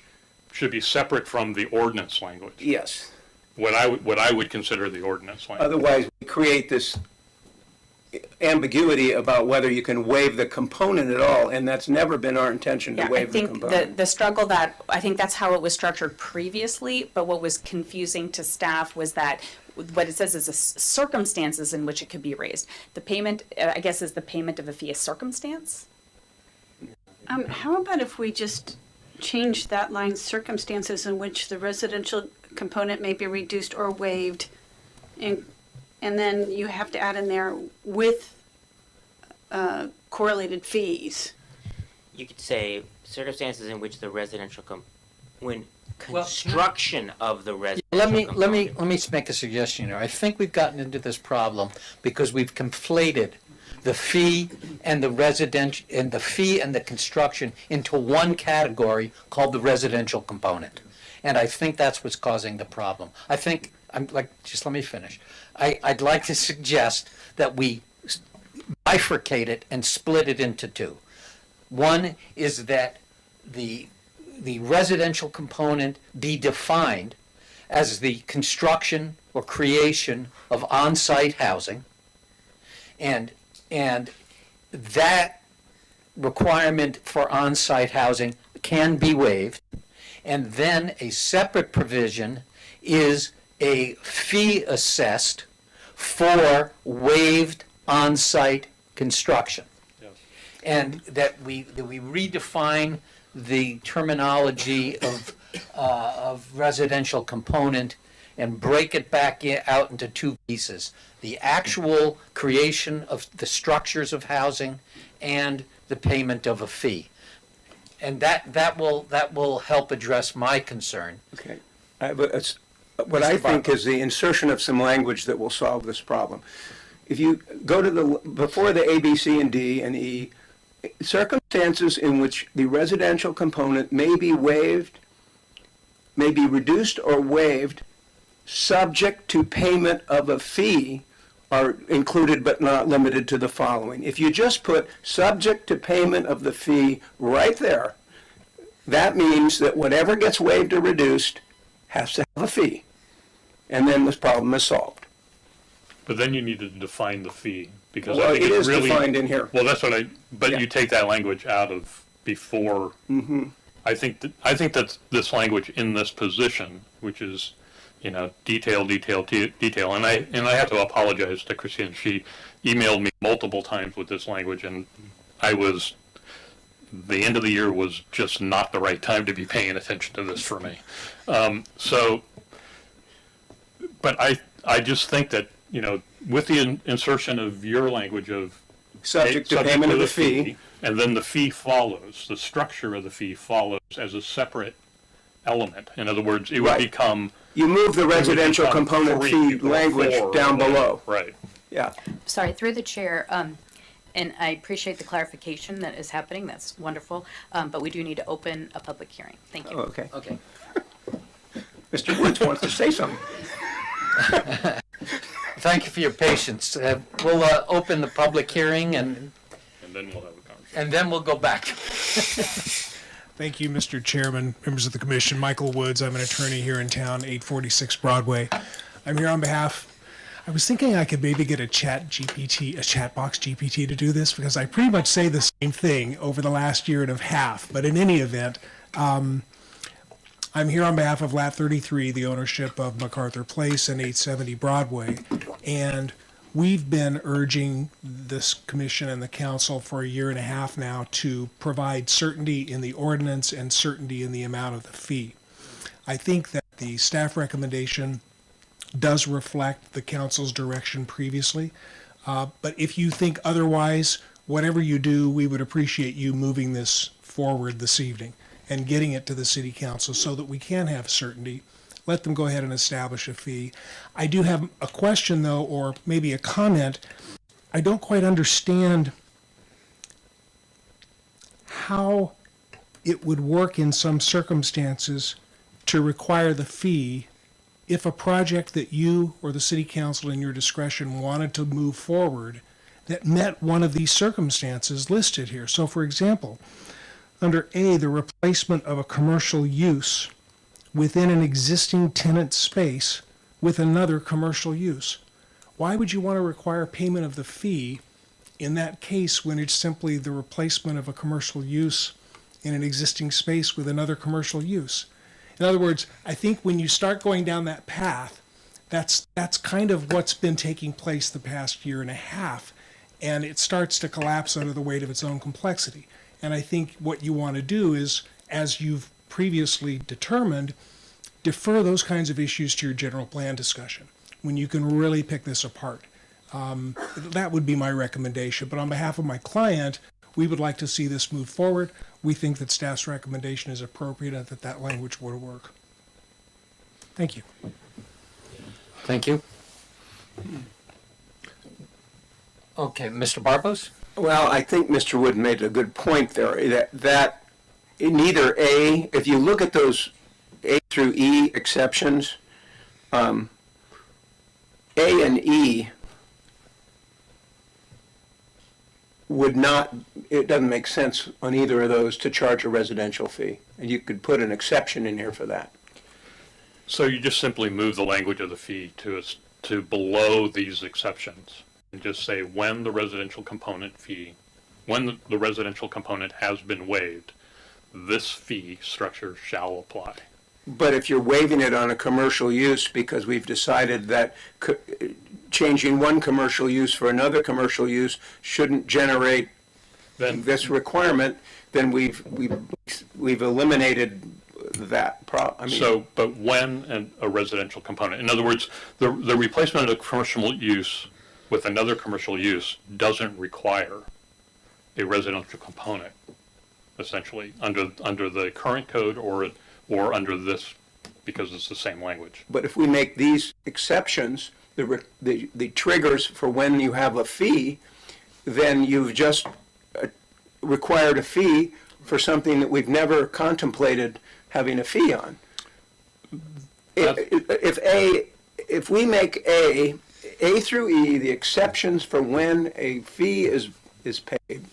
Should be separate from the ordinance language. Yes. What I would consider the ordinance language. Otherwise, we create this ambiguity about whether you can waive the component at all, and that's never been our intention to Yeah, I waive the think component. the struggle that, I think that's how it was structured previously, but what was confusing to staff was that what it says is circumstances in which it could be raised. The payment, I guess, is the payment of a fee a circumstance? How about if we just change that line, circumstances in which the residential component may be reduced or waived, and then you have to add in there with correlated fees. You could say circumstances in which the residential construction of the residential Let me make a suggestion here. I think we've gotten into this problem because we've conflated the fee and the residential and the fee and the construction into one category called the residential component. And I think that's what's causing the problem. Just let me finish. I'd like to suggest that we bifurcate it and split it into two. One is that the residential component be defined as the construction or creation of on-site housing, and that requirement for on-site housing can be waived. And then a separate provision is a fee assessed for waived on-site construction. Yes. And that we redefine the terminology of residential component and break it back out into two pieces: the actual creation of the structures of housing and the payment of a fee. And that will help address my concern. Okay. What I think is the insertion of some language that will solve this problem. If you go to before the A, B, C, and D, and E, circumstances in which the residential component may be waived, may be reduced or waived, subject to payment of a fee, are included but not limited to the following. If you just put subject to payment of the fee right there, that means that whatever gets waived or reduced has to have a fee. And then this problem is solved. But then you need to define the fee, because Well, I think it is really defined in here. Well, that's what but Yeah. you take that language out of before. Mm-hmm. I think that this language in this position, which is, detail, and I have to apologize to Christine. She emailed me multiple times with this language, and the end of the year was just not the right time to be paying attention to this for me. But I just think that, with the insertion of your language of Subject to payment of the fee. and then the fee follows, the structure of the fee follows as a separate element. In other words, it would Right. become. You move the it would residential become component 3 fee or language 4 or down whatever. below. Right. Yeah. Sorry, through the chair, and I appreciate the clarification that is happening. That's wonderful. But we do need to open a public hearing. Thank you. Oh, okay. Okay. Mr. Woods wants to say something. Thank you for your patience. We'll open the public hearing and then we'll have a conversation. and then we'll go back. Thank you, Mr. Chairman, members of the commission. Michael Woods, I'm an attorney here in town, 846 Broadway. I'm here on behalf, I was thinking I could maybe get a chat box GPT to do this, because I pretty much say the same thing over the last year and a half. But in any event, I'm here on behalf of Lat 33, the ownership of MacArthur Place and 870 Broadway. And we've been urging this commission and the council for a year and a half now to provide certainty in the ordinance and certainty in the amount of the fee. I think that the staff recommendation does reflect the council's direction previously. But if you think otherwise, whatever you do, we would appreciate you moving this forward this evening and getting it to the city council so that we can have certainty. Let them go ahead and establish a fee. I do have a question, though, or maybe a comment. I don't quite understand how it would work in some circumstances to require the fee if a project that you or the city council in your discretion wanted to move forward that met one of these circumstances listed here. So, for example, under A, the replacement of a commercial use within an existing tenant space with another commercial use. Why would you want to require payment of the fee in that case when it's simply the replacement of a commercial use in an existing space with another commercial use? In other words, I think when you start going down that path, that's kind of what's been taking place the past year and a half, and it starts to collapse under the weight of its own complexity. And I think what you want to do is, as you've previously determined, defer those kinds of issues to your general plan discussion when you can really pick this apart. That would be my recommendation. But on behalf of my client, we would like to see this move forward. We think that staff's recommendation is appropriate and that that language would work. Thank you. Thank you. Okay, Mr. Barbos? Well, I think Mr. Wood made a good point there, that in either A, if you look at those A through E exceptions, A and E would not, it doesn't make sense on either of those to charge a residential fee. And you could put an exception in here for that. So you just simply move the language of the fee to below these exceptions and just say when the residential component fee, when the residential component has been waived, this fee structure shall apply. But if you're waiving it on a commercial use because we've decided that changing one commercial use for another commercial use shouldn't generate this requirement, then we've eliminated that but when a residential component, in other words, the replacement of a commercial use with another commercial use doesn't require a residential component, essentially, under the current code or under this, because it's the same language. But if we make these exceptions, the triggers for when you have a fee, then you've just required a fee for something that we've never contemplated having a fee on. If we make A through E, the exceptions for when a fee is paid,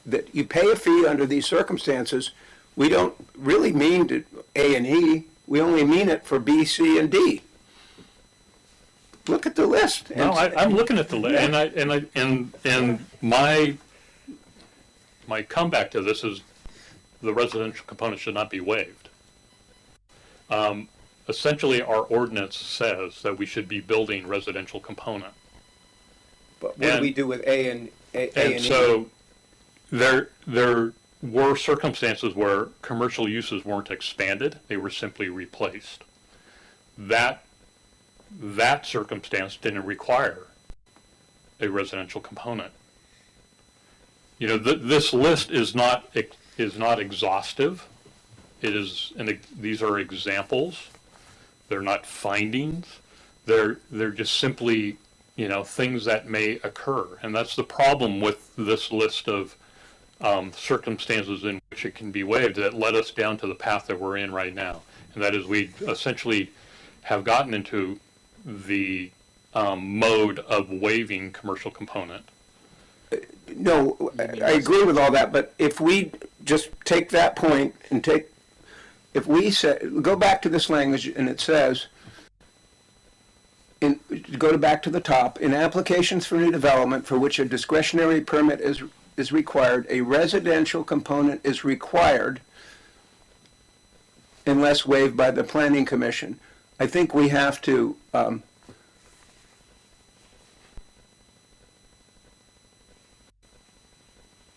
that you pay a fee under these circumstances, we don't really mean to A and E, we only mean it for B, C, and D. Look at the list. No, I'm looking at the list, and my comeback to this is the residential component should not be waived. Essentially, our ordinance says that we should be building residential component. But what do we do with A and E? So there were circumstances where commercial uses weren't expanded; they were simply replaced. That circumstance didn't require a residential component. You know, this list is not exhaustive. It is, and these are examples. They're not findings. They're just simply, you know, things that may occur, and that's the problem with this list of circumstances in which it can be waived that led us down to the path that we're in right now, and that is we essentially have gotten into the mode of waiving commercial component. No, I agree with all that, but if we just take that point and if we say, go back to this language and it says, go back to the top, in applications for new development for which a discretionary permit is required, a residential component is required unless waived by the Planning Commission. I think we have to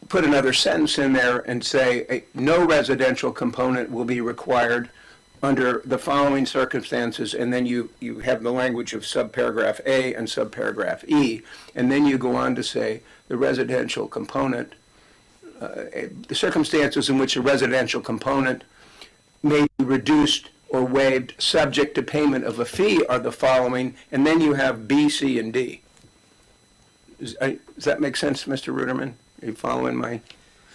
put another sentence in there and say no residential component will be required under the following circumstances, and then you have the language of subparagraph A and subparagraph E, and then you go on to say the residential component, the circumstances in which a residential component may be reduced or waived subject to payment of a fee are the following, and then you have B, C, and D. Does that make sense, Mr. Ruderman? Are you following my?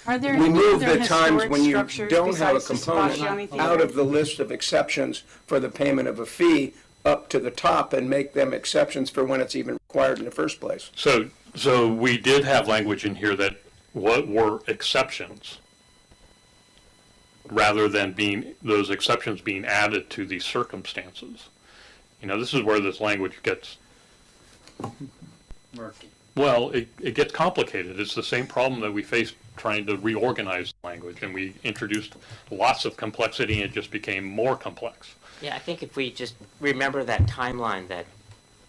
Are there We any move other the times historic when you structures don't have a besides the component Sebastiani Theater? out of the list of exceptions for the payment of a fee up to the top and make them exceptions for when it's even required in the first place. So we did have language in here that what were exceptions, rather than those exceptions being added to the circumstances. This is where this language gets Murky. Well, it gets complicated. It's the same problem that we faced trying to reorganize the language, and we introduced lots of complexity, and it just became more complex. Yeah, I think if we just remember that timeline that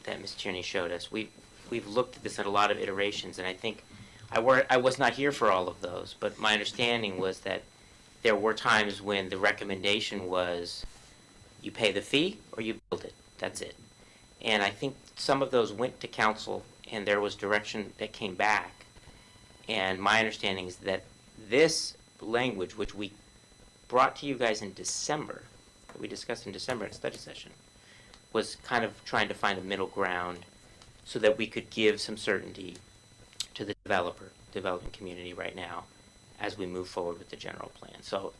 Ms. Tierney showed us, we've looked at this at a lot of iterations, and I think I was not here for all of those, but my understanding was that there were times when the recommendation was you pay the fee or you build it. That's it. And I think some of those went to council, and there was direction that came back. And my understanding is that this language, which we brought to you guys in December, that we discussed in December in a study session, was kind of trying to find a middle ground so that we could give some certainty to the development community right now as we move forward with the general plan. So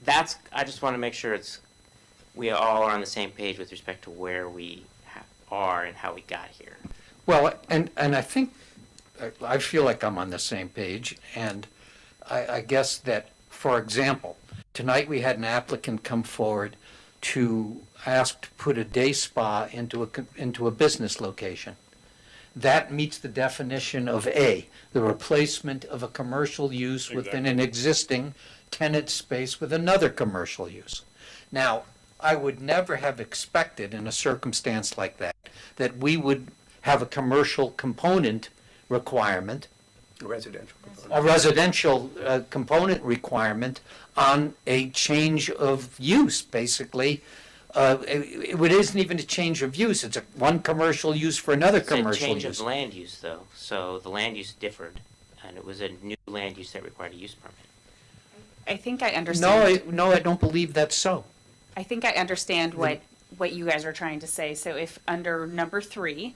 I just want to make sure we all are on the same page with respect to where we are and how we got here. Well, and I think, I feel like I'm on the same page, and I guess that, for example, tonight we had an applicant come forward to ask to put a day spa into a business location. That meets the definition of A, the replacement of a commercial use within an existing tenant space with another commercial use. Now, I would never have expected in a circumstance like that we would have a commercial component requirement, A residential component. a residential component requirement on a change of use, basically. It isn't even a change of use. It's one commercial use for another It's a commercial change use. of land use, though. So the land use differed, and it was a new land use that required a use permit. I think I understand. No, I don't believe that's so. I think I understand what you guys are trying to say. So if under number 3,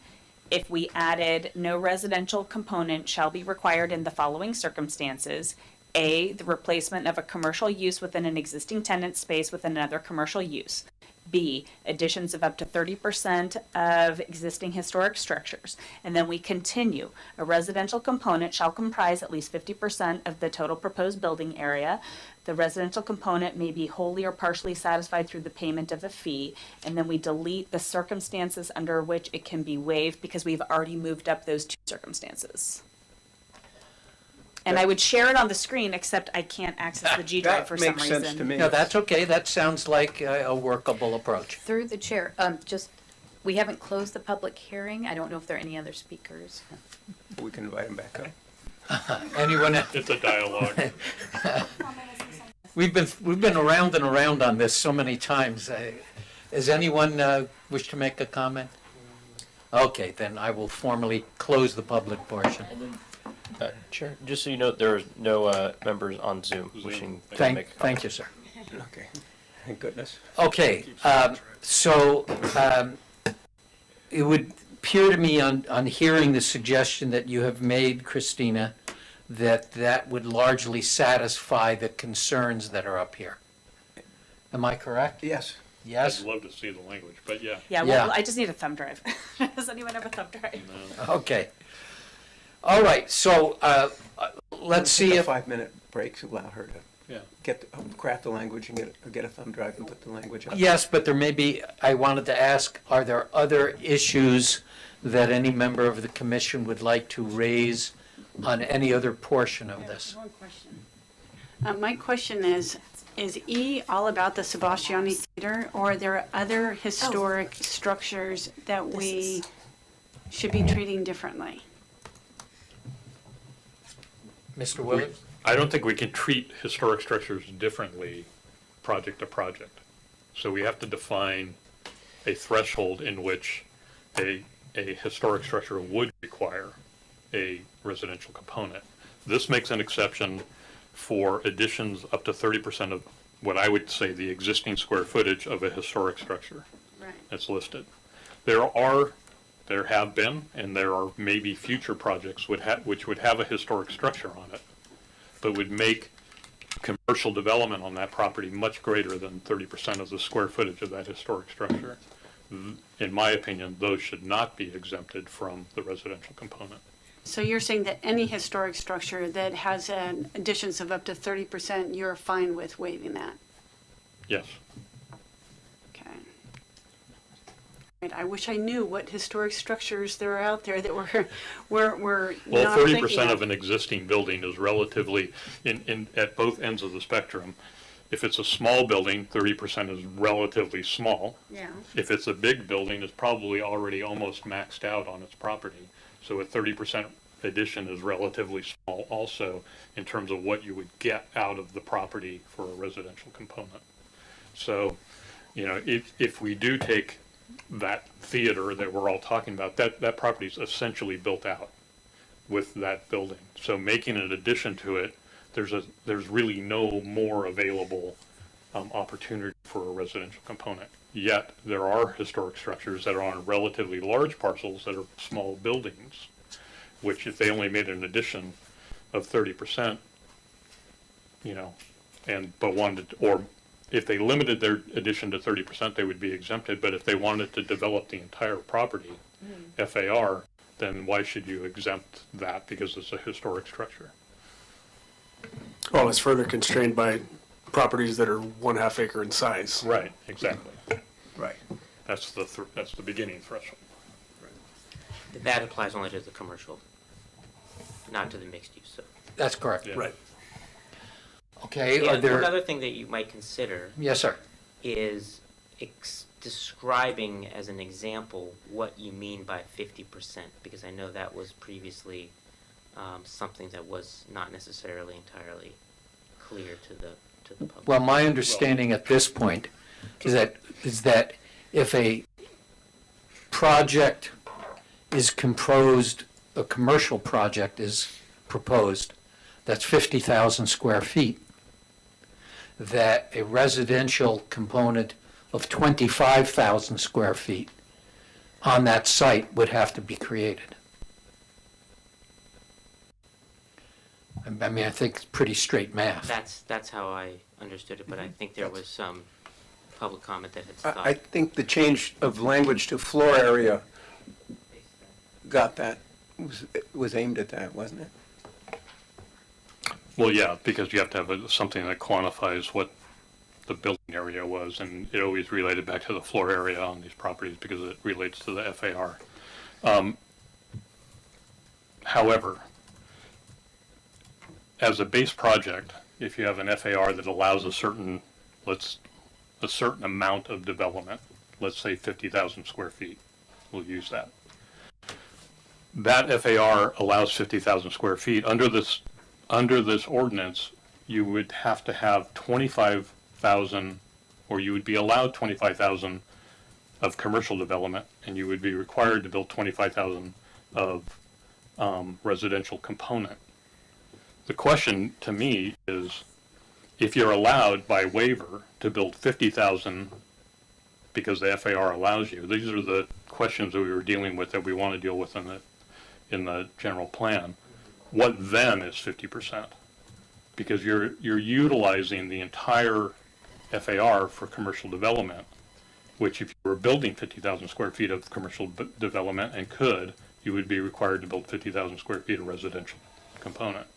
if we added no residential component shall be required in the following circumstances: A, the replacement of a commercial use within an existing tenant space with another commercial use. B, additions of up to 30% of existing historic structures. And then we continue. A residential component shall comprise at least 50% of the total proposed building area. The residential component may be wholly or partially satisfied through the payment of a fee. And then we delete the circumstances under which it can be waived because we've already moved up those 2 circumstances. And I would share it on the screen, except I can't access the G drive for some reason. That makes sense to me. No, that's okay. That sounds like a workable approach. Through the chair, we haven't closed the public hearing. I don't know if there are any other speakers. We can invite him back up. Anyone? It's a dialogue. We've been around and around on this so many times. Does anyone wish to make a comment? Okay, then I will formally close the public portion. Chair, just so you know, there are no members on Zoom wishing to make a comment. Thank you, sir. Okay, thank goodness. Okay, so it would appear to me on hearing the suggestion that you have made, Christina, that would largely satisfy the concerns that are up here. Am I correct? Yes. Yes? I'd love to see the language, but yeah. Yeah, Yeah. well, I just need a thumb drive. Does anyone have a thumb drive? Okay. All right, so let's see Take a if, 5-minute break to allow her to Yeah. craft the language and get a thumb drive and put the language up. yes, but there may be, I wanted to ask, are there other issues that any member of the commission would like to raise on any other portion of this? One question. My question is E all about the Sebastiani Theater, or are there other historic structures that we should be treating differently? Mr. Williams? I don't think we can treat historic structures differently project to project. So we have to define a threshold in which a historic structure would require a residential component. This makes an exception for additions up to 30% of what I would say the existing square footage of a historic structure. Right. That's listed. There have been, and there are maybe future projects which would have a historic structure on it, but would make commercial development on that property much greater than 30% of the square footage of that historic structure. In my opinion, those should not be exempted from the residential component. So you're saying that any historic structure that has additions of up to 30%, you're fine with waiving that? Yes. Okay. Right, I wish I knew what historic structures there are out there that we're Well, not 30% thinking of an existing building is relatively, at both ends of the spectrum. If it's a small building, 30% is relatively small. Yeah. If it's a big building, it's probably already almost maxed out on its property. So a 30% addition is relatively small also in terms of what you would get out of the property for a residential component. So, if we do take that theater that we're all talking about, that property is essentially built out with that building. So making an addition to it, there's really no more available opportunity for a residential component. Yet there are historic structures that are on relatively large parcels that are small buildings, which if they only made an addition of 30%, but wanted, or if they limited their addition to 30%, they would be exempted. But if they wanted to develop the entire property, FAR, then why should you exempt that because it's a historic structure? Well, it's further constrained by properties that are 1/2 acre in size. Right, exactly. Right. That's the beginning threshold. That applies only to the commercial, not to the mixed use, so. That's correct. Yeah. Right. Okay, Yeah, are there? another thing that you might consider Yes, sir. is describing as an example what you mean by 50%, because I know that was previously something that was not necessarily entirely clear to the public. Well, my understanding at this point is that if a project is composed, a commercial project is proposed, that's 50,000 square feet, that a residential component of 25,000 square feet on that site would have to be created. I mean, I think it's pretty straight math. That's how I understood it, but I think there was some public comment that had I stopped. think the change of language to floor area was aimed at that, wasn't it? Well, yeah, because you have to have something that quantifies what the building area was, and it always related back to the floor area on these properties because it relates to the FAR. However, as a base project, if you have an FAR that allows a certain amount of development, let's say 50,000 square feet, we'll use that. That FAR allows 50,000 square feet. Under this ordinance, you would have to have 25,000, or you would be allowed 25,000 of commercial development, and you would be required to build 25,000 of residential component. The question to me is, if you're allowed by waiver to build 50,000 because the FAR allows you, these are the questions that we were dealing with that we want to deal with in the general plan. What then is 50%? Because you're utilizing the entire FAR for commercial development, which if you were building 50,000 square feet of commercial development and could, you would be required to build 50,000 square feet of residential component.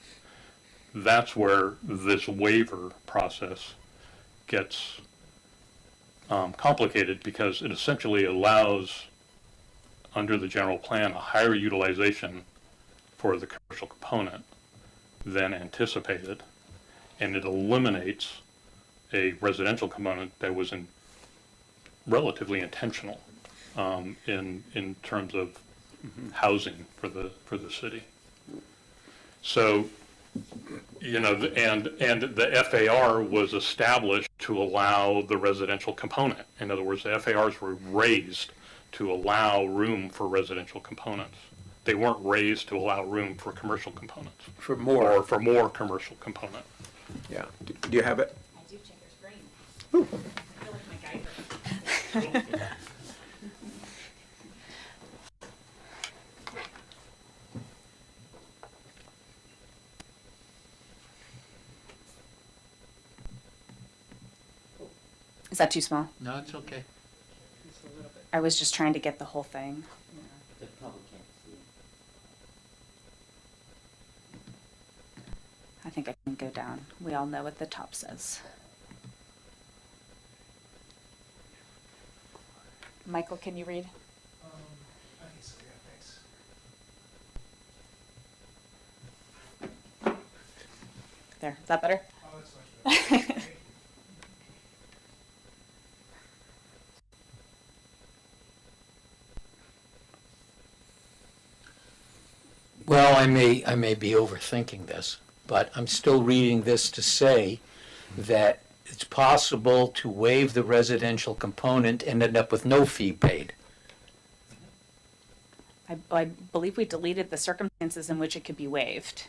That's where this waiver process gets complicated, because it essentially allows, under the general plan, a higher utilization for the commercial component than anticipated, and it eliminates a residential component that was relatively intentional in terms of housing for the city. So, you know, and the FAR was established to allow the residential component. In other words, the FARs were raised to allow room for residential components. They weren't raised to allow room for commercial components. For more. Or for more commercial component. Yeah. Do you have it? I do check your screen. I feel like my guide. Is that too small? No, it's okay. I was just trying to get the whole thing. The public can't see. I think I can go down. We all know what the top says. Michael, can you read? There, is that better? Oh, that's much better. Well, I may be overthinking this, but I'm still reading this to say that it's possible to waive the residential component and end up with no fee paid. I believe we deleted the circumstances in which it could be waived.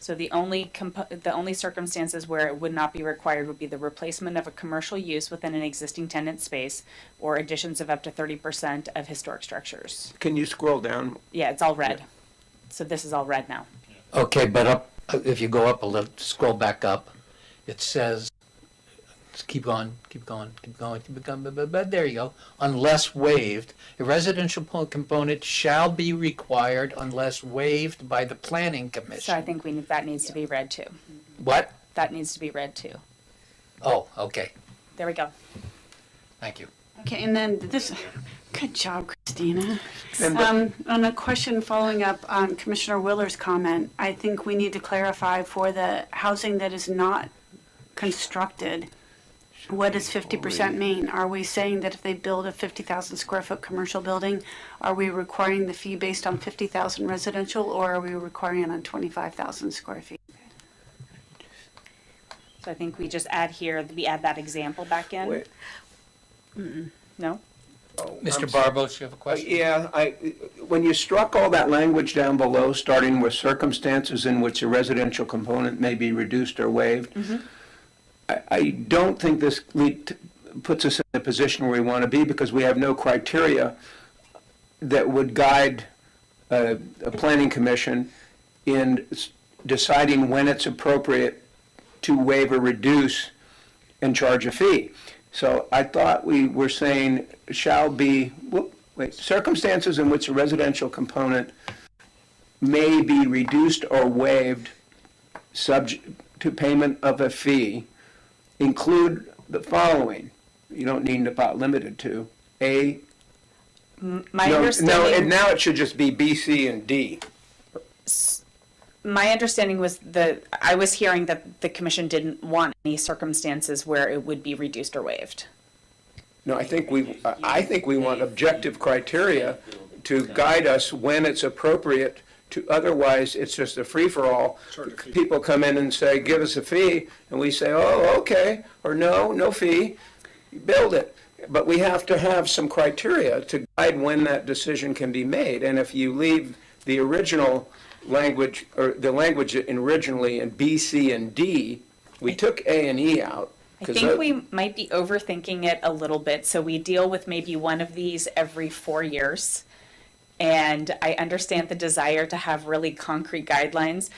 So the only circumstances where it would not be required would be the replacement of a commercial use within an existing tenant space or additions of up to 30% of historic structures. Can you scroll down? Yeah, it's all red. So this is all red now. Okay, but if you go up a little, scroll back up, it says, keep going, but there you go. Unless waived, a residential component shall be required unless waived by the planning commission. So I think that needs to be read too. What? That needs to be read too. Oh, okay. There we go. Thank you. Okay, and then good job, Christina. On a question following up on Commissioner Willer's comment, I think we need to clarify for the housing that is not constructed, what does 50% mean? Are we saying that if they build a 50,000 square foot commercial building, are we requiring the fee based on 50,000 residential, or are we requiring it on 25,000 square feet? So I think we just add that example back in. Wait. No? Mr. Barbos, you have a question? Yeah, when you struck all that language down below, starting with circumstances in which a residential component may be reduced or waived, I don't think this puts us in the position where we want to be, because we have no criteria that would guide a planning commission in deciding when it's appropriate to waive or reduce and charge a fee. So I thought we were saying shall be, circumstances in which a residential component may be reduced or waived subject to payment of a fee include the following. You don't need about limited to. Understanding. Now it should just be B, C, and D. My understanding was I was hearing that the commission didn't want any circumstances where it would be reduced or waived. No, I think we want objective criteria to guide us when it's appropriate to, otherwise it's just a free-for-all. People come in and say, give us a fee, and we say, oh, okay, or no fee, build it. But we have to have some criteria to guide when that decision can be made. And if you leave the original language, or the language originally in B, C, and D, we took A and E out. I think we might be overthinking it a little bit. So we deal with maybe one of these every 4 years. And I understand the desire to have really concrete guidelines.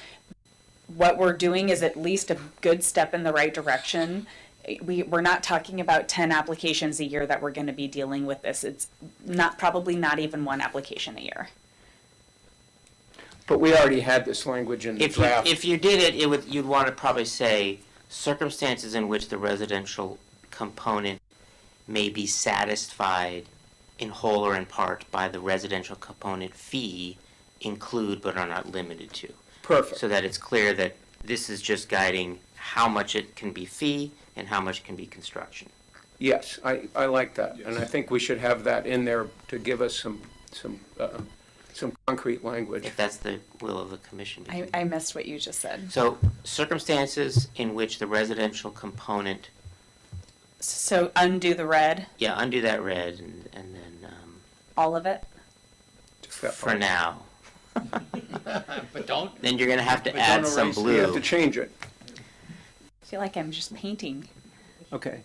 What we're doing is at least a good step in the right direction. we're not talking about 10 applications a year that we're going to be dealing with this. It's not, probably not even one application a year. But we already had this language in the If you, draft. if you did it, you'd want to probably say circumstances in which the residential component may be satisfied in whole or in part by the residential component fee include but are not limited to. Perfect. So that it's clear that this is just guiding how much it can be fee and how much can be construction. Yes, I like that, and I think we should have that in there to give us some concrete language. If that's the will of the commission. I missed what you just said. So circumstances in which the residential component, So undo the red, yeah, undo that red and then, all of it? for now. But don't. Then you're gonna have to But add don't some erase- blue. You have to change it. I feel like I'm just painting. Okay.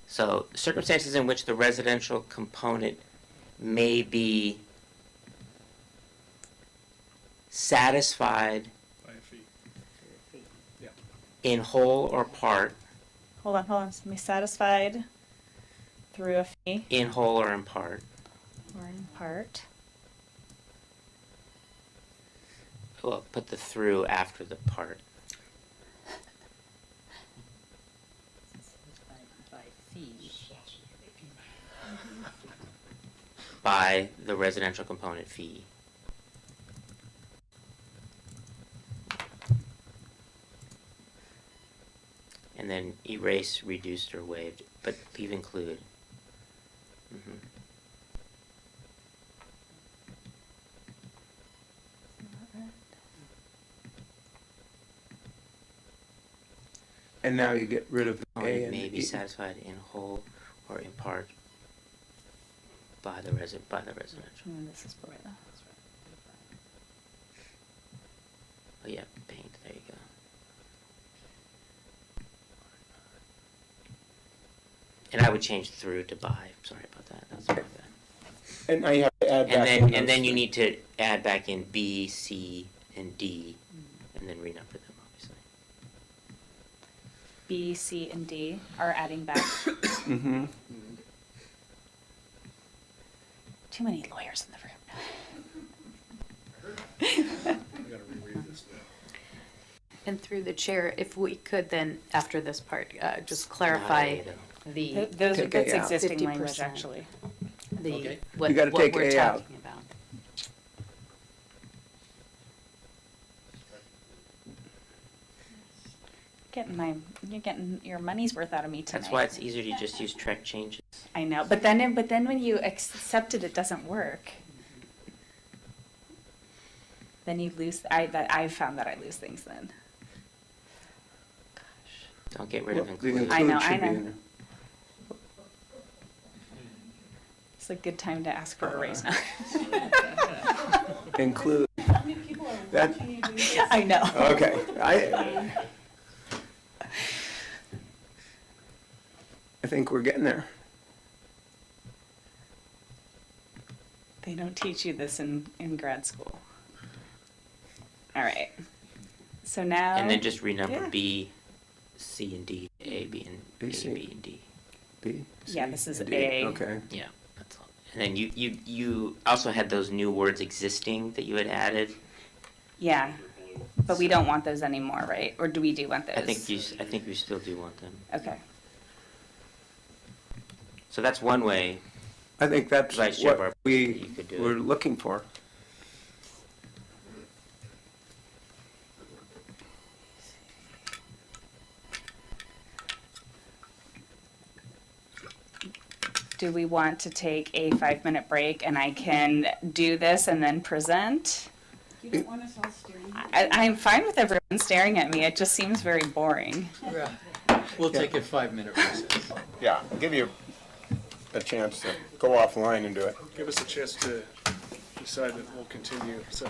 So circumstances in which the residential component may be satisfied in whole or part, Hold on. Be satisfied through a fee in whole or in part, or in part. well, put the through after the part. By the residential component fee. And then erase, reduced, or waived, but leave include. Mhm. And now you get rid of the A Component and may the be E. satisfied in whole or in part by the residential. This is Florida. Oh yeah, paint, there you go. And I would change through to by, sorry about that, that's my bad. And now you have to add back in And those then you three. need to add back in B, C, and D, and then renumber them, obviously. B, C, and D are adding back. Mm-hmm. Too many lawyers in the room. And through the chair, if we could then, after this part, just clarify the. Those are, Take A that's out. existing language, 50%. actually. The, You gotta what take we're A out. talking about. You're getting your money's worth out of me tonight. That's why it's easier to just use track changes. I know, but then when you accept it, it doesn't work. Then you lose. I found that I lose things then. Don't get rid of Well, the include. I know, include should I be know. in there. It's a good time to ask for a raise now. Include. That, I know. okay, I think we're getting there. They don't teach you this in grad school. All right. So now. And then just renumber Yeah. B, C, and D, A, B, and B, A, C. B, and D. B, Yeah, C, this is and D. A. Okay. Yeah, that's all. And then you also had those new words existing that you had added. Yeah, but we don't want those anymore, right? Or do we do want those? I think you still do want them. Okay. So that's one way. I think that's Vice Chair what Barber, we you could do were it. looking for. Do we want to take a 5-minute break and I can do this and then present? You don't want us all staring. I'm fine with everyone staring at me. It just seems very boring. We'll take a 5-minute recess. Yeah, I'll give you a chance to go offline and do it. Give us a chance to decide that we'll continue. So.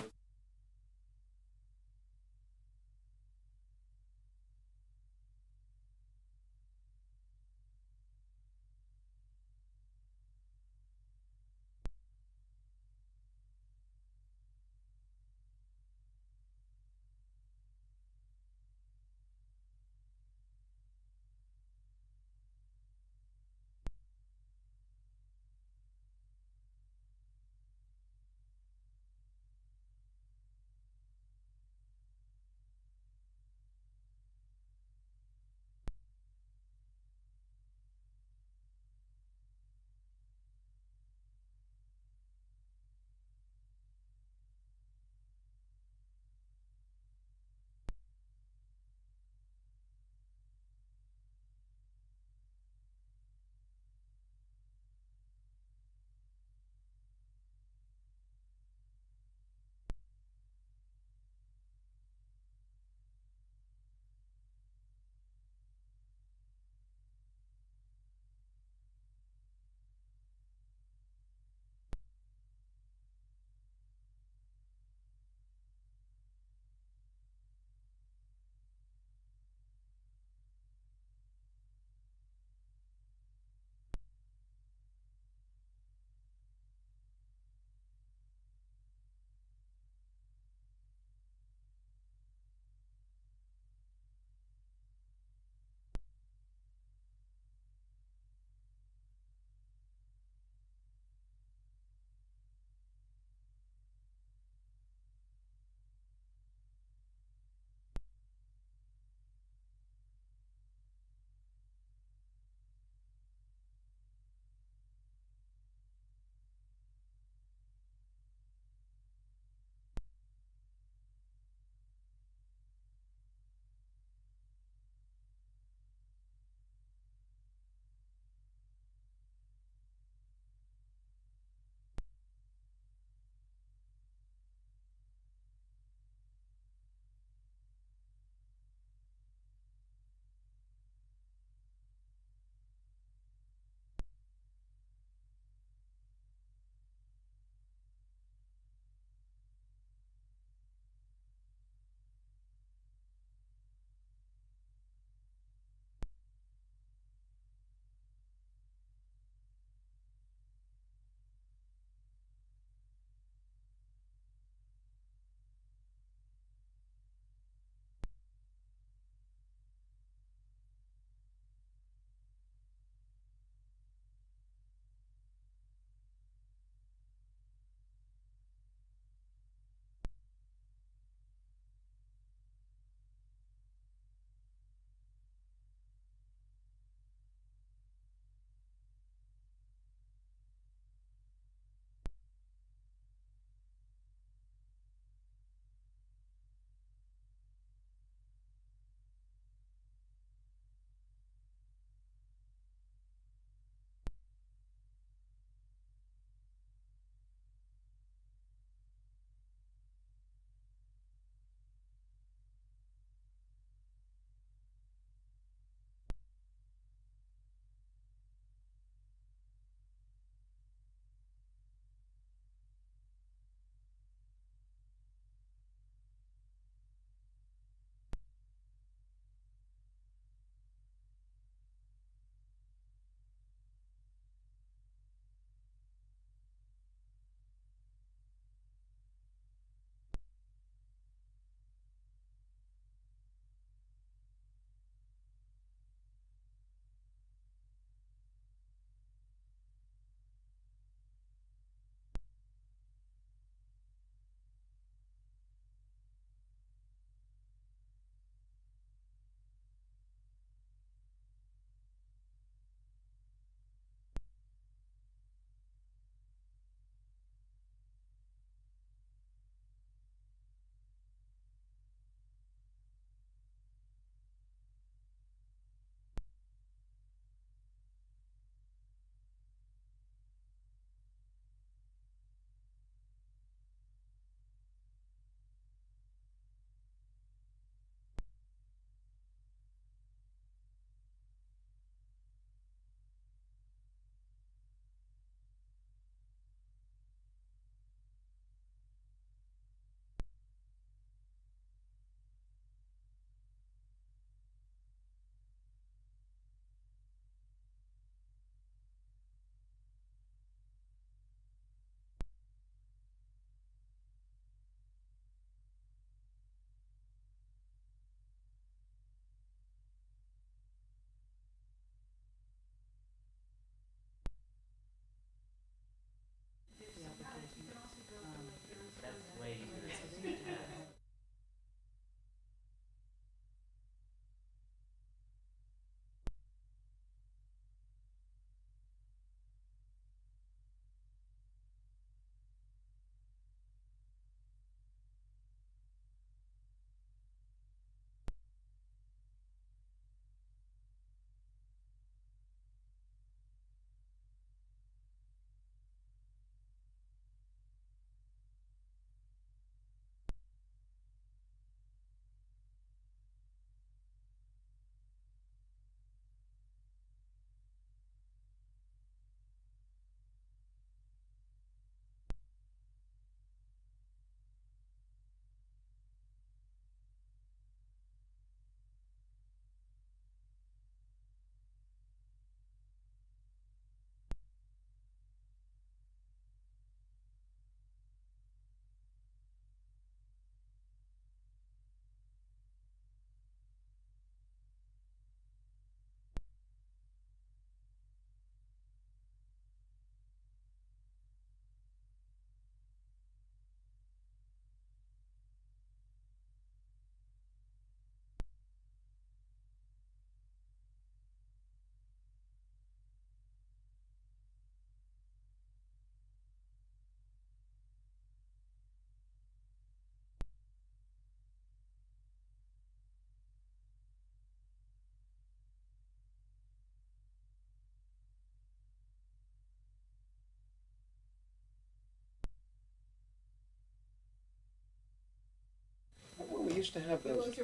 used to have those.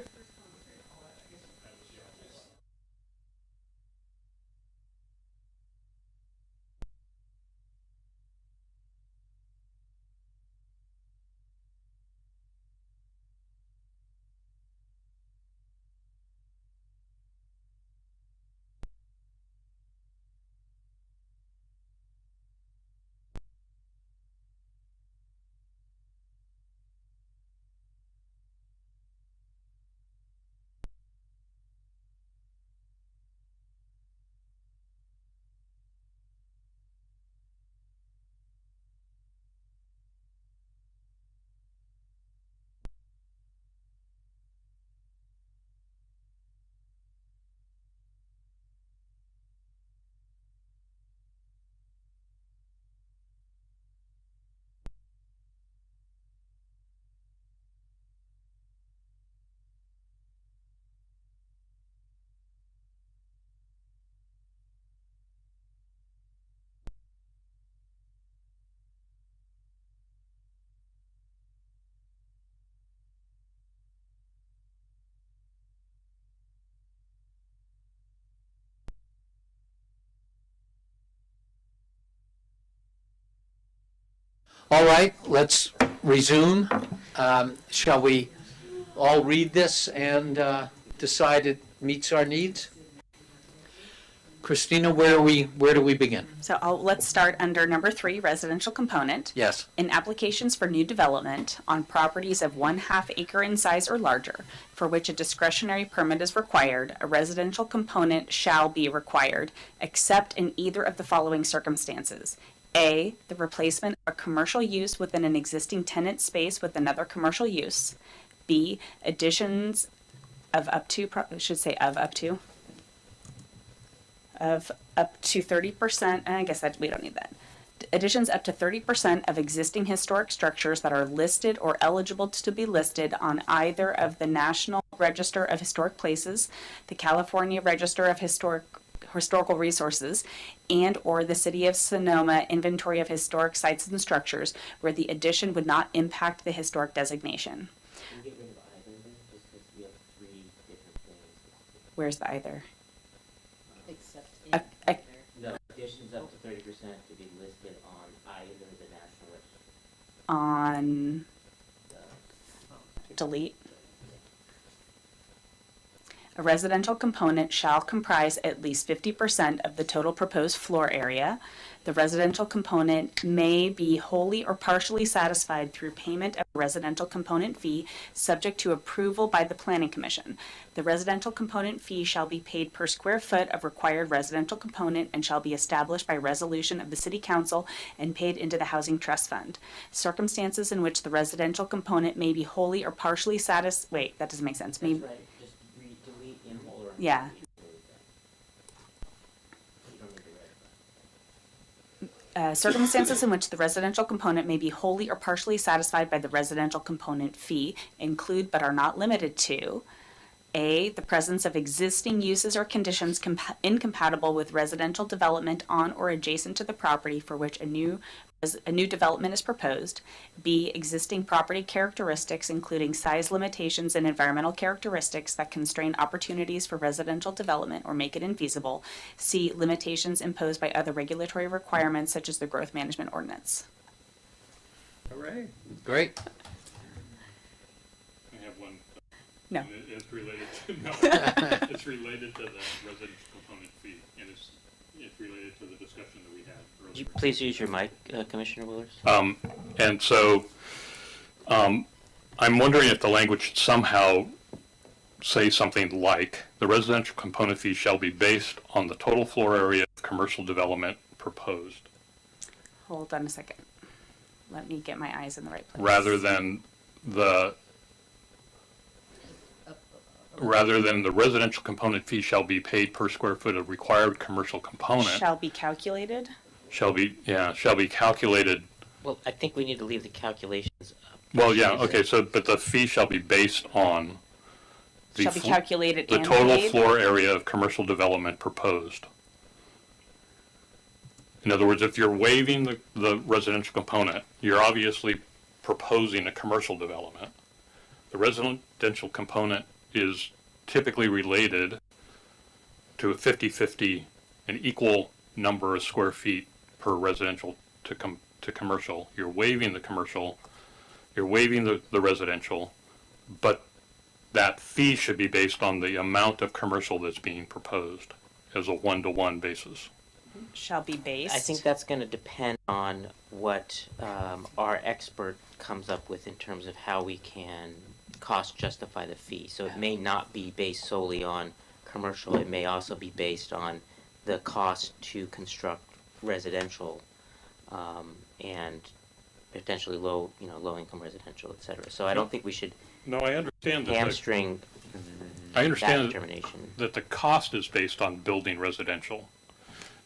All right, let's resume. Shall we all read this and decide it meets our needs? Christina, where do we begin? So let's start under number 3, residential component. Yes. In applications for new development on properties of 1/2 acre in size or larger, for which a discretionary permit is required, a residential component shall be required, except in either of the following circumstances. A, the replacement of a commercial use within an existing tenant space with another commercial use. B, additions of up to 30%, I guess that we don't need that. Additions up to 30% of existing historic structures that are listed or eligible to be listed on either of the National Register of Historic Places, the California Register of Historical Resources, and or the City of Sonoma Inventory of Historic Sites and Structures, where the addition would not impact the historic designation. Where's the either? Except No, additions up to 30% to be listed on either the National Register. On delete. A residential component shall comprise at least 50% of the total proposed floor area. The residential component may be wholly or partially satisfied through payment of a residential component fee, subject to approval by the Planning Commission. The residential component fee shall be paid per square foot of required residential component and shall be established by resolution of the City Council and paid into the Housing Trust Fund. Circumstances in which the residential component may be wholly or partially wait, that doesn't make sense. That's right. Just delete in whole or. Yeah. Circumstances in which the residential component may be wholly or partially satisfied by the residential component fee include but are not limited to: A, the presence of existing uses or conditions incompatible with residential development on or adjacent to the property for which a new development is proposed. B, existing property characteristics, including size limitations and environmental characteristics that constrain opportunities for residential development or make it infeasible. C, limitations imposed by other regulatory requirements such as the Growth Management Ordinance. Hooray. Great. I have one. No. It's related to, it's related to the residential component fee, and it's related to the discussion that we had earlier. Would you please use your mic, Commissioner Willers? And so, I'm wondering if the language should somehow say something like, the residential component fee shall be based on the total floor area of commercial development proposed, Hold on a second. Let me get my eyes in the right place. rather than the residential component fee shall be paid per square foot of required commercial component. Shall be calculated. Shall be calculated. Well, I think we need to leave the calculations up. Well, yeah, okay, so, but the fee shall be based on the Shall be calculated the and total paid? floor area of commercial development proposed. In other words, if you're waiving the residential component, you're obviously proposing a commercial development. the residential component is typically related to a 50-50, an equal number of square feet per residential to commercial. You're waiving the commercial, you're waiving the residential, but that fee should be based on the amount of commercial that's being proposed as a one-to-one basis. Shall be based. I think that's going to depend on what our expert comes up with in terms of how we can cost justify the fee. So it may not be based solely on commercial. It may also be based on the cost to construct residential and potentially low-income residential, et cetera. So I don't think we should No, I understand that. hamstring I understand that determination. that the cost is based on building residential,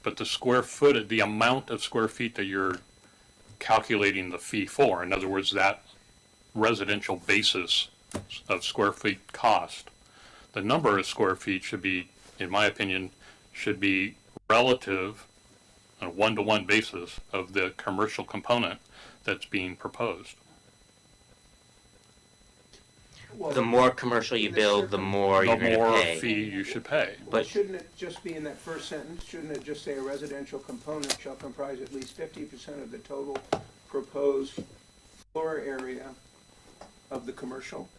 but the square foot, the amount of square feet that you're calculating the fee for, in other words, that residential basis of square feet cost, the number of square feet should be, in my opinion, should be relative on a one-to-one basis of the commercial component that's being proposed. The more commercial you build, the more you're going to The more pay. fee you should pay. But shouldn't it just be in that first sentence, shouldn't it just say a residential component shall comprise at least 50% of the total proposed floor area of the commercial?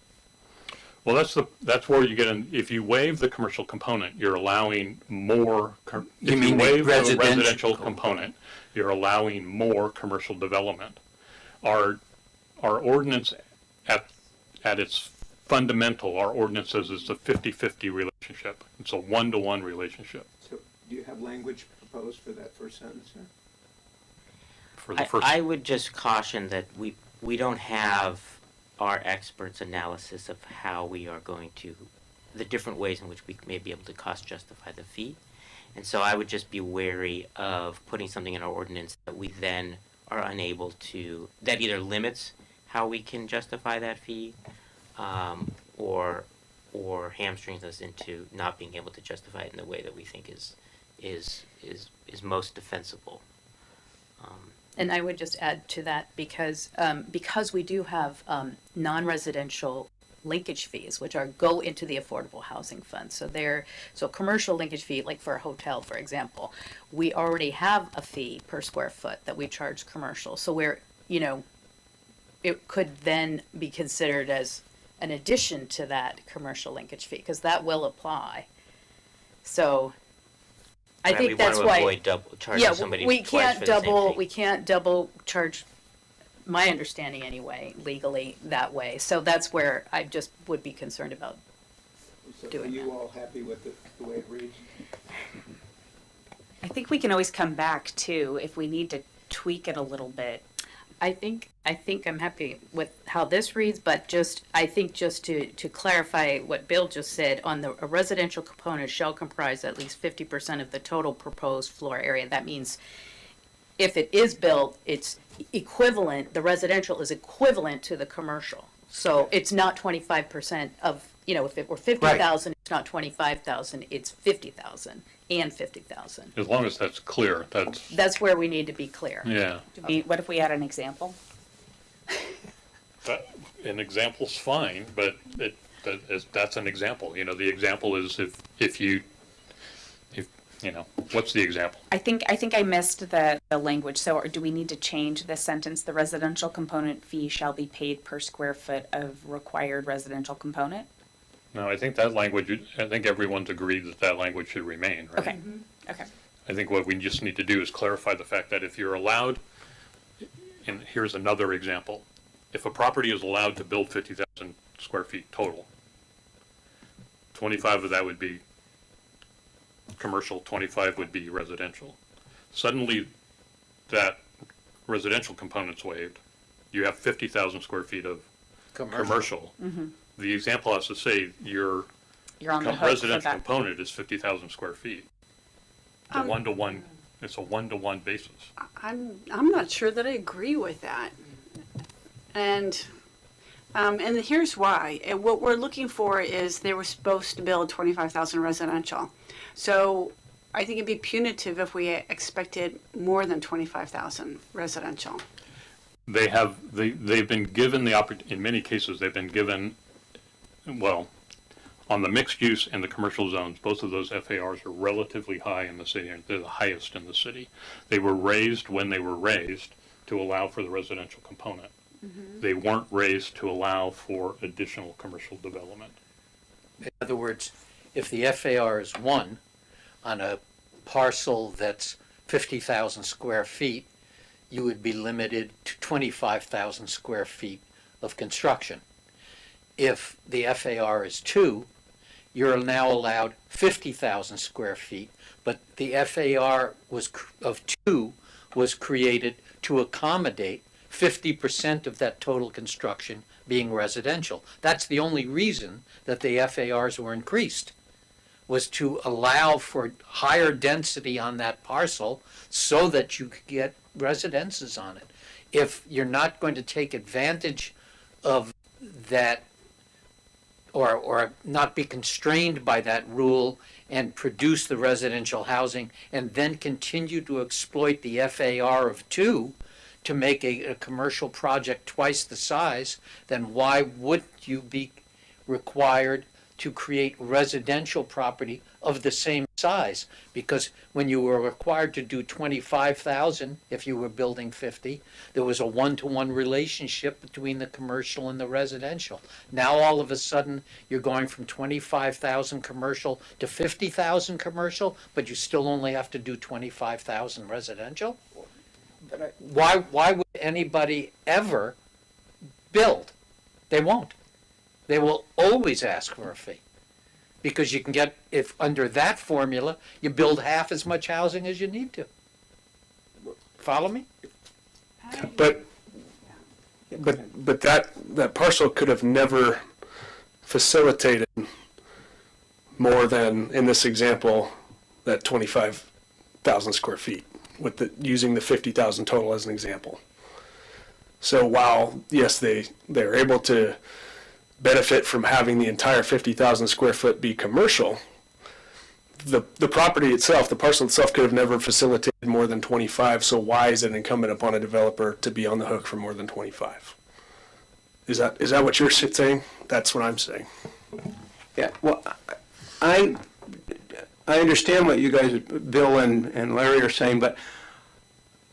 Well, that's where you get in, if you waive the commercial component, you're allowing more, You if mean the waive the residential residential component, you're allowing more commercial development. Our ordinance at its fundamental, our ordinance says it's a 50-50 relationship. It's a one-to-one relationship. So do you have language proposed for that first sentence, sir? For the first, I would just caution that we don't have our experts' analysis of how we are going to, the different ways in which we may be able to cost justify the fee. And so I would just be wary of putting something in our ordinance that we then are unable to, that either limits how we can justify that fee, or hamstrings us into not being able to justify it in the way that we think is most defensible. And I would just add to that because we do have non-residential linkage fees, which go into the affordable housing fund. So commercial linkage fee, like for a hotel, for example, we already have a fee per square foot that we charge commercial. So it could then be considered as an addition to that commercial linkage fee because that will apply. So I Right, think we that's want to why. avoid charging somebody we twice can't for the same double. fee. We can't double charge. My understanding, anyway, legally that way. So that's where I just would be concerned about. So are Doing you all happy with the way it reads? I think we can always come back too if we need to tweak it a little bit. I think I'm happy with how this reads, but I think just to clarify what Bill just said, on a residential component shall comprise at least 50% of the total proposed floor area. That means if it is built, it's equivalent, the residential is equivalent to the commercial. So it's not 25% of, if it were 50,000, it's not 25,000, it's 50,000 and 50,000. as long as that's clear, That's where we need to be clear. yeah. What if we had an example? An example's fine, but that's an example. The example is if what's the example? I think I missed the language. So do we need to change the sentence? The residential component fee shall be paid per square foot of required residential component? No, I think that language, I think everyone's agreed that language should remain, right? Okay. Okay. I think what we just need to do is clarify the fact that if you're allowed, and here's another example, if a property is allowed to build 50,000 square feet total, 25 of that would be commercial, 25 would be residential. Suddenly, that residential component's waived. You have 50,000 square feet of commercial. Mm-hmm. The example has to say your You're on the hook for residential that. component is 50,000 square feet. It's a one-to-one. It's a one-to-one basis. I'm not sure that I agree with that. And here's why. What we're looking for is they were supposed to build 25,000 residential. So I think it'd be punitive if we expected more than 25,000 residential. They've been given in many cases, they've been given well, on the mixed use and the commercial zones, both of those FARs are relatively high in the city. They're the highest in the city. They were raised when they were raised to allow for the residential component. They weren't raised to allow for additional commercial development. In other words, if the FAR is 1 on a parcel that's 50,000 square feet, you would be limited to 25,000 square feet of construction. If the FAR is 2, you're now allowed 50,000 square feet, but the FAR of 2 was created to accommodate 50% of that total construction being residential. That's the only reason that the FARs were increased, was to allow for higher density on that parcel so that you could get residences on it. If you're not going to take advantage of that or not be constrained by that rule and produce the residential housing and then continue to exploit the FAR of 2 to make a commercial project twice the size, then why wouldn't you be required to create residential property of the same size? Because when you were required to do 25,000, if you were building 50, there was a 1-to-1 relationship between the commercial and the residential. Now all of a sudden you're going from 25,000 commercial to 50,000 commercial, but you still only have to do 25,000 residential? Why would anybody ever build? They won't. They will always ask for a fee. Because you can get, if under that formula, you build half as much housing as you need to. Follow me? But that parcel could have never facilitated more than, in this example, that 25,000 square feet, with using the 50,000 total as an example. So while, yes, they're able to benefit from having the entire 50,000 square foot be commercial, the property itself, the parcel itself, could have never facilitated more than 25, so why is it incumbent upon a developer to be on the hook for more than 25? Is that what you're saying? That's what I'm saying. Yeah, well, I understand what you guys, Bill and Larry, are saying, but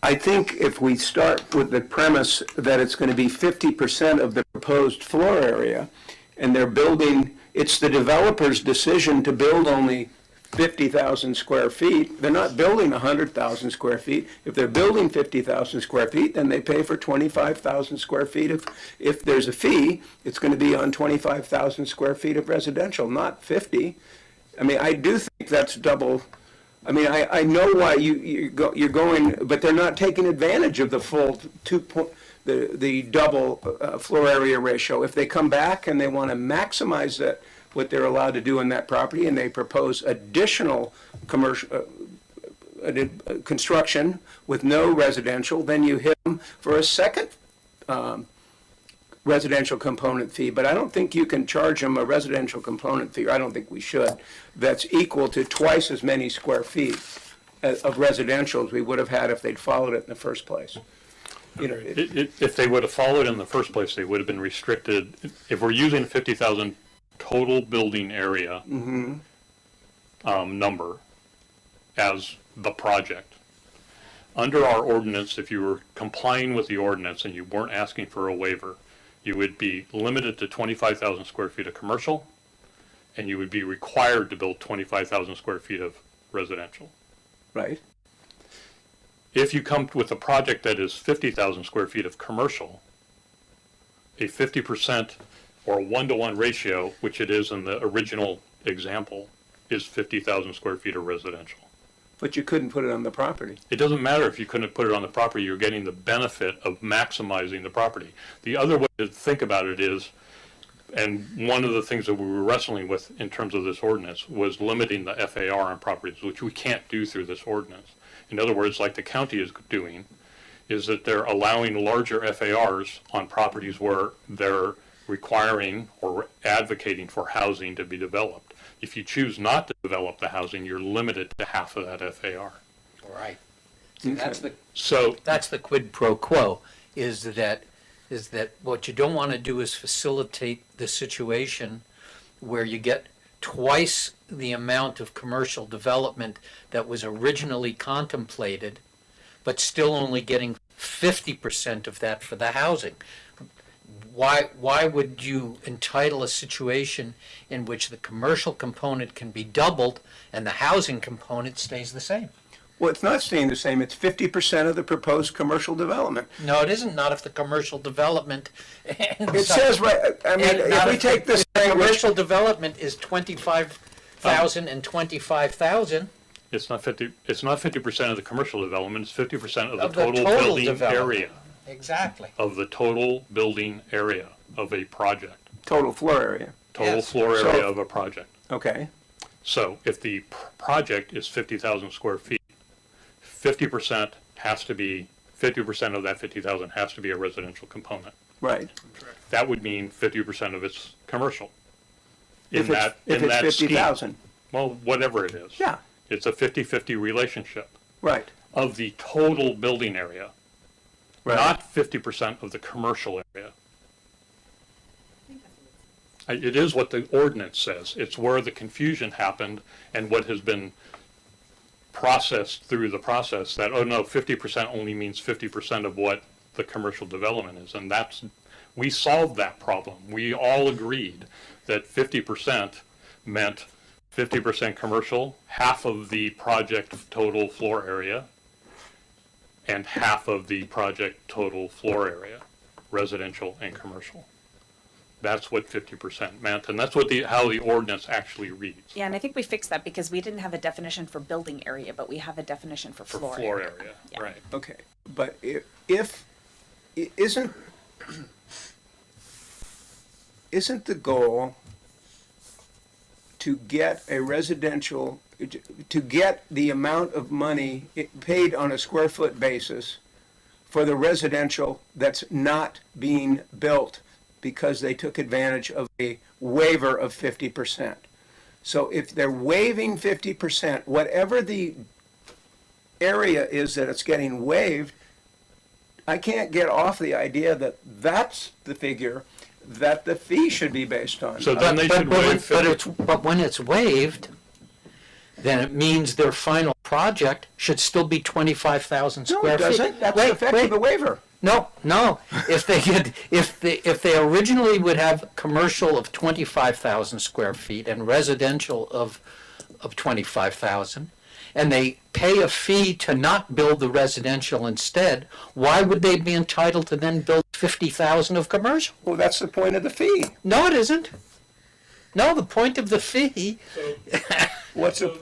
I think if we start with the premise that it's going to be 50% of the proposed floor area, and they're building, it's the developer's decision to build only 50,000 square feet. They're not building 100,000 square feet. If they're building 50,000 square feet, then they pay for 25,000 square feet. If there's a fee, it's going to be on 25,000 square feet of residential, not 50. I mean, I do think that's double. I mean, I know why you're going, but they're not taking advantage of the full the double floor area ratio. If they come back and they want to maximize that, what they're allowed to do in that property, and they propose additional commercial construction with no residential, then you hit them for a second residential component fee. But I don't think you can charge them a residential component fee, or I don't think we should, that's equal to twice as many square feet of residential as we would have had if they'd followed it in the first place. You know, if they would have followed in the first place, they would have been restricted. If we're using 50,000 total building area number as the project, under our ordinance, if you were complying with the ordinance and you weren't asking for a waiver, you would be limited to 25,000 square feet of commercial, and you would be required to build 25,000 square feet of residential. Right. If you come with a project that is 50,000 square feet of commercial, a 50% or a 1-to-1 ratio, which it is in the original example, is 50,000 square feet of residential. But you couldn't put it on the property. It doesn't matter if you couldn't put it on the property, you're getting the benefit of maximizing the property. The other way to think about it is, and one of the things that we were wrestling with in terms of this ordinance was limiting the FAR on properties, which we can't do through this ordinance. In other words, like the county is doing, is that they're allowing larger FARs on properties where they're requiring or advocating for housing to be developed. If you choose not to develop the housing, you're limited to half of that FAR. Right. See, that's So that's the quid pro quo, is that what you don't want to do is facilitate the situation where you get twice the amount of commercial development that was originally contemplated, but still only getting 50% of that for the housing. Why would you entitle a situation in which the commercial component can be doubled and the housing component stays the same? Well, it's not staying the same. It's 50% of the proposed commercial development. No, it isn't, not if the commercial development. It says, right, I mean, if we take this The language, commercial development is 25,000 and 25,000. It's not 50% of the commercial development, it's 50% of the Of the total total building development. area. Exactly. Of the total building area of a project. total floor area. Total Yes. floor So- area of a project. Okay. So if the project is 50,000 square feet, 50% has to be, 50% of that 50,000 has to be a residential component. Right. That would mean 50% of it's commercial. If it's In that scheme. 50,000. Well, whatever it is. Yeah. It's a 50-50 relationship Right. of the total building area, Right. not 50% of the commercial area. It is what the ordinance says. It's where the confusion happened and what has been processed through the process that, oh no, 50% only means 50% of what the commercial development is. And we solved that problem. We all agreed that 50% meant 50% commercial, half of the project total floor area, and half of the project total floor area, residential and commercial. That's what 50% meant, and that's what how the ordinance actually reads. Yeah, and I think we fixed that because we didn't have a definition for building area, but we have a definition for For floor floor area. area, Yeah. right. Okay. But isn't the goal to get a residential, to get the amount of money paid on a square foot basis for the residential that's not being built because they took advantage of a waiver of 50%. So if they're waiving 50%, whatever the area is that it's getting waived, I can't get off the idea that that's the figure that the fee should be based on. So then they should waive 50%. But when it's waived, then it means their final project should still be 25,000 No, square it feet. doesn't. That's the effect of the waiver. No. If they originally would have commercial of 25,000 square feet and residential of 25,000, and they pay a fee to not build the residential instead, why would they be entitled to then build 50,000 of commercial? Well, that's the point of the fee. No, it isn't. No, the point of the fee. What's the?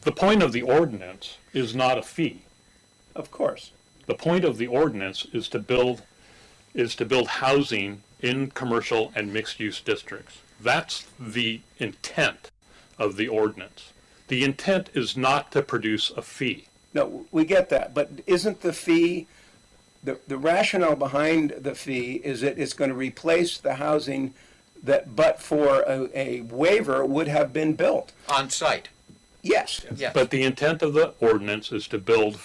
The point of the ordinance is not a fee. Of course. The point of the ordinance is to build housing in commercial and mixed-use districts. That's the intent of the ordinance. The intent is not to produce a fee. No, we get that, but isn't the fee, the rationale behind the fee is that it's going to replace the housing that, but for a waiver, would have been built? On site. Yes. But the intent of the ordinance is to build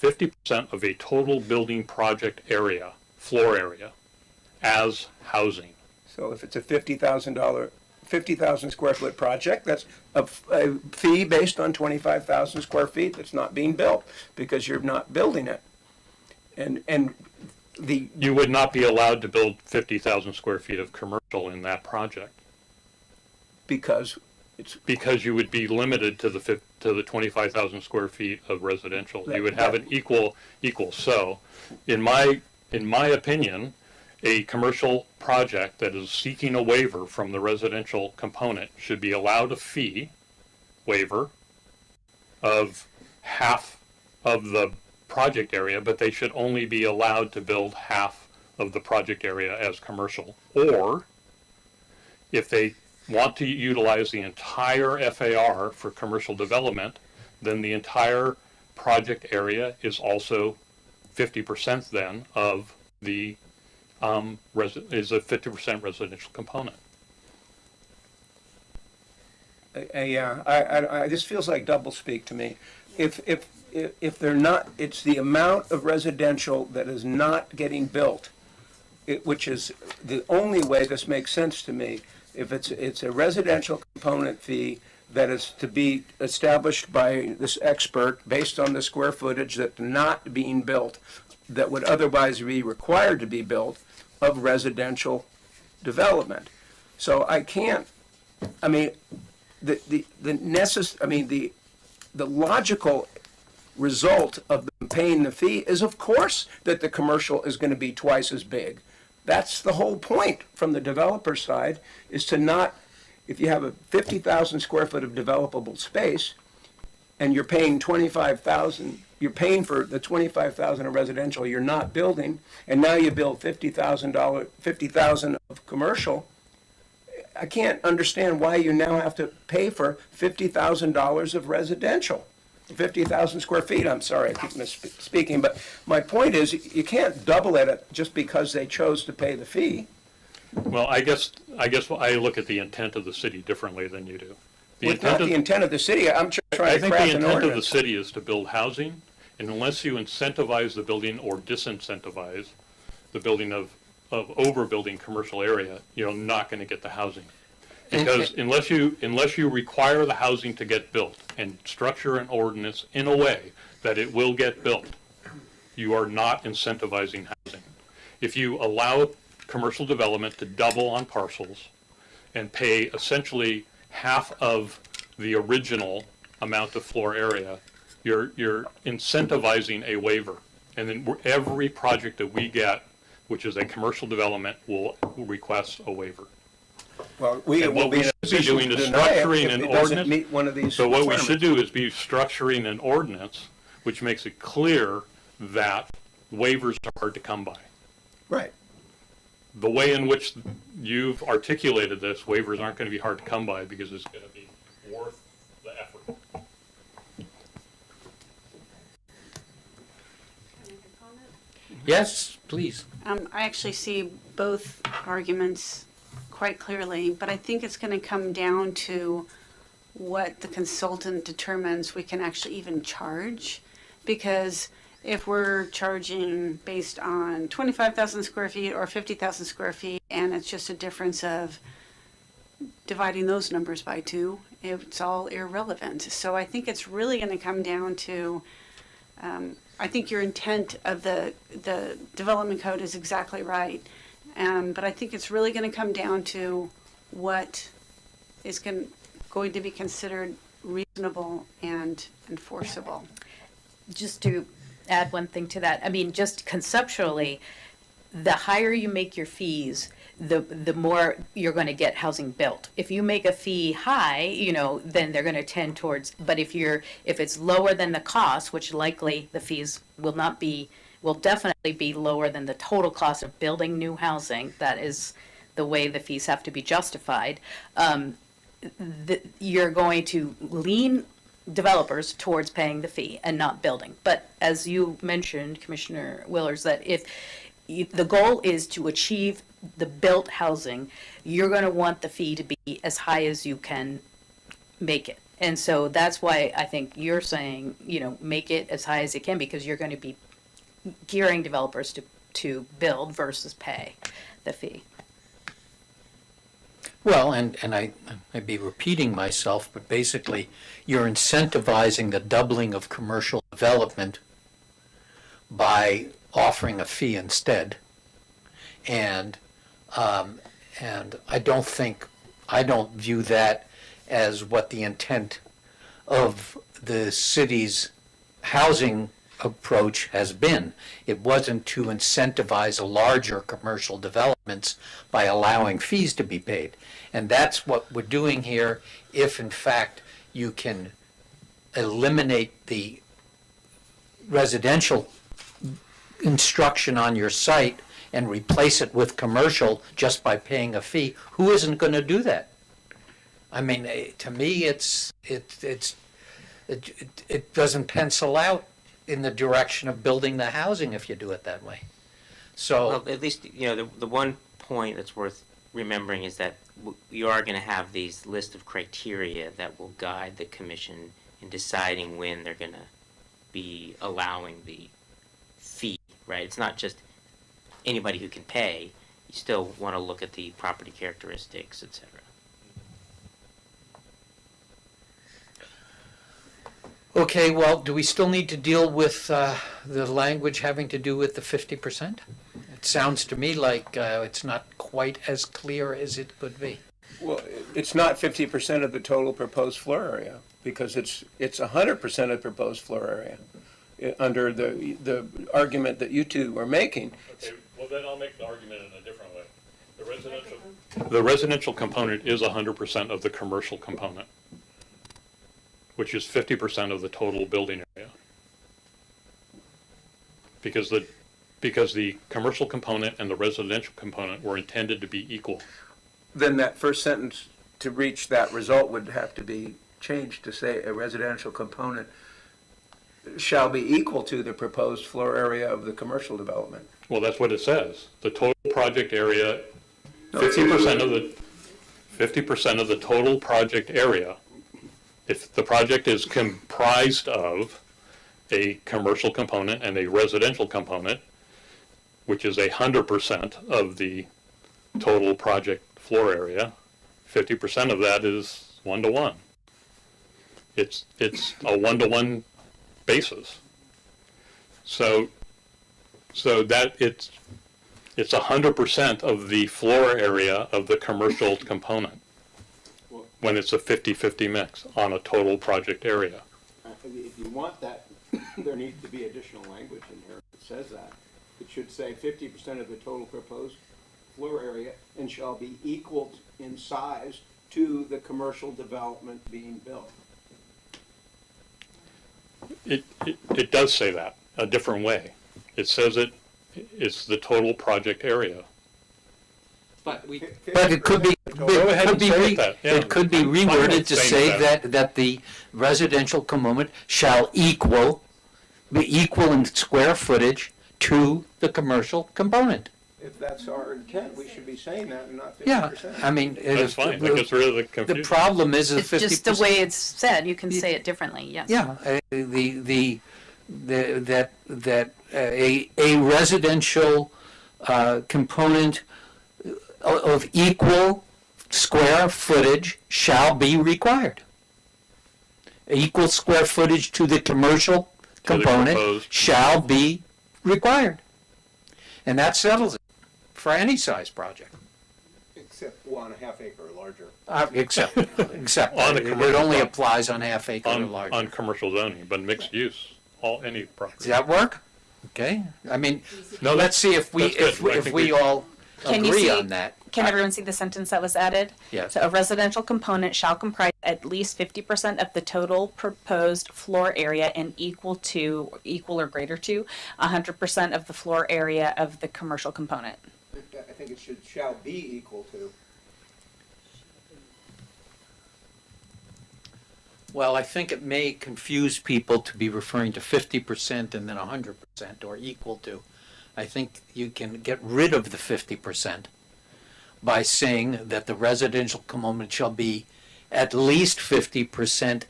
50% of a total building project area, floor area, as housing. So if it's a $50,000 square foot project, that's a fee based on 25,000 square feet that's not being built because you're not building it. And You would not be allowed to build 50,000 square feet of commercial in that project. Because you would be limited to the 25,000 square feet of residential. You would have an equal. So, in my opinion, a commercial project that is seeking a waiver from the residential component should be allowed a fee waiver of half of the project area, but they should only be allowed to build half of the project area as commercial. Or, if they want to utilize the entire FAR for commercial development, then the entire project area is also 50% then of the is a 50% residential component. Yeah, this feels like doublespeak to me. If they're not, it's the amount of residential that is not getting built, which is the only way this makes sense to me. if it's a residential component fee that is to be established by this expert based on the square footage that's not being built, that would otherwise be required to be built of residential development. So I can't, I mean, the logical result of them paying the fee is, of course, that the commercial is going to be twice as big. That's the whole point from the developer side, is to not, if you have a 50,000 square foot of developable space and you're paying 25,000, you're paying for the 25,000 of residential you're not building, and now you build 50,000 of commercial. I can't understand why you now have to pay for $50,000 of residential. 50,000 square feet, I'm sorry, I keep misspeaking, but my point is, you can't double it just because they chose to pay the fee. Well, I guess I look at the intent of the city differently than you do. It's not the intent of the city, I'm just trying to craft an I think the intent of the ordinance. city is to build housing, and unless you incentivize the building or disincentivize the building of overbuilding commercial area, you're not going to get the housing. Because unless you require the housing to get built and structure an ordinance in a way that it will get built, you are not incentivizing housing. If you allow commercial development to double on parcels and pay essentially half of the original amount of floor area, you're incentivizing a waiver. And then every project that we get, which is a commercial development, will request a waiver. Well, we And will what be we in a should be position doing to is deny it structuring if an it doesn't ordinance. meet one of these So what we requirements. should do is be structuring an ordinance which makes it clear that waivers are hard to come by. Right. The way in which you've articulated this, waivers aren't going to be hard to come by because it's going to be worth the effort. Yes, please. I actually see both arguments quite clearly, but I think it's going to come down to what the consultant determines we can actually even charge. Because if we're charging based on 25,000 square feet or 50,000 square feet, and it's just a difference of dividing those numbers by two, it's all irrelevant. So I think it's really going to come down to, I think your intent of the development code is exactly right. But I think it's really going to come down to what is going to be considered reasonable and enforceable. Just to add one thing to that, I mean, just conceptually, the higher you make your fees, the more you're going to get housing built. If you make a fee high, then they're going to tend towards, but if it's lower than the cost, which likely the fees will definitely be lower than the total cost of building new housing, that is the way the fees have to be justified, you're going to lean developers towards paying the fee and not building. But as you mentioned, Commissioner Willers, that if the goal is to achieve the built housing, you're going to want the fee to be as high as you can make it. And so that's why I think you're saying, make it as high as it can, because you're going to be gearing developers to build versus pay the fee. Well, and I may be repeating myself, but basically, you're incentivizing the doubling of commercial development by offering a fee instead. And I don't view that as what the intent of the city's housing approach has been. It wasn't to incentivize a larger commercial developments by allowing fees to be paid. And that's what we're doing here if, in fact, you can eliminate the residential instruction on your site and replace it with commercial just by paying a fee. Who isn't going to do that? I mean, to me, it doesn't pencil out in the direction of building the housing if you do it that way. So, Well, at least, the one point that's worth remembering is that you are going to have these list of criteria that will guide the commission in deciding when they're going to be allowing the fee, right? It's not just anybody who can pay. you still want to look at the property characteristics, etc. Okay, well, do we still need to deal with the language having to do with the 50%? It sounds to me like it's not quite as clear as it could be. Well, it's not 50% of the total proposed floor area, because it's 100% of proposed floor area, under the argument that you two were making. Okay, well then I'll make the argument in a different way. The residential component is 100% of the commercial component, which is 50% of the total building area. Because the commercial component and the residential component were intended to be equal. Then that first sentence, to reach that result, would have to be changed to say a residential component shall be equal to the proposed floor area of the commercial development. Well, that's what it says. The total project area, 50% of the total project area, if the project is comprised of a commercial component and a residential component, which is 100% of the total project floor area, 50% of that is 1-to-1. It's a 1-to-1 basis. So that it's 100% of the floor area of the commercial component when it's a 50-50 mix on a total project area. If you want that, there needs to be additional language in here that says that. It should say 50% of the total proposed floor area and shall be equal in size to the commercial development being built. It does say that a different way. It says it's the total project area. But it could be, Go ahead and say that. Yeah. it could be reworded to say that the residential component shall be equal in square footage to the commercial component. If that's our intent, we should be saying that and not 50%. Yeah, I mean. That's fine. That gets rid of the confusion. The problem is the 50%. It's just the way it's said, you can say it differently, yes. Yeah, that a residential component of equal square footage shall be required. Equal square footage to the commercial component shall be required. And that settles it for any size project. Except 1.5 acre or larger. Except On the it commercial only pro- applies on half acre or larger. On commercial zoning, but mixed use, any property. Does that work? Okay, I mean, No, let's see if we, that's good. I if think we we- all Can you agree see- on that. Can everyone see the sentence that was added? Yes. So a residential component shall comprise at least 50% of the total proposed floor area and equal or greater to 100% of the floor area of the commercial component. I think it shall be equal to. Well, I think it may confuse people to be referring to 50% and then 100% or equal to. I think you can get rid of the 50% by saying that the residential component shall be at least 50%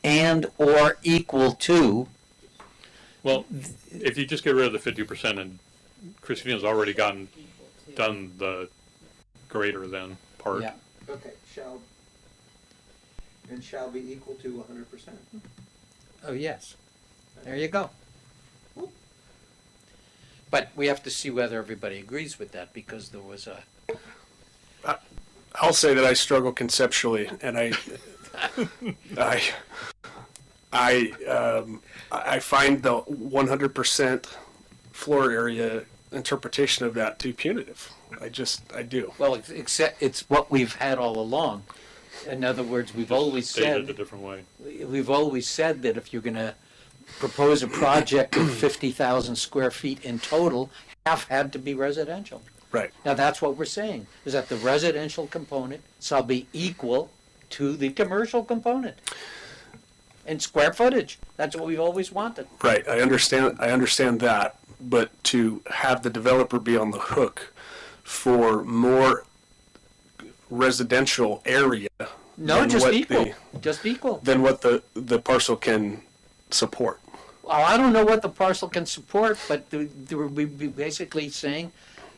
and or equal to. Well, if you just get rid of the 50%, and Christina's already done the greater than part. Yeah. Okay, shall be equal to 100%. Oh, yes. There you go. But we have to see whether everybody agrees with that, because there was a... I'll say that I struggle conceptually, and I find the 100% floor area interpretation of that too punitive. I do. Well, it's what we've had all along. In other words, we've always Stated said... a different way. We've always said that if you're going to propose a project of 50,000 square feet in total, half had to be residential. Right. Now, that's what we're saying, is that the residential component shall be equal to the commercial component in square footage. That's what we've always wanted. Right. I understand that, but to have the developer be on the hook for more residential area. No, than just what equal. the- Just equal. Than what the parcel can support. Well, I don't know what the parcel can support, but we're basically saying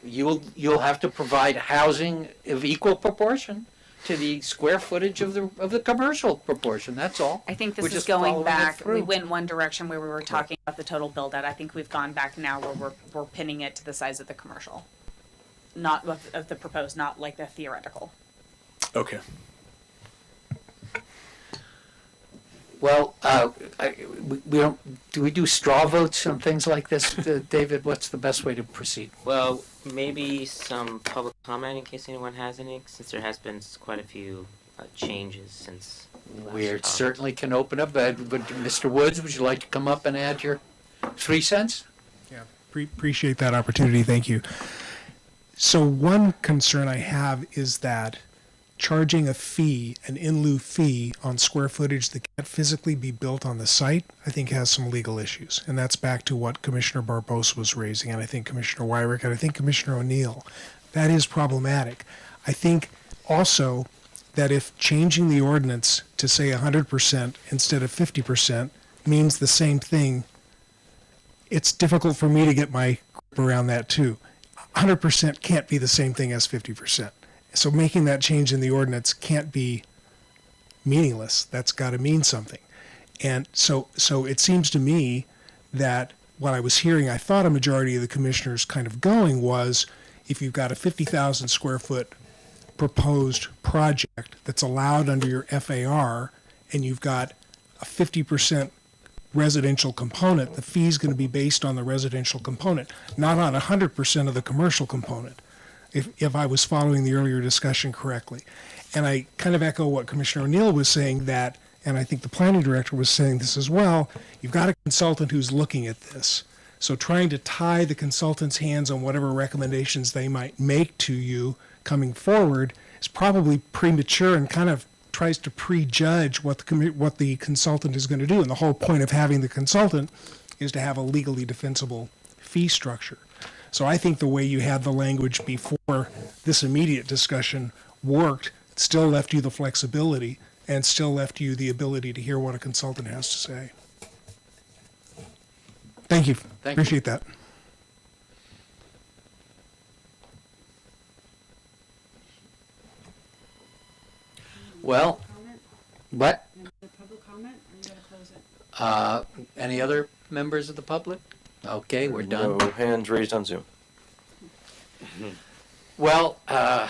you'll have to provide housing of equal proportion to the square footage of the commercial proportion, that's all. I think We're this is just following going it back, we through. went one direction where we were talking about the total build out. I think we've gone back now where we're pinning it to the size of the commercial. Not of the proposed, not like the theoretical. Okay. Well, we don't, do we do straw votes on things like this? David, what's the best way to proceed? Well, maybe some public comment in case anyone has any, since there has been quite a few changes since. We certainly can open up, but Mr. Woods, would you like to come up and add your 3 cents? Yeah, appreciate that opportunity. Thank you. So one concern I have is that charging a fee, an in lieu fee on square footage that can't physically be built on the site, I think has some legal issues. And that's back to what Commissioner Barbosa was raising, and I think Commissioner Wyrick, and I think Commissioner O'Neill. That is problematic. I think also that if changing the ordinance to say 100% instead of 50% means the same thing, it's difficult for me to get my grip around that too. 100% can't be the same thing as 50%. So making that change in the ordinance can't be meaningless. That's got to mean something. And so it seems to me that what I was hearing, I thought a majority of the commissioners kind of going was, if you've got a 50,000 square foot proposed project that's allowed under your FAR, and you've got a 50% residential component, the fee is going to be based on the residential component, not on 100% of the commercial component, if I was following the earlier discussion correctly. And I kind of echo what Commissioner O'Neill was saying, that, and I think the planning director was saying this as well, you've got a consultant who's looking at this. So trying to tie the consultant's hands on whatever recommendations they might make to you coming forward is probably premature and kind of tries to prejudge what the consultant is going to do. And the whole point of having the consultant is to have a legally defensible fee structure. So I think the way you had the language before this immediate discussion worked, still left you the flexibility and still left you the ability to hear what a consultant has to say. Thank you. Appreciate that. Well, what? Any other members of the public? Okay, we're done. No hands raised on Zoom. Well, I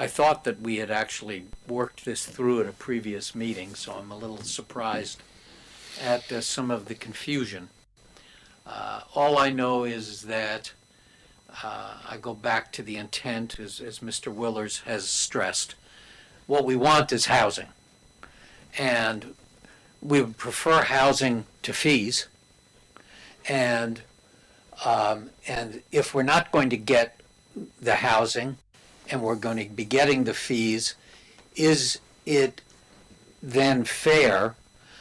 thought that we had actually worked this through at a previous meeting, so I'm a little surprised at some of the confusion. All I know is that I go back to the intent, as Mr. Willers has stressed. What we want is housing. And we would prefer housing to fees. And if we're not going to get the housing and we're going to be getting the fees, is it then fair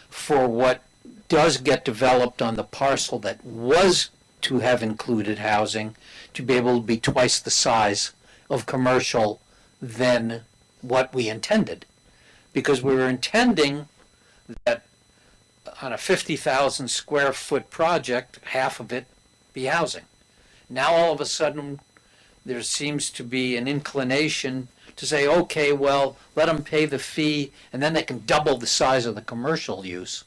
for what does get developed on the parcel that was to have included housing to be able to be twice the size of commercial than what we intended? Because we were intending that on a 50,000 square foot project, half of it be housing. Now all of a sudden, there seems to be an inclination to say, okay, well, let them pay the fee and then they can double the size of the commercial use.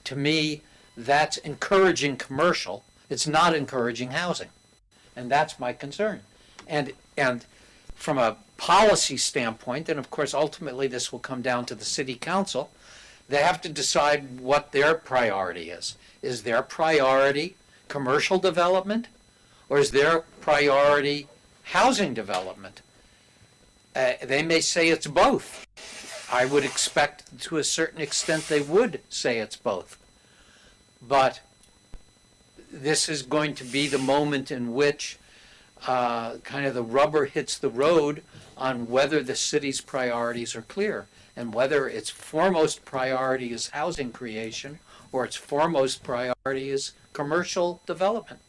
To me, that's encouraging commercial. It's not encouraging housing. And that's my concern. And from a policy standpoint, and of course, ultimately this will come down to the city council, they have to decide what their priority is. Is their priority commercial development, or is their priority housing development? They may say it's both. I would expect to a certain extent they would say it's both. But this is going to be the moment in which kind of the rubber hits the road on whether the city's priorities are clear and whether its foremost priority is housing creation or its foremost priority is commercial development.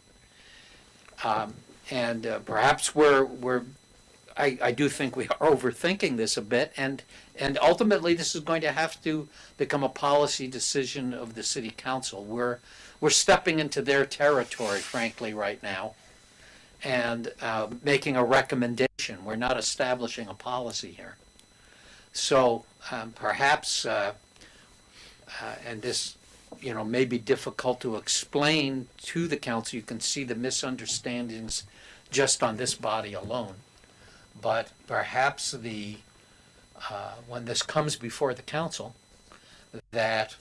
Perhaps I do think we are overthinking this a bit, and ultimately this is going to have to become a policy decision of the city council. We're stepping into their territory, frankly, right now, and making a recommendation. We're not establishing a policy here. So perhaps, and this, may be difficult to explain to the council. You can see the misunderstandings just on this body alone. But perhaps when this comes before the council, that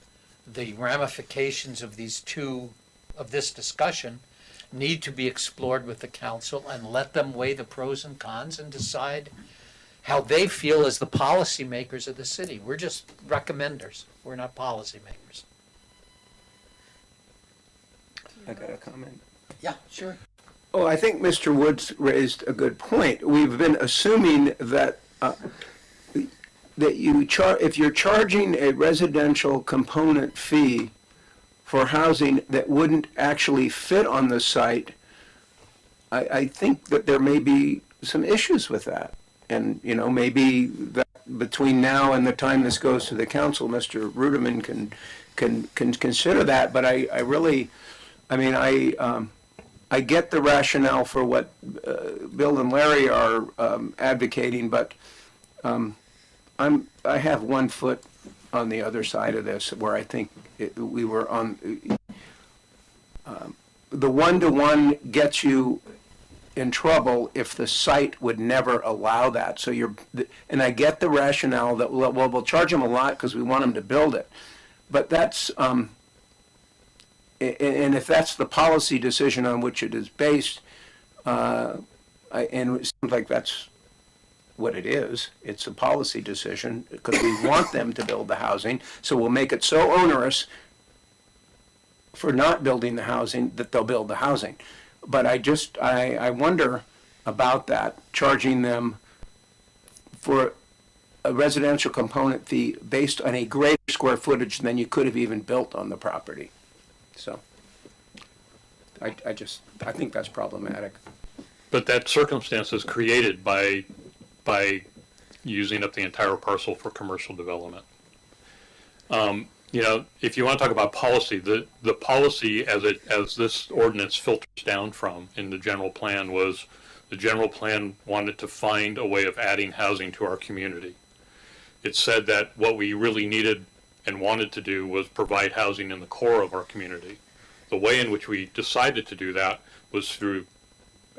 the ramifications of this discussion need to be explored with the council, and let them weigh the pros and cons and decide how they feel as the policymakers of the city. We're just recommenders. We're not policymakers. I got a comment. Yeah, sure. Oh, I think Mr. Woods raised a good point. We've been assuming that if you're charging a residential component fee for housing that wouldn't actually fit on the site, I think that there may be some issues with that. And, maybe that between now and the time this goes to the council, Mr. Ruderman can consider that. But I get the rationale for what Bill and Larry are advocating, but I have one foot on the other side of this, where I think we were on the one-to-one gets you in trouble if the site would never allow that. So and I get the rationale that we'll charge them a lot because we want them to build it, but that's and if that's the policy decision on which it is based, and it seems like that's what it is. It's a policy decision because we want them to build the housing, so we'll make it so onerous for not building the housing that they'll build the housing. But I wonder about that, charging them for a residential component fee based on a greater square footage than you could have even built on the property. So I think that's problematic. But that circumstance is created by using up the entire parcel for commercial development. If you want to talk about policy, the policy as this ordinance filters down from in the general plan was, the general plan wanted to find a way of adding housing to our community. It said that what we really needed and wanted to do was provide housing in the core of our community. The way in which we decided to do that was through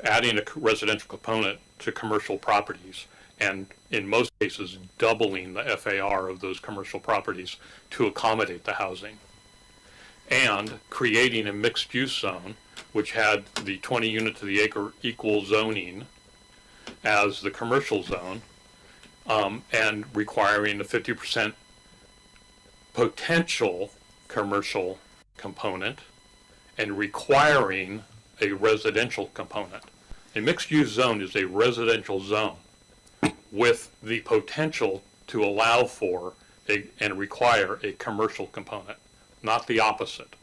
adding a residential component to commercial properties, and in most cases doubling the FAR of those commercial properties to accommodate the housing, and creating a mixed-use zone which had the 20 unit to the acre equal zoning as the commercial zone, and requiring a 50% potential commercial component and requiring a residential component. A mixed-use zone is a residential zone with the potential to allow for and require a commercial component, not the opposite.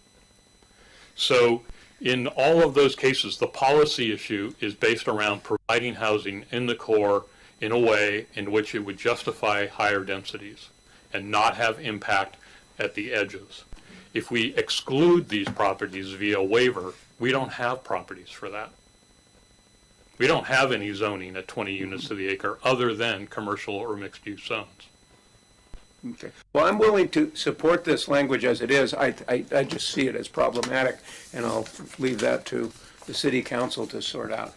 So in all of those cases, the policy issue is based around providing housing in the core in a way in which it would justify higher densities and not have impact at the edges. If we exclude these properties via waiver, we don't have properties for that. We don't have any zoning at 20 units to the acre other than commercial or mixed-use zones. Okay. Well, I'm willing to support this language as it is. I just see it as problematic, and I'll leave that to the city council to sort out.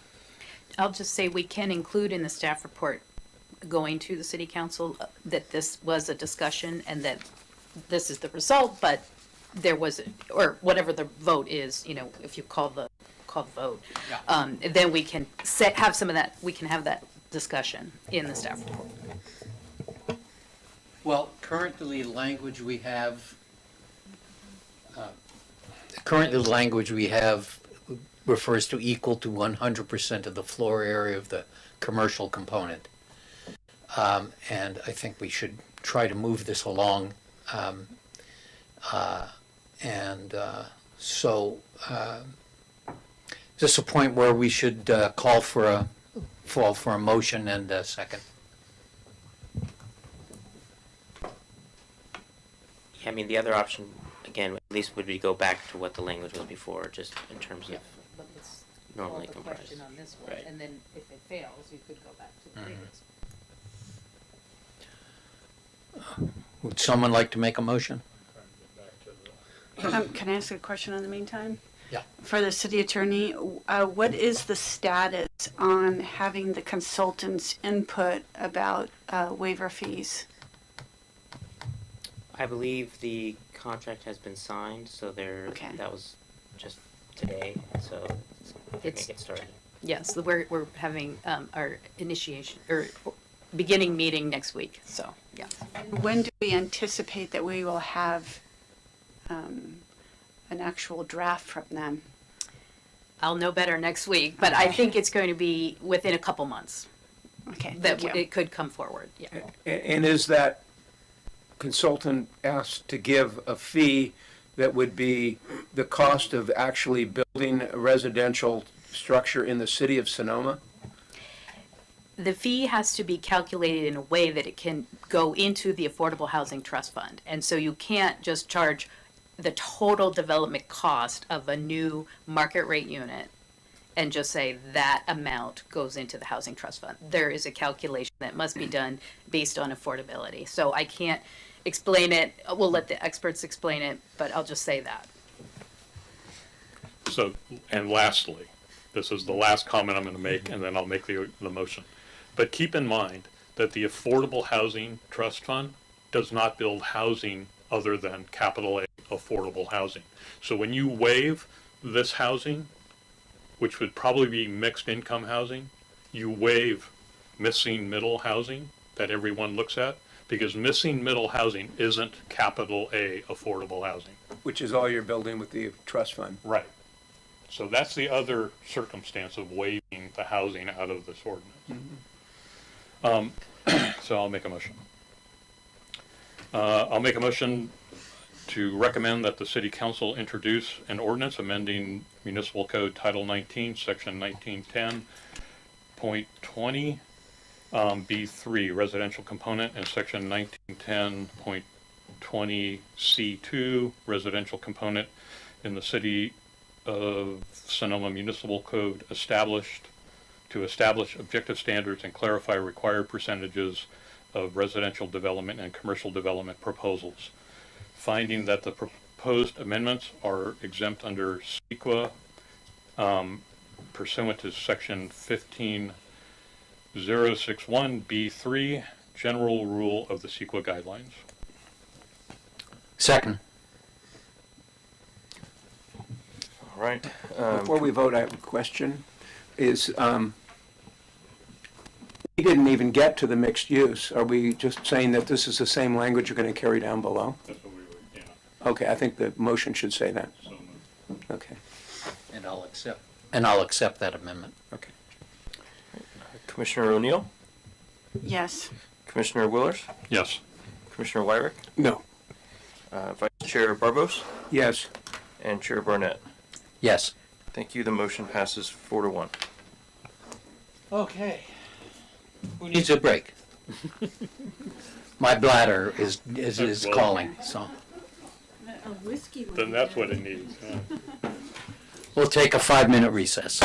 I'll just say we can include in the staff report going to the city council that this was a discussion and that this is the result, but there was, or whatever the vote is, if you call the vote, then we can have some of that, we can have that discussion in the staff report. Well, currently the language we have refers to equal to 100% of the floor area of the commercial component. And I think we should try to move this along. So is this a point where we should call for a motion and a second? I mean, the other option, again, at least would be go back to what the language was before, just in terms of normally call the comprise. question on this one, Right. and then if it fails, you could go back to the previous. Would someone like to make a motion? Can I ask a question in the meantime? Yeah. For the city attorney, what is the status on having the consultants' input about waiver fees? I believe the contract has been signed, so that was just today, so they're gonna It's- get started. Yes, we're having our initiation, or beginning meeting next week, so, yeah. When do we anticipate that we will have an actual draft from them? I'll know better next week, but I think it's going to be within a couple months. Okay, That thank you. it could come forward, yeah. And is that consultant asked to give a fee that would be the cost of actually building a residential structure in the city of Sonoma? The fee has to be calculated in a way that it can go into the Affordable Housing Trust Fund. And so you can't just charge the total development cost of a new market rate unit and just say that amount goes into the Housing Trust Fund. There is a calculation that must be done based on affordability. So I can't explain it. We'll let the experts explain it, but I'll just say that. So, and lastly, this is the last comment I'm going to make, and then I'll make the motion. But keep in mind that the Affordable Housing Trust Fund does not build housing other than capital A affordable housing. So when you waive this housing, which would probably be mixed income housing, you waive missing middle housing that everyone looks at, because missing middle housing isn't capital A affordable housing. Which is all you're building with the trust fund. Right. So that's the other circumstance of waiving the housing out of this ordinance. So I'll make a motion. I'll make a motion to recommend that the city council introduce an ordinance amending municipal code title 19, section 1910.20, B3 residential component, and section 1910.20 C2 residential component in the city of Sonoma Municipal Code to establish objective standards and clarify required percentages of residential development and commercial development proposals. Finding that the proposed amendments are exempt under CEQA pursuant to section 15061B3, general rule of the CEQA guidelines. Second. All right. Before we vote, I have a question. We didn't even get to the mixed use. Are we just saying that this is the same language you're going to carry down below? That's what we were, yeah. Okay, I think the motion should say that. Okay. And I'll accept that amendment. Okay. Commissioner O'Neill, Yes. Commissioner Willers, Yes. Commissioner Wyrick, No. Vice Chair Barbos, Yes. and Chair Barnett. Yes. Thank you. The motion passes 4-1. Okay. Who needs a break? My bladder is Well, calling, so A whiskey would Then that's what it needs. we'll take a 5-minute recess.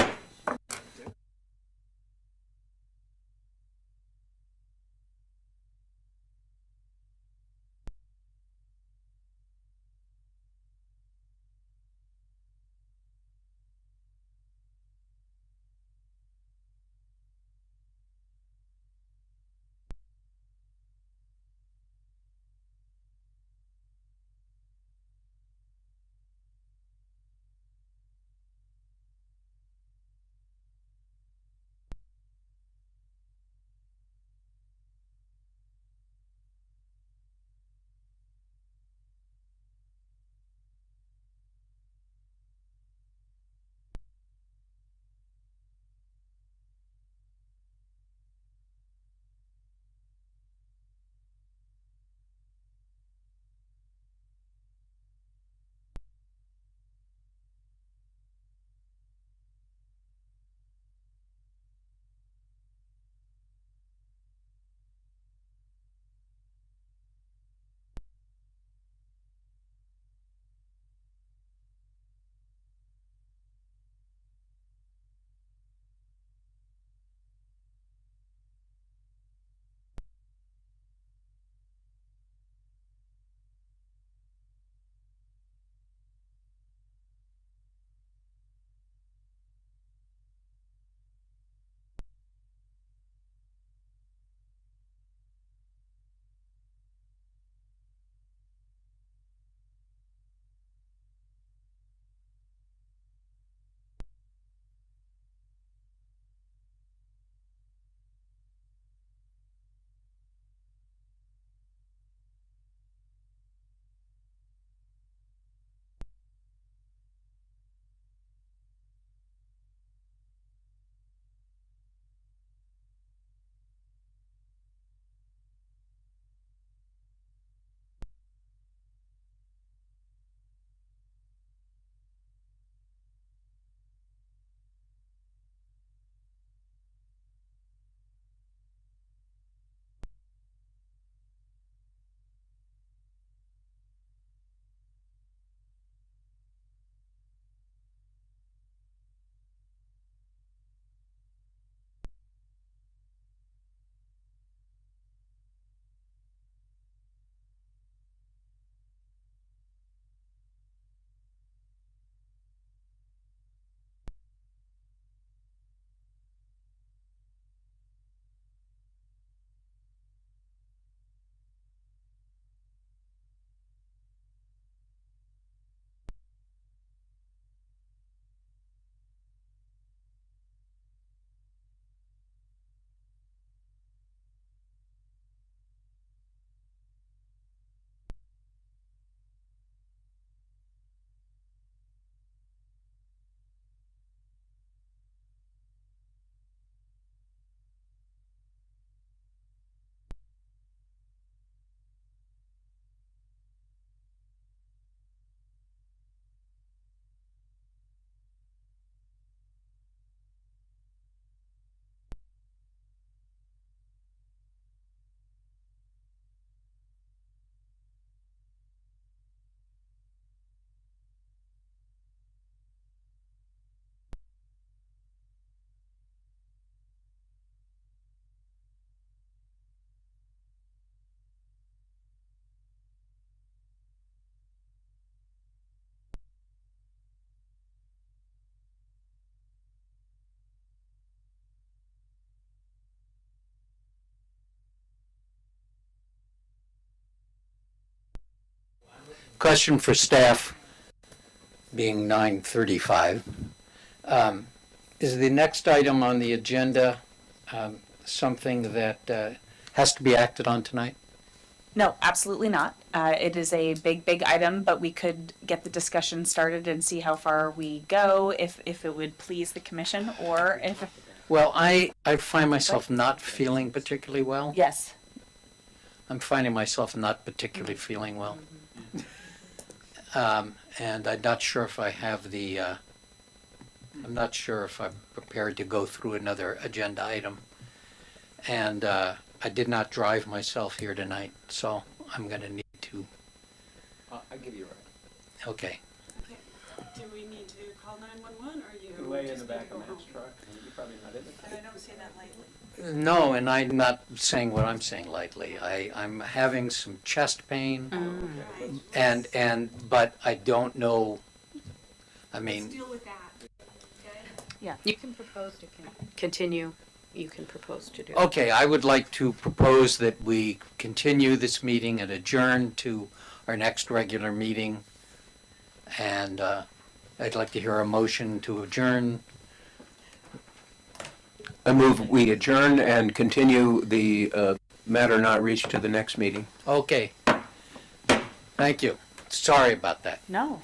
Question for staff, being 9:35. Is the next item on the agenda something that has to be acted on tonight? No, absolutely not. It is a big, big item, but we could get the discussion started and see how far we go, if it would please the commission, or if, Well, I find myself not feeling particularly well. yes. I'm finding myself not particularly feeling well. And I'm not sure if I have the, I'm not sure if I'm prepared to go through another agenda item. And I did not drive myself here tonight, so I'm going to need to. I'll give you a ride. Okay. Do we need to call 911 or You can lay in the back of Matt's truck. You're probably not in the car. I don't say that lightly. No, and I'm not saying what I'm saying lightly. I'm having some chest pain, but I don't know. I mean, Deal with that. Yeah, you can propose to continue. You can propose to do. okay, I would like to propose that we continue this meeting and adjourn to our next regular meeting. And I'd like to hear a motion to adjourn. I move we adjourn and continue the matter not reached to the next meeting. Okay. Thank you. Sorry about that. No.